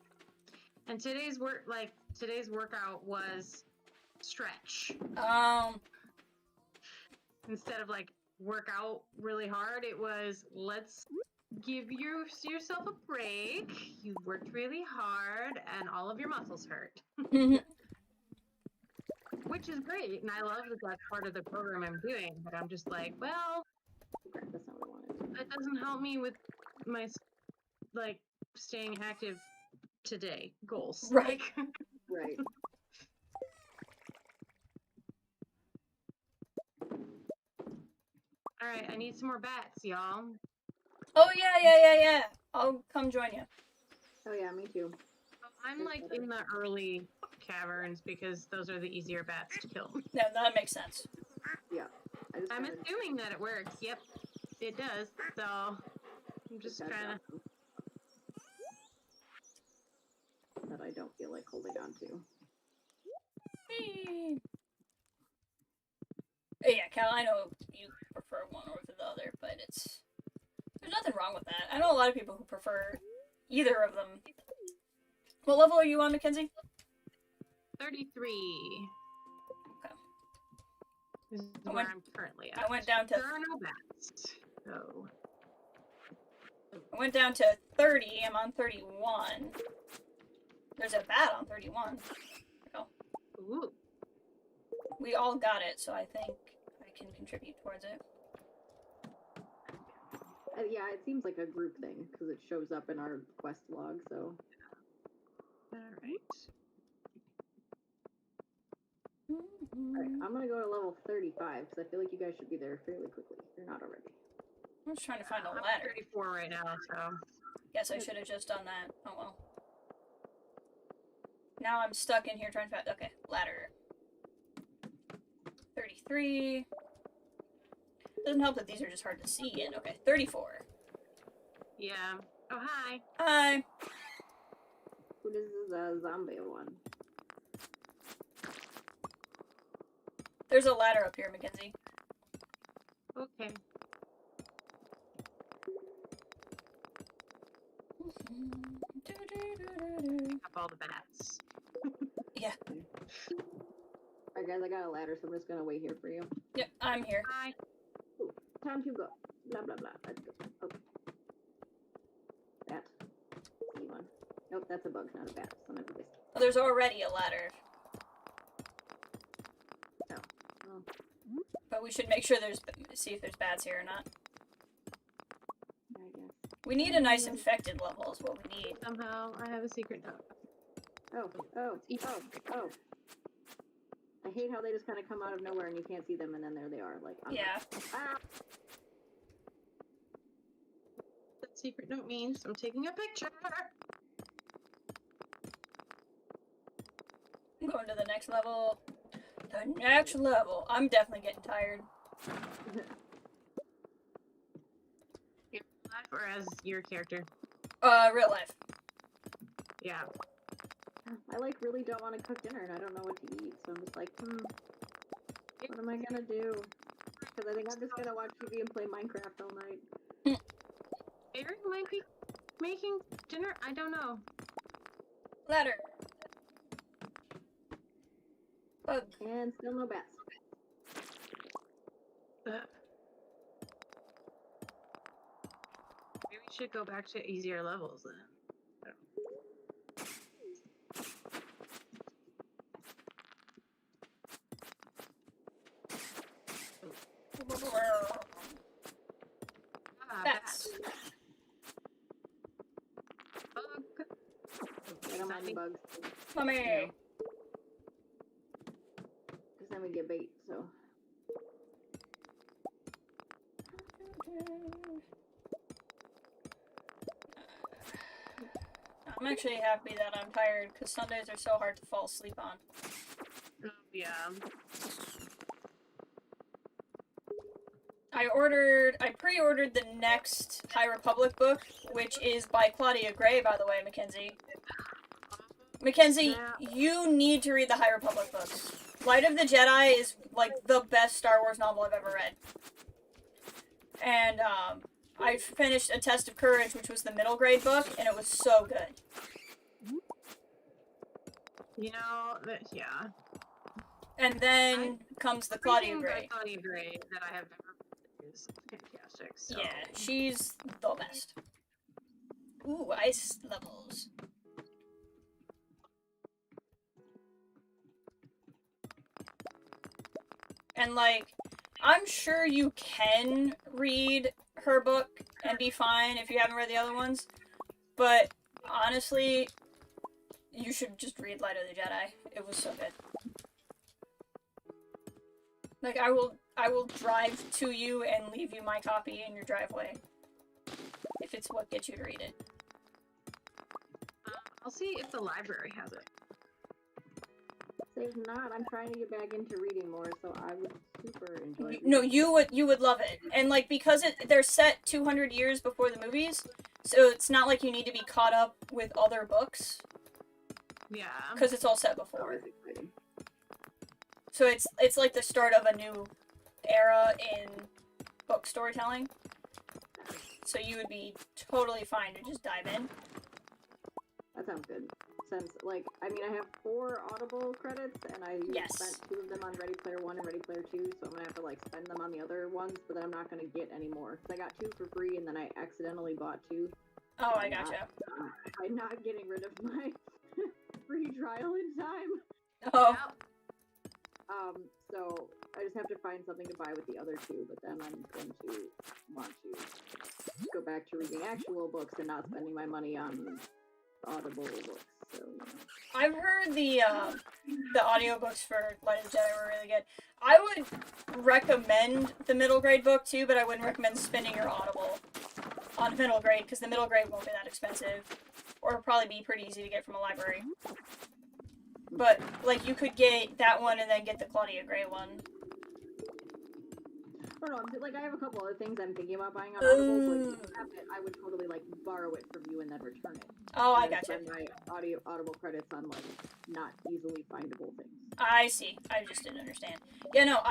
And today's workout was stretch. Instead of like work out really hard, it was let's give yourself a break. You worked really hard and all of your muscles hurt. Which is great, and I love that that's part of the program I'm doing, but I'm just like, well, That's not what I wanted. that doesn't help me with my, like, staying active today goals. Right. Right. Alright, I need some more bats, y'all. Oh, yeah. I'll come join you. Oh yeah, me too. I'm, like, in the early caverns because those are the easier bats to kill. Yeah, that makes sense. Yeah. I'm assuming that it works. Yep, it does. So, I'm just trying to... That I don't feel like holding on to. Yeah, Cal, I know you prefer one over the other, but there's nothing wrong with that. I know a lot of people who prefer either of them. What level are you on, Mackenzie? 33. Okay. This is where I'm currently at. I went down to... There are no bats. So... I went down to 30. I'm on 31. There's a bat on 31. Oh. Ooh. We all got it, so I think I can contribute towards it. Yeah, it seems like a group thing because it shows up in our quest log. So. All right. Alright, I'm gonna go to level 35 because I feel like you guys should be there fairly quickly. You're not already. I'm just trying to find a I'm ladder. 34 right now, so. Guess I should have just done that. Oh well. Now I'm stuck in here trying to find. Okay, ladder. 33. Doesn't help that these are just hard to see in. Okay, 34. Yeah. Oh, hi. Hi. Who does this zombie one? There's a ladder up here, Mackenzie. Okay. Up all the bats. Yeah. Alright, guys, I got a ladder, so I'm just gonna wait here for you. Yep, I'm here. Hi. Ooh, time to go. Blah blah blah. Let's go. Okay. Bat. See one. Nope, that's a bug, not a bat. Son of a bitch. Oh, there's already a ladder. Oh. But we should make sure see if there's bats here or not. I guess. We need a nice infected level is what we need. Somehow, I have a secret note. Oh. I hate how they just kind of come out of nowhere and you can't see them, and then there they are. Like, Yeah. Ah! That secret note means I'm taking a picture. I'm going to the next level. The next level. I'm definitely getting tired. Live or as your character? Real life. Yeah. I really don't want to cook dinner and I don't know what to eat, so I'm just like, what am I gonna do? Because I think I'm just gonna watch TV and play Minecraft all night. Eric might be making dinner. I don't know. Ladder. Bug. And still no bats. Maybe we should go back to easier levels then. Bats. Bug. I don't mind the bugs. Come here. Because then we get bait, so. I'm actually happy that I'm tired because Sundays are so hard to fall asleep on. Oh, yeah. I pre-ordered the next High Republic book, which is by Claudia Gray, by the way, Mackenzie. Mackenzie, you need to read the High Republic books. Light of the Jedi is, like, the best Star Wars novel I've ever read. And, I finished A Test of Courage, which was the middle grade book, and it was so good. You know, yeah. And then comes the Claudia Gray. Claudia Gray that I have never read is fantastic. So. Yeah, she's the best. Ooh, ice levels. And, like, I'm sure you can read her book and be fine if you haven't read the other ones, but honestly, you should just read Light of the Jedi. It was so good. Like, I will drive to you and leave you my copy in your driveway. If it's what gets you to read it. I'll see if the library has it. If not, I'm trying to get back into reading more, so I would super enjoy it. No, you would love it. And, like, because they're set 200 years before the movies, so it's not like you need to be caught up with other books. Yeah. Because it's all set before. Always exciting. So it's like the start of a new era in book storytelling. So you would be totally fine to just dive in. That sounds good. Since, like, I mean, I have 4 Audible credits, and I spent 2 of them on Ready Player 1 and Ready Player 2, so I'm gonna have to, like, spend them on the other ones, but then I'm not gonna get any more. Because I got 2 for free, and then I accidentally bought 2. Oh, I gotcha. By not getting rid of my free trial in time. Oh. So, I just have to find something to buy with the other two, but then I'm going to want to go back to reading actual books and not spending my money on Audible books. So, you know. I've heard the audiobooks for Light of the Jedi were really good. I would recommend the middle grade book too, but I wouldn't recommend spending your Audible on middle grade because the middle grade won't be that expensive, or it'll probably be pretty easy to get from a library. But like you could get that one and then get the Claudia Gray one. I don't know, like I have a couple other things I'm thinking about buying on Audible, so like, if you have it, I would totally like borrow it from you and then return it. Oh, I And gotcha. spend my Audible credits on like not easily findable things. I see. I just didn't understand. Yeah, no,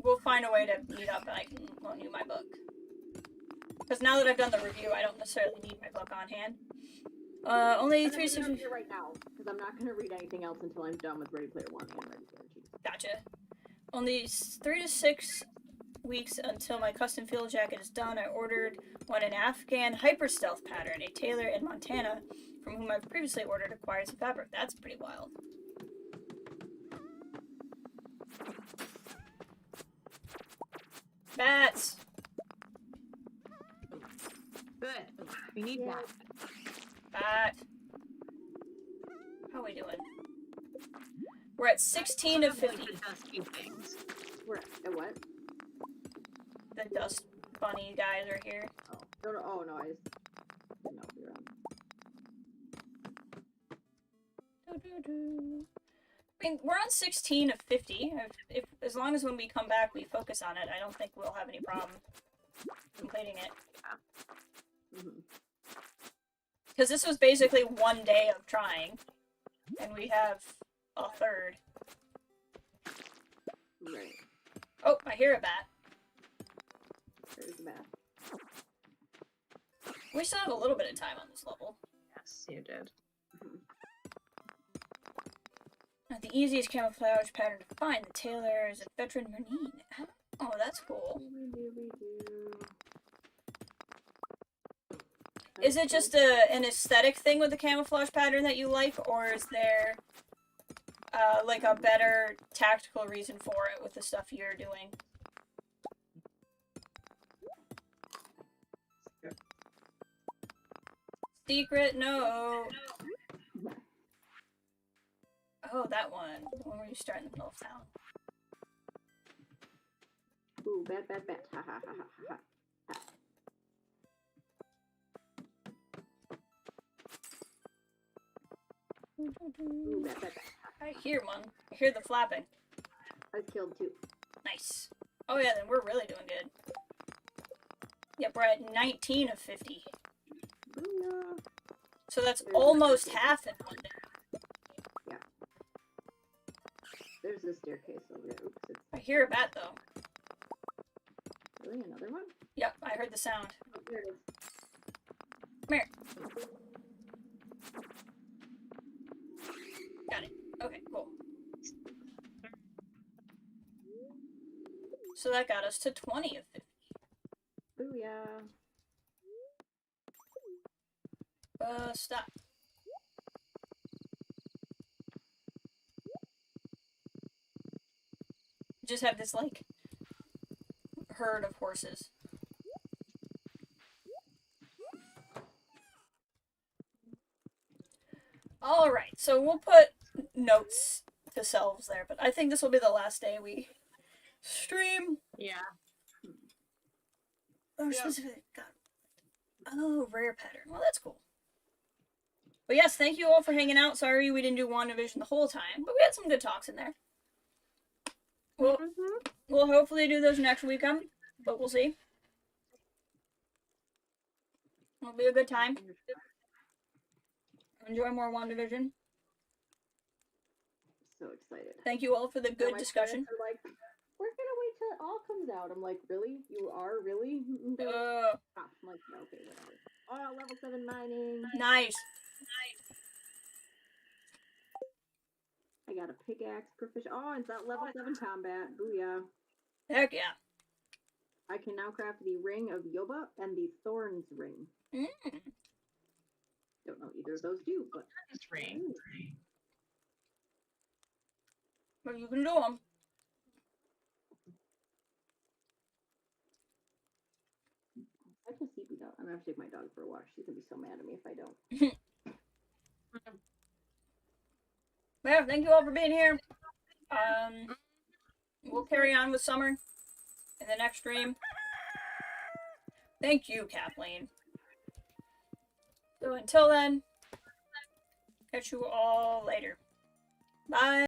we'll find a way to meet up and I can loan you my book. Because now that I've done the review, I don't necessarily need my book on hand. Only 360 right now, because I'm not going to read anything else until I'm done with Ready Player One and Ready Player Two. Gotcha. Only 3 to 6 weeks until my custom field jacket is done. I ordered one in Afghan hyper stealth pattern. A tailor in Montana, from whom I've previously ordered, acquired some fabric. That's pretty wild. Bats. Good. We need one. Bat. How are we doing? We're at 16 of 50. Dusty things. We're at what? The dust bunny guys are here. Oh no, I just didn't know if you're on. I mean, we're on 16 of 50. As long as when we come back we focus on it, I don't think we'll have any problem completing it. Because this was basically one day of trying, and we have a third. Right. Oh, I hear a bat. There's the bat. We still have a little bit of time on this level. Yes, you did. The easiest camouflage pattern to find. The tailor is a veteran Marine. Oh, that's cool. Is it just an aesthetic thing with the camouflage pattern that you like, or is there like a better tactical reason for it with the stuff you're doing? Secret? No. Oh, that one. The one where you start in the middle of town. Ooh, bat. Ha ha ha ha ha. Ooh, bat. I hear one. I hear the flapping. I killed two. Nice. Oh yeah, then we're really doing good. Yep, we're at 19 of 50. Booyah. So that's almost half in one day. Yeah. There's the staircase over there. Oops. I hear a bat though. Really? Another one? Yep, I heard the sound. Oh, there it is. Come here. Got it. Okay, cool. So that got us to 20 of 50. Booyah. Stop. Just have this, like, herd of horses. Alright, so we'll put notes to selves there, but I think this will be the last day we stream. Yeah. Or specific. Oh, rare pattern. Well, that's cool. But yes, thank you all for hanging out. Sorry we didn't do WandaVision the whole time, but we had some good talks in there. We'll hopefully do those next weekend, but we'll see. It'll be a good time. Enjoy more WandaVision. So excited. Thank you all for the good My discussion. parents are like, we're gonna wait till it all comes out. I'm like, really? You are really? I'm like, okay, whatever. Oh, level 7 mining. Nice. I got a pickaxe proficient. Oh, it's that level 7 combat. Booyah. Heck yeah. I can now craft the Ring of Yoba and the Thorns Ring. Don't know either of those do, but... Ring. But you can do them. I have to sleepy dog. I'm gonna have to take my dog for a walk. She's gonna be so mad at me if I don't. Yeah, thank you all for being here. We'll carry on with Summer in the next stream. Thank you, Kathleen. So until then, catch you all later. Bye.